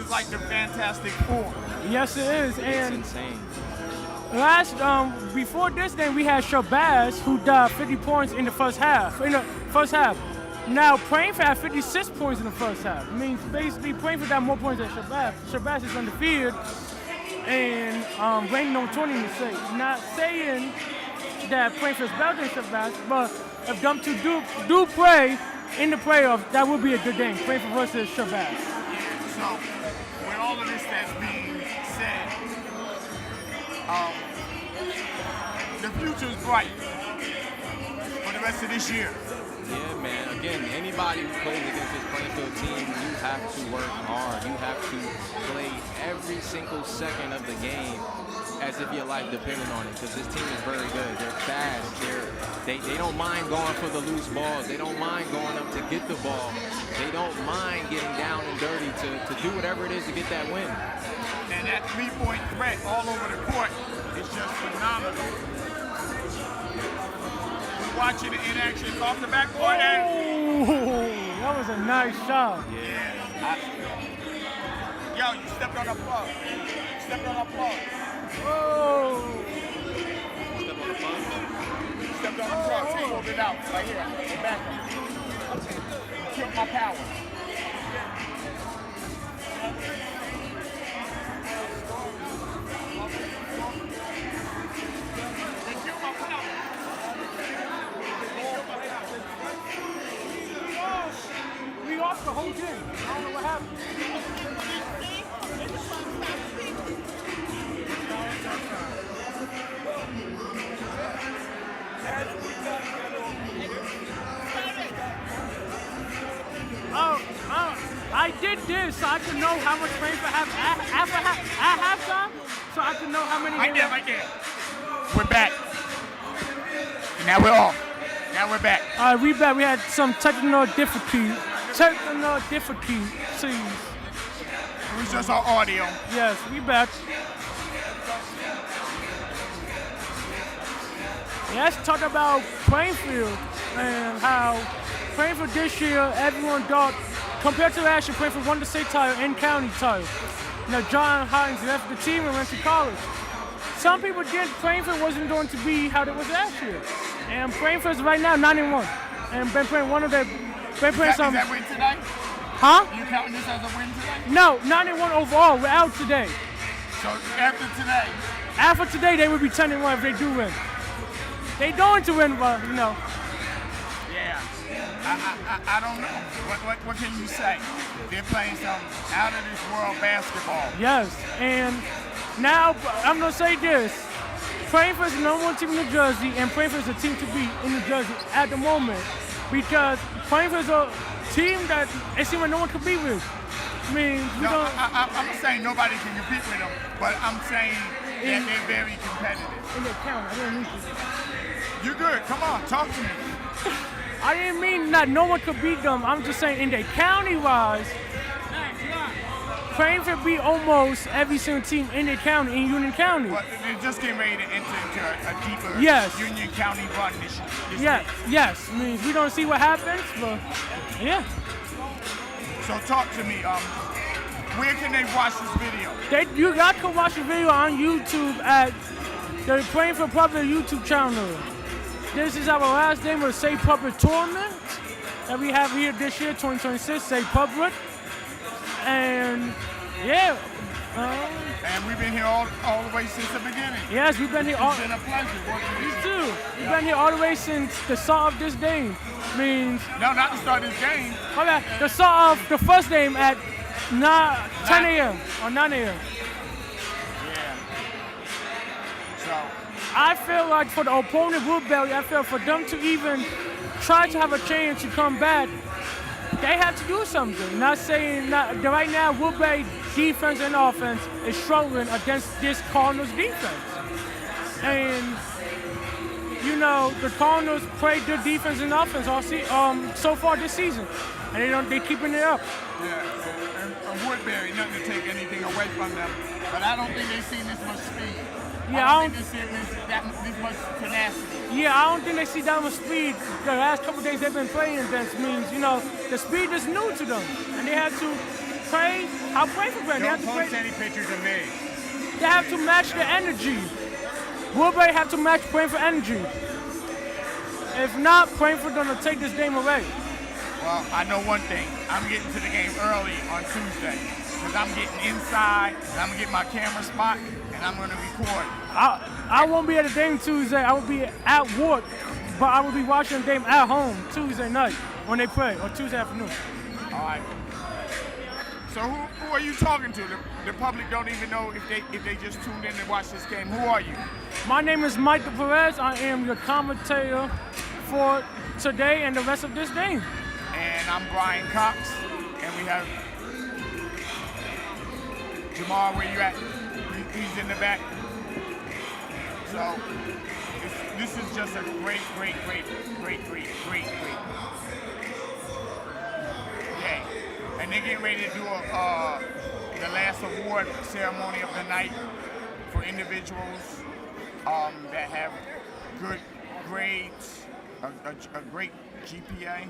like the Fantastic Four. Yes, it is. And it's insane. Before this game, we had Shabazz, who got 50 points in the first half. Now, Plainfield had 56 points in the first half. It means basically Plainfield got more points than Shabazz. Shabazz is undefeated and ranked number 20 in the state. Not saying that Plainfield's better than Shabazz, but if them two do play in the playoffs, that would be a good game. Plainfield versus Shabazz. So, with all of this that's being said, the future is bright for the rest of this year. Yeah, man. Again, anybody who plays against this Plainfield team, you have to work hard. You have to play every single second of the game as if your life depended on it, because this team is very good. They're fast. They don't mind going for the loose balls. They don't mind going up to get the ball. They don't mind getting down and dirty to do whatever it is to get that win. And that three-point threat all over the court is just phenomenal. We're watching it in action off the backboard. That was a nice shot. Yeah. Yo, you stepped on a plug. Stepped on a plug. Oh. Stepped on a plug. Stepped on a plug. He pulled it out right here. The back one. Killed my power. We lost the whole game. I don't know what happened. I did this so I could know how much Plainfield have at halftime, so I could know how many. Right there. We're back. Now we're off. Now we're back. All right, we back. We had some technical difficulties. It was just our audio. Yes, we back. Yeah, let's talk about Plainfield and how Plainfield this year, everyone thought compared to last year, Plainfield won the state title and county title. John Hines left the team and went to college. Some people did Plainfield wasn't going to be how it was last year. And Plainfield's right now 9-1. And been playing one of their, been playing some. Is that win today? Huh? You counting this as a win today? No, 9-1 overall. We're out today. So after today? After today, they would be 10-1 if they do win. They going to win, but Yeah. I don't know. What can you say? They're playing some out of this world basketball. Yes, and now I'm gonna say this: Plainfield's the number one team in New Jersey, and Plainfield's a team to beat in New Jersey at the moment because Plainfield's a team that it seems like no one can beat with. I mean, I'm not saying nobody can compete with them, but I'm saying that they're very competitive. In the count, I didn't mean to. You're good. Come on, talk to me. I didn't mean that no one could beat them. I'm just saying in the county-wise, Plainfield beat almost every single team in the county, in Union County. Well, they're just getting ready to enter into a deeper Union County run this year. Yes. I mean, we don't see what happens, but yeah. So talk to me. Where can they watch this video? You got to watch the video on YouTube at the Plainfield Public YouTube channel. This is our last game of the State Public Tournament that we have here this year, 2026, State Public. And yeah. And we've been here all the way since the beginning. Yes, we've been here all. It's been a pleasure working with you. Me too. We've been here all the way since the start of this game. Means. No, not the start of this game. Okay, the start of the first game at 10 a.m. or 9 a.m. Yeah. So. I feel like for the opponent, Woodbury, I feel for them to even try to have a chance to come back, they have to do something. Not saying that right now, Woodbury defense and offense is struggling against this Cardinals defense. And, the Cardinals played good defense and offense so far this season. And they're keeping it up. Yeah, and Woodbury, nothing to take anything away from them, but I don't think they've seen this much speed. Yeah, I don't think they've seen this much tenacity. Yeah, I don't think they see that much speed. The last couple of days they've been playing against means, the speed is new to them. And they have to play how Plainfield play. Don't post any pictures of me. They have to match the energy. Woodbury have to match Plainfield energy. If not, Plainfield gonna take this game away. Well, I know one thing. I'm getting to the game early on Tuesday because I'm getting inside and I'm gonna get my camera spot and I'm gonna record. I won't be at the game Tuesday. I will be at work, but I will be watching the game at home Tuesday night when they play, or Tuesday afternoon. All right. So who are you talking to? The public don't even know if they just tuned in to watch this game. Who are you? My name is Michael Perez. I am your commentator for today and the rest of this game. And I'm Brian Cox, and we have Jamar. Where you at? He's in the back. So this is just a great day. And they're getting ready to do the last award ceremony of the night for individuals that have good grades, a great GPA,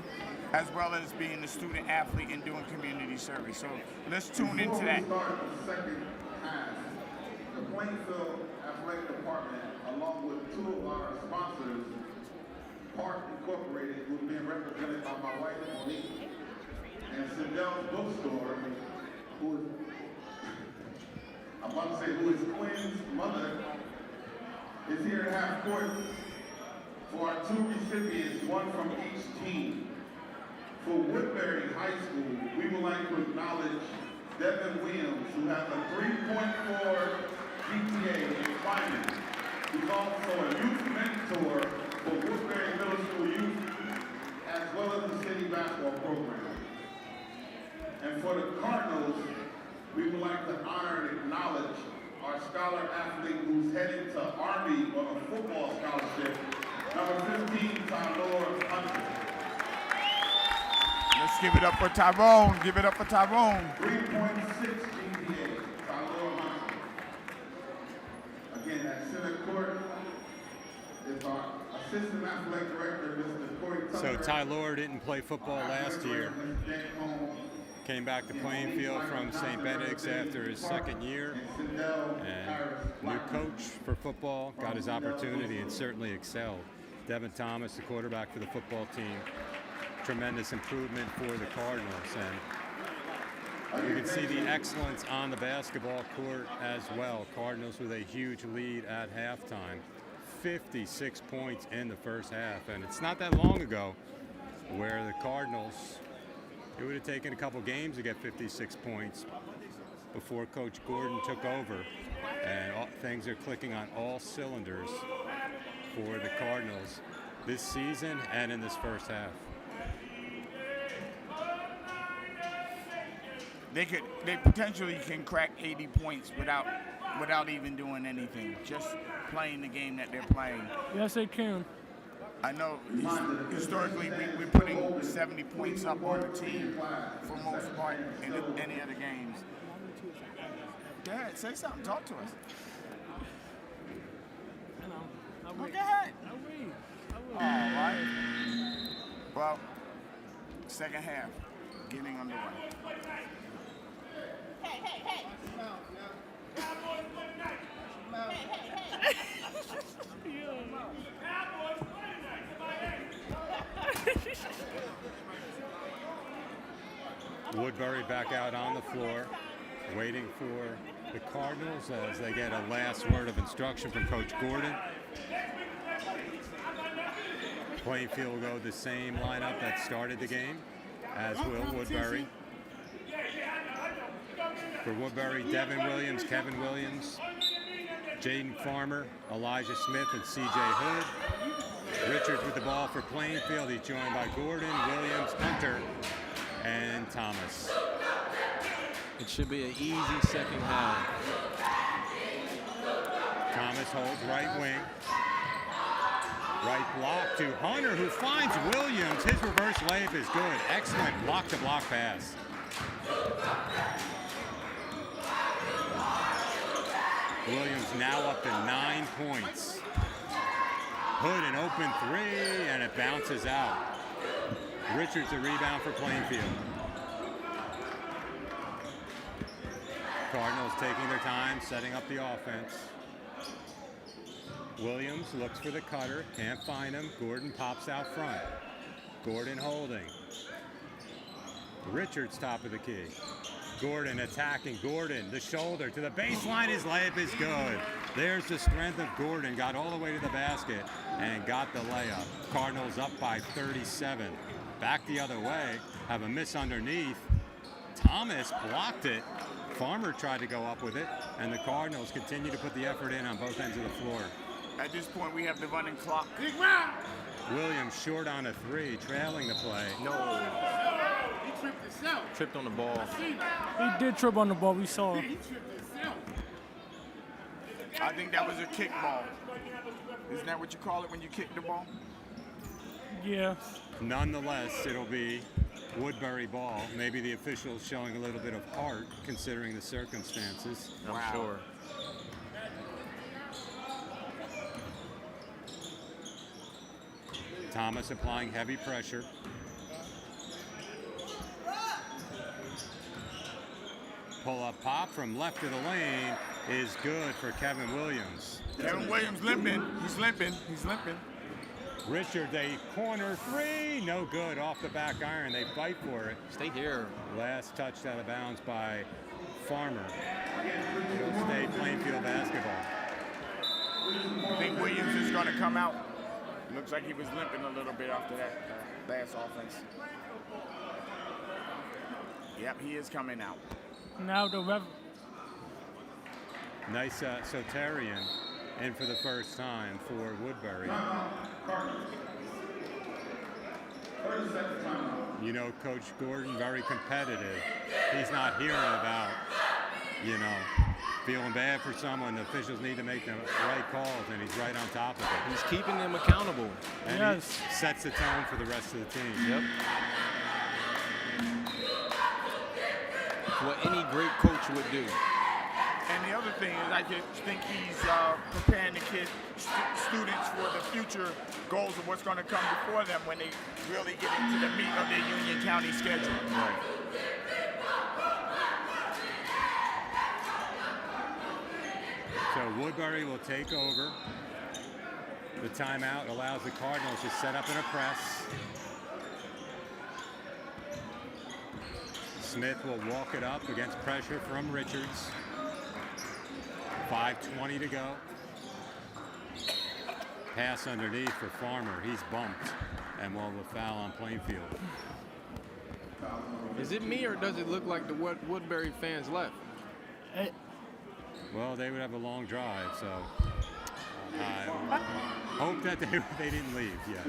as well as being a student athlete and doing community service. So let's tune into that. The Plainfield Athletic Department, along with two of our sponsors, Park Incorporated, who's being represented by my wife, Monique, and Sindel's Bookstore, who is, I'm about to say, who is Quinn's mother, is here at half court for our two recipients, one from each team. For Woodbury High School, we would like to acknowledge Devin Williams, who has a 3.4 GPA in finance. He's also a youth mentor for Woodbury Middle School youth, as well as the city basketball program. And for the Cardinals, we would like to honor and acknowledge our scholar athlete who's heading to Army on a football scholarship, number 15, Tyrone Hunter. Let's give it up for Tyrone. Give it up for Tyrone. 3.6 GPA, Tyrone Hunter. Again, at center court is with our Assistant Athletic Director, Mr. Corey So Tucker. Ty Lord didn't play football last year. Came back to Plainfield from St. Benedict's after his second year. And new coach for football, got his opportunity and certainly excelled. Devin Thomas, the quarterback for the football team. Tremendous improvement for the Cardinals. And you can see the excellence on the basketball court as well. Cardinals with a huge lead at halftime. 56 points in the first half. And it's not that long ago where the Cardinals, it would have taken a couple games to get 56 points before Coach Gordon took over. And things are clicking on all cylinders for the Cardinals this season and in this first half. They potentially can crack 80 points without even doing anything, just playing the game that they're playing. Yes, they can. I know historically we're putting 70 points up on the team for most part in any other games. Dad, say something. Talk to us. Go ahead. All right. Well, second half getting underway. Hey. Woodbury back out on the floor, waiting for the Cardinals as they get a last word of instruction from Coach Gordon. Plainfield will go the same lineup that started the game, as will Woodbury. For Woodbury, Devin Williams, Kevin Williams, Jaden Farmer, Elijah Smith, and C.J. Hood. Richards with the ball for Plainfield. He's joined by Gordon, Williams, Hunter, and Thomas. It should be an easy second half. Thomas holds right wing. Right block to Hunter, who finds Williams. His reverse layup is good. Excellent block-to-block pass. Williams now up to 9 points. Hood an open three, and it bounces out. Richards a rebound for Plainfield. Cardinals taking their time, setting up the offense. Williams looks for the cutter, can't find him. Gordon pops out front. Gordon holding. Richards top of the key. Gordon attacking. Gordon, the shoulder to the baseline. His layup is good. There's the strength of Gordon. Got all the way to the basket and got the layup. Cardinals up by 37. Back the other way. Have a miss underneath. Thomas blocked it. Farmer tried to go up with it. And the Cardinals continue to put the effort in on both ends of the floor. At this point, we have the running clock. Williams short on a three, trailing the play. No. Tripped on the ball. He did trip on the ball. We saw. I think that was a kick ball. Isn't that what you call it when you kick the ball? Yeah. Nonetheless, it'll be Woodbury ball. Maybe the officials showing a little bit of heart considering the circumstances. I'm sure. Thomas applying heavy pressure. Pull-up pop from left of the lane is good for Kevin Williams. Kevin Williams limping. He's limping. Richard, a corner three. No good off the back iron. They fight for it. Stay here. Last touched out of bounds by Farmer. It'll stay Plainfield basketball. I think Williams is going to come out. Looks like he was limping a little bit after that last offense. Yep, he is coming out. Now the rev. Nice Sotarian in for the first time for Woodbury. You know, Coach Gordon, very competitive. He's not hearing about, feeling bad for someone. The officials need to make the right calls, and he's right on top of it. He's keeping them accountable. And yes. He sets the tone for the rest of the team. Yep. What any great coach would do. And the other thing is, I just think he's preparing the kids, students for the future. future goals of what's going to come before them when they really get into the meat of their Union County schedule. Right. So Woodbury will take over. The timeout allows the Cardinals to set up in a press. Smith will walk it up against pressure from Richards. 5:20 to go. Pass underneath for Farmer. He's bumped and will have a foul on Plainfield. Is it me or does it look like the Woodbury fans left? Well, they would have a long drive, so I hope that they didn't leave yet.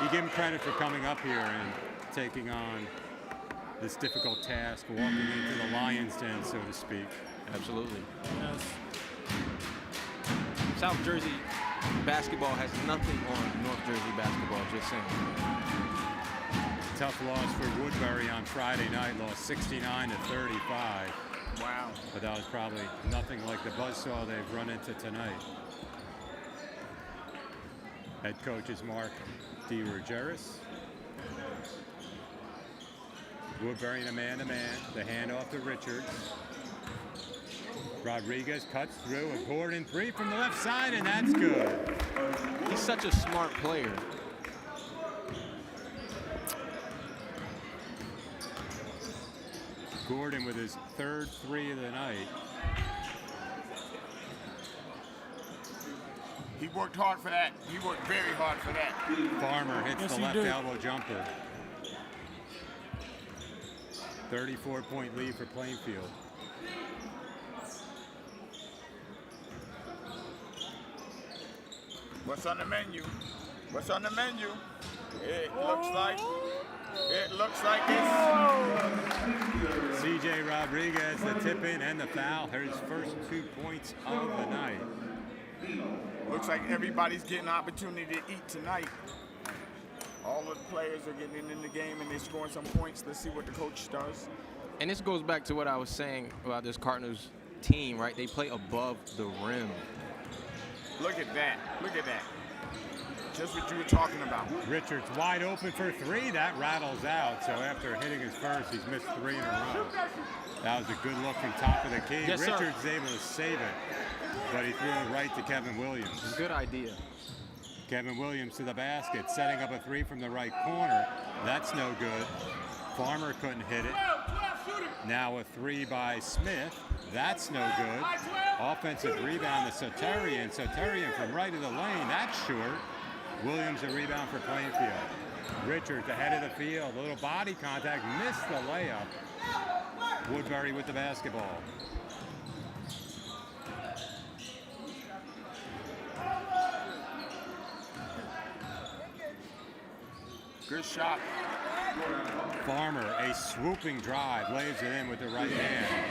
You give them credit for coming up here and taking on this difficult task, walking into the lion's den, so to speak. Absolutely. Yes. South Jersey basketball has nothing on North Jersey basketball, just saying. Tough loss for Woodbury on Friday night, lost 69-35. Wow. But that was probably nothing like the buzzsaw they've run into tonight. Head coach is Mark DeRogeris. Woodbury in a man-to-man. The handoff to Richards. Rodriguez cuts through a Gordon three from the left side, and that's good. He's such a smart player. Gordon with his third three of the night. He worked hard for that. He worked very hard for that. Farmer hits Yes, the he left did. elbow jumper. 34-point lead for Plainfield. What's on the menu? What's on the menu? It looks like it's CJ Rodriguez, the tip in and the foul. His first 2 points of the night. looks like everybody's getting an opportunity to eat tonight. All of the players are getting in the game and they're scoring some points. Let's see what the coach does. And this goes back to what I was saying about this Cardinals team, right? They play above the rim. Look at that. Look at that. Just what you were talking about. Richards wide open for three. That rattles out. So after hitting his first, he's missed three in a row. That was a good look from top of the key. Yes, Richards sir. is able to save it, but he threw it right to Kevin Williams. Good idea. Kevin Williams to the basket, setting up a three from the right corner. That's no good. Farmer couldn't hit it. Now a three by Smith. That's no good. Offensive rebound to Soterian. Soterian from right of the lane. That's short. Williams a rebound for Plainfield. Richards ahead of the field. A little body contact. Missed the layup. Woodbury with the basketball. Good shot. Farmer, a swooping drive, lays it in with the right hand.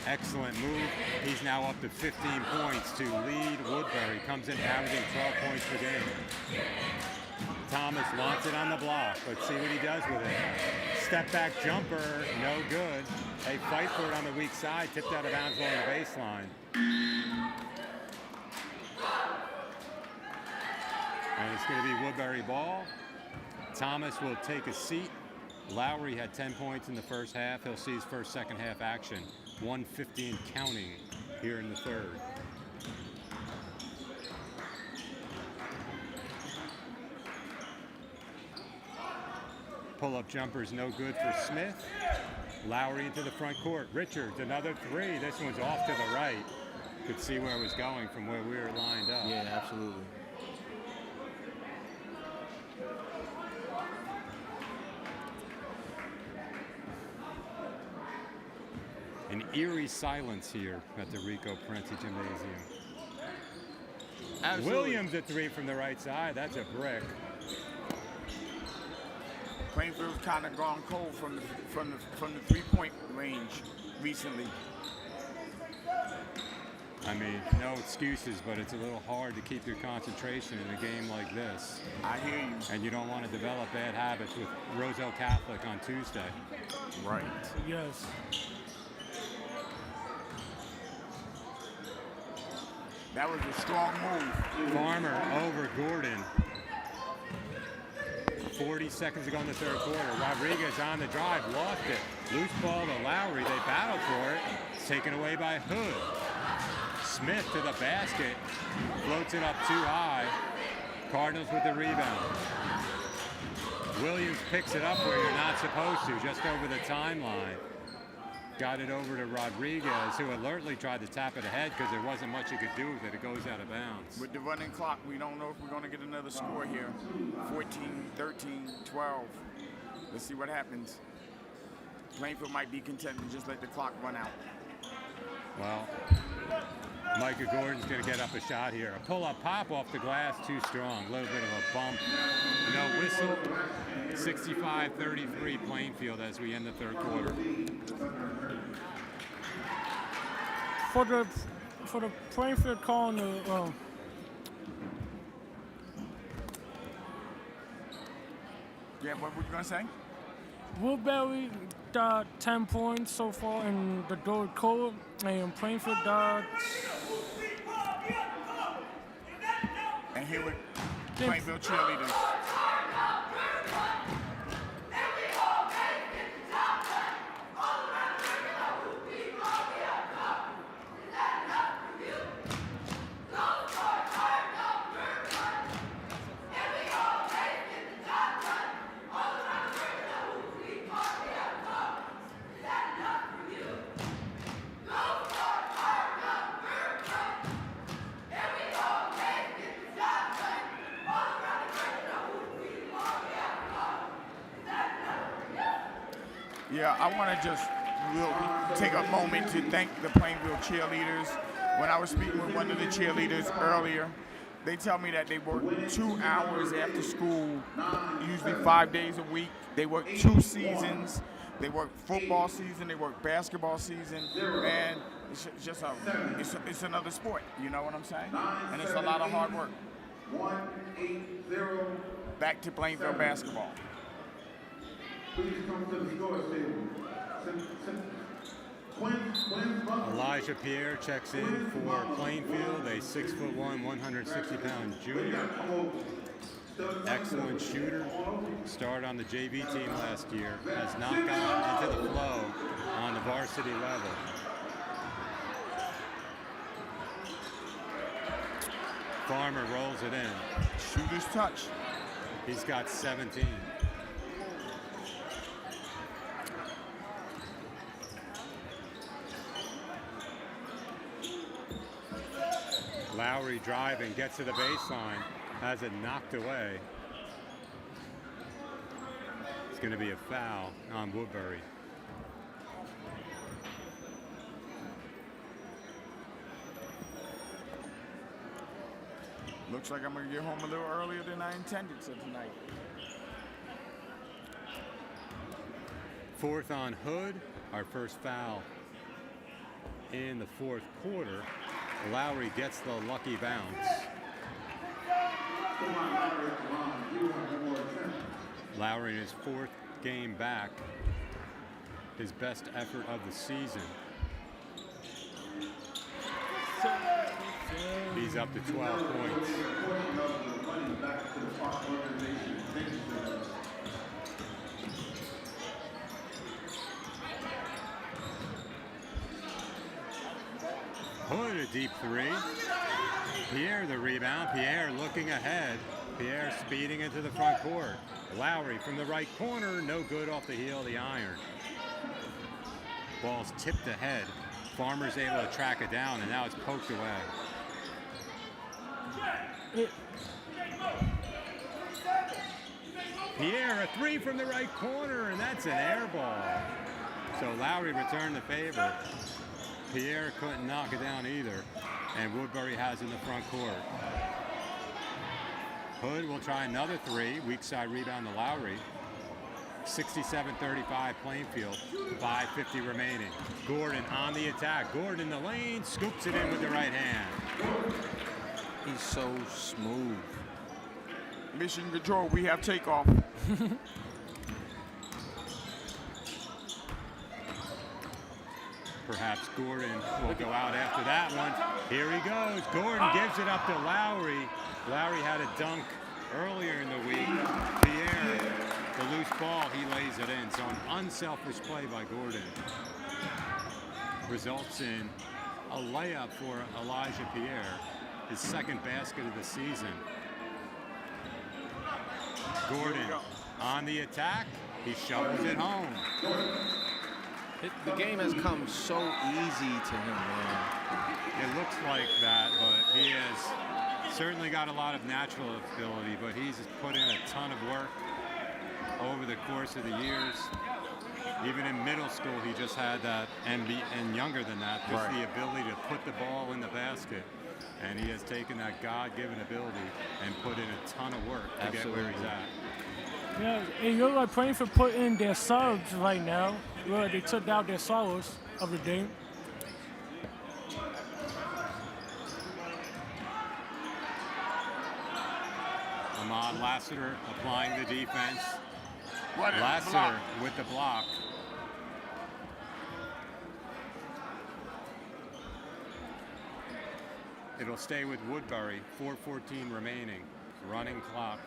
Excellent move. He's now up to 15 points to lead Woodbury. Comes in averaging 12 points per game. Thomas wants it on the block. Let's see what he does with it. Step back jumper, no good. They fight for it on the weak side, tipped out of bounds along the baseline. And it's going to be Woodbury ball. Thomas will take a seat. Lowry had 10 points in the first half. He'll see his first second half action. 1:50 and counting here in the third. Pull-up jumper's no good for Smith. Lowry into the front court. Richards, another three. This one's off to the right. Could see where it was going from where we were lined up. Yeah, absolutely. An eerie silence here at the Rico Parenti Gymnasium. Absolutely. Williams a three from the right side. That's a brick. Plainfield's kind of gone cold from the three-point range recently. I mean, no excuses, but it's a little hard to keep your concentration in a game like this. I hear you. And you don't want to develop bad habits with Roselle Catholic on Tuesday. Right. Yes. That was a strong move. Farmer over Gordon. 40 seconds to go in the third quarter. Rodriguez on the drive, lost it. Loose ball to Lowry. They battled for it. It's taken away by Hood. Smith to the basket. Floats it up too high. Cardinals with the rebound. Williams picks it up where you're not supposed to, just over the timeline. Got it over to Rodriguez, who alertly tried to tap it ahead because there wasn't much he could do with it. It goes out of bounds. With the running clock, we don't know if we're going to get another score here. 14, 13, 12. Let's see what happens. Plainfield might be content to just let the clock run out. Well, Micah Gordon's going to get up a shot here. A pull-up pop off the glass, too strong. A little bit of a bump. No whistle. 65-33 Plainfield as we end the third quarter. For the Plainfield calling the yeah, what were you going to say? Woodbury got 10 points so far in the third quarter, and Plainfield got. And here with Plainfield cheerleaders. Yeah, I want to just take a moment to thank the Plainfield cheerleaders. When I was speaking with one of the cheerleaders earlier, they tell me that they work 2 hours after school, usually 5 days a week. They work 2 seasons. They work football season, they work basketball season, and it's just it's another sport, you know what I'm saying? And it's a lot of hard work. Back to Plainfield basketball. Please come to the score table. Elijah Pierre checks in for Plainfield, a 6'1", 160-pound junior. Excellent shooter. Started on the JV team last year. Has not gotten into the flow on the varsity level. Farmer rolls it in. Shooter's touch. He's got 17. Lowry driving, gets to the baseline, has it knocked away. It's going to be a foul on Woodbury. Looks like I'm going to get home a little earlier than I intended to tonight. Fourth on Hood, our first foul in the fourth quarter. Lowry gets the lucky bounce. Lowry in his fourth game back, his best effort of the season. He's up to 12 points. Hood a deep three. Pierre the rebound. Pierre looking ahead. Pierre speeding into the front court. Lowry from the right corner. No good off the heel of the iron. Ball's tipped ahead. Farmer's able to track it down, and now it's poked away. Pierre, a three from the right corner, and that's an air ball. So Lowry returned the favor. Pierre couldn't knock it down either, and Woodbury has in the front court. Hood will try another three. Weak side rebound to Lowry. 67-35 Plainfield. 5:50 remaining. Gordon on the attack. Gordon in the lane, scoops it in with the right hand. He's so smooth. Mission control, we have takeoff. Perhaps Gordon will go out after that one. Here he goes. Gordon gives it up to Lowry. Lowry had a dunk earlier in the week. Pierre, the loose ball, he lays it in. So an unselfish play by Gordon results in a layup for Elijah Pierre, his second basket of the season. Gordon on the attack. He shovels it home. The game has come so easy to him, man. It looks like that, but he has certainly got a lot of natural ability, but he's put in a ton of work over the course of the years. Even in middle school, he just had that, and younger than that, just the ability to put the ball in the basket. And he has taken that God-given ability and put in a ton of work to get where he's at. Yeah, and you're like Plainfield put in their subs right now. Well, they took out their solos of the day. Ahmad Lassiter applying the defense. Lassiter Lassiter with the block. It'll stay with Woodbury. 4:14 remaining. Running clock.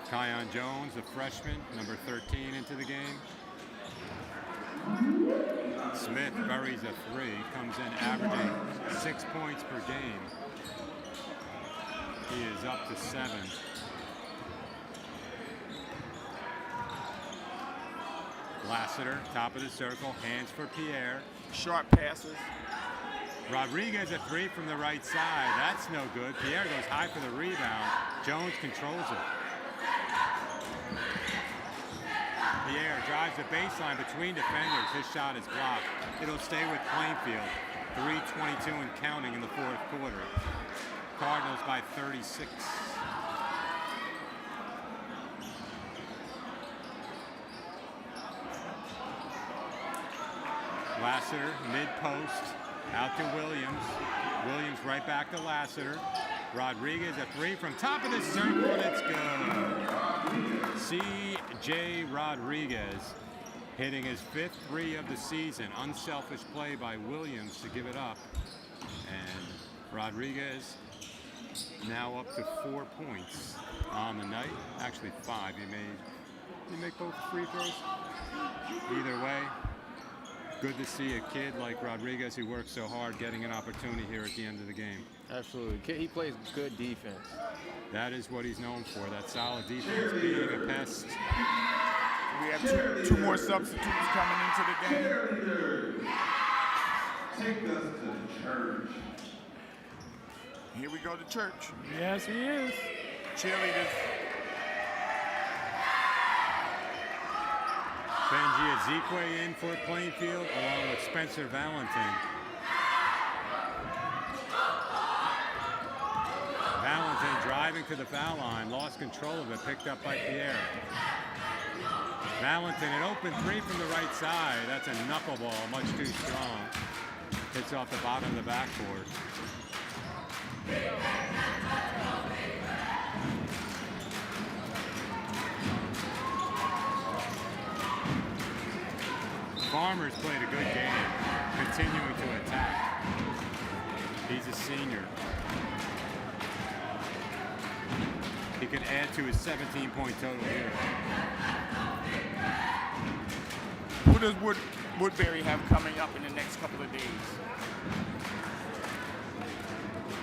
Kion Jones, the freshman, number 13 into the game. Smith buries a three, comes in averaging 6 points per game. He is up to 7. Lassiter, top of the circle, hands for Pierre. Short passes. Rodriguez a three from the right side. That's no good. Pierre goes high for the rebound. Jones controls it. Pierre drives the baseline between defenders. His shot is blocked. It'll stay with Plainfield. 3:22 and counting in the fourth quarter. Cardinals by 36. Lassiter, mid-post, out to Williams. Williams right back to Lassiter. Rodriguez a three from top of the circle, and it's good. C.J. Rodriguez hitting his 5th three of the season. Unselfish play by Williams to give it up. And Rodriguez now up to 4 points on the night. Actually 5. He made both free throws. Either way, good to see a kid like Rodriguez who works so hard getting an opportunity here at the end of the game. Absolutely. He plays good defense. That is what he's known for, that solid defense, being a pest. We have two more substitutes coming into the game. Take us to church. Here we go to church. Yes, he is. Cheerleaders. Benji Ezekwe in for Plainfield, along with Spencer Valentin. Valentin driving to the foul line, lost control of it, picked up by Pierre. Valentin, an open three from the right side. That's a knuckleball, much too strong. Hits off the bottom of the backboard. Farmer's played a good game, continuing to attack. He's a senior. He can add to his 17-point total here. Who does Woodbury have coming up in the next couple of days?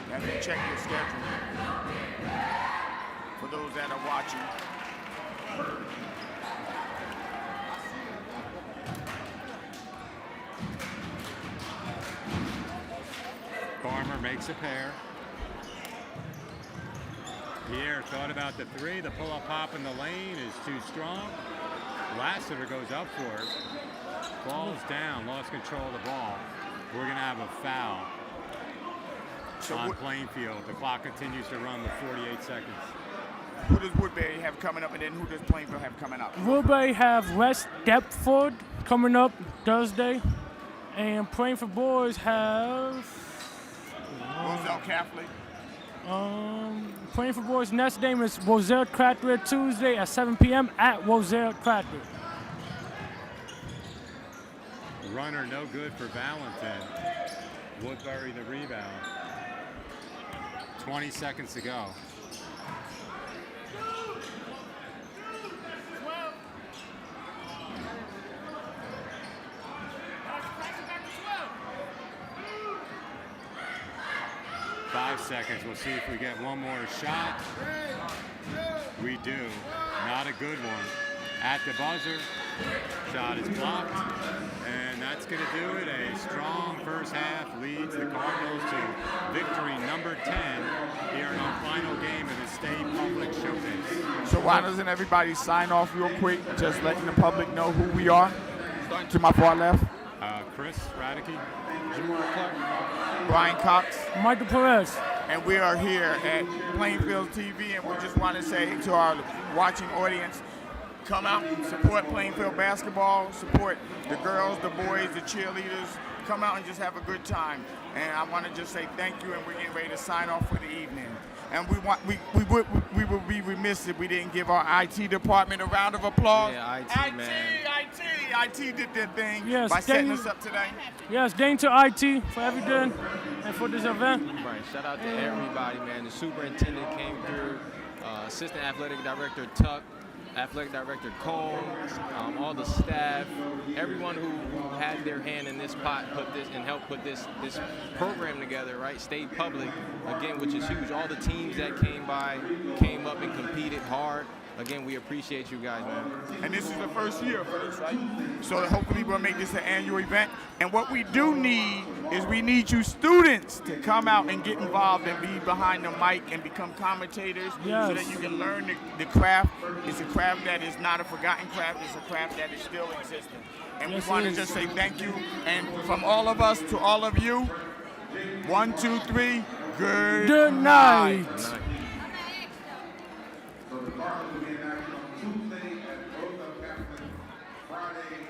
You have to check your schedule. For those that are watching. Farmer makes a pair. Pierre thought about the three. The pull-up pop in the lane is too strong. Lassiter goes up for it. Falls down, lost control of the ball. We're going to have a foul on Plainfield. The clock continues to run with 48 seconds. Who does Woodbury have coming up, and then who does Plainfield have coming up? Woodbury have West Deptford coming up Thursday, and Plainfield boys have Roselle Catholic. Plainfield boys' next game is Woselle Crackwood Tuesday at 7 p.m. at Woselle Crackwood. Runner no good for Valentin. Woodbury the rebound. 20 seconds to go. Five seconds. We'll see if we get one more shot. We do. Not a good one. At the buzzer. Shot is blocked. And that's going to do it. A strong first half leads the Cardinals to victory number 10 here in our final game of the State Public Showcase. So why doesn't everybody sign off real quick, just letting the public know who we are? Starting to my far left. Chris Radicke. Brian Cox. Michael Perez. And we are here at Plainfield TV, and we just want to say to our watching audience, come out and support Plainfield basketball, support the girls, the boys, the cheerleaders. Come out and just have a good time. And I want to just say thank you, and we're getting ready to sign off for the evening. And we would be remiss if we didn't give our IT department a round of applause. Yeah, IT, man. IT did their thing Yes, by setting us up today. Yes, thank to IT for everything and for this event. Right, shout out to everybody, man. The superintendent came through, assistant athletic director Tuck, athletic director Cole, all the staff, everyone who had their hand in this pot, helped put this program together, right? Stayed public, again, which is huge. All the teams that came up and competed hard. Again, we appreciate you guys, man. And this is the first year for this, right? So hopefully we'll make this an annual event. And what we do need is we need you students to come out and get involved and be behind the mic and become commentators so that you can learn the craft. It's a craft that is not a forgotten craft. It's a craft that is still existing. And we want to just say thank you. And from all of us to all of you, 1, 2, 3, good night. So the Cardinals will be in action on Tuesday at Roseville Catholic, Friday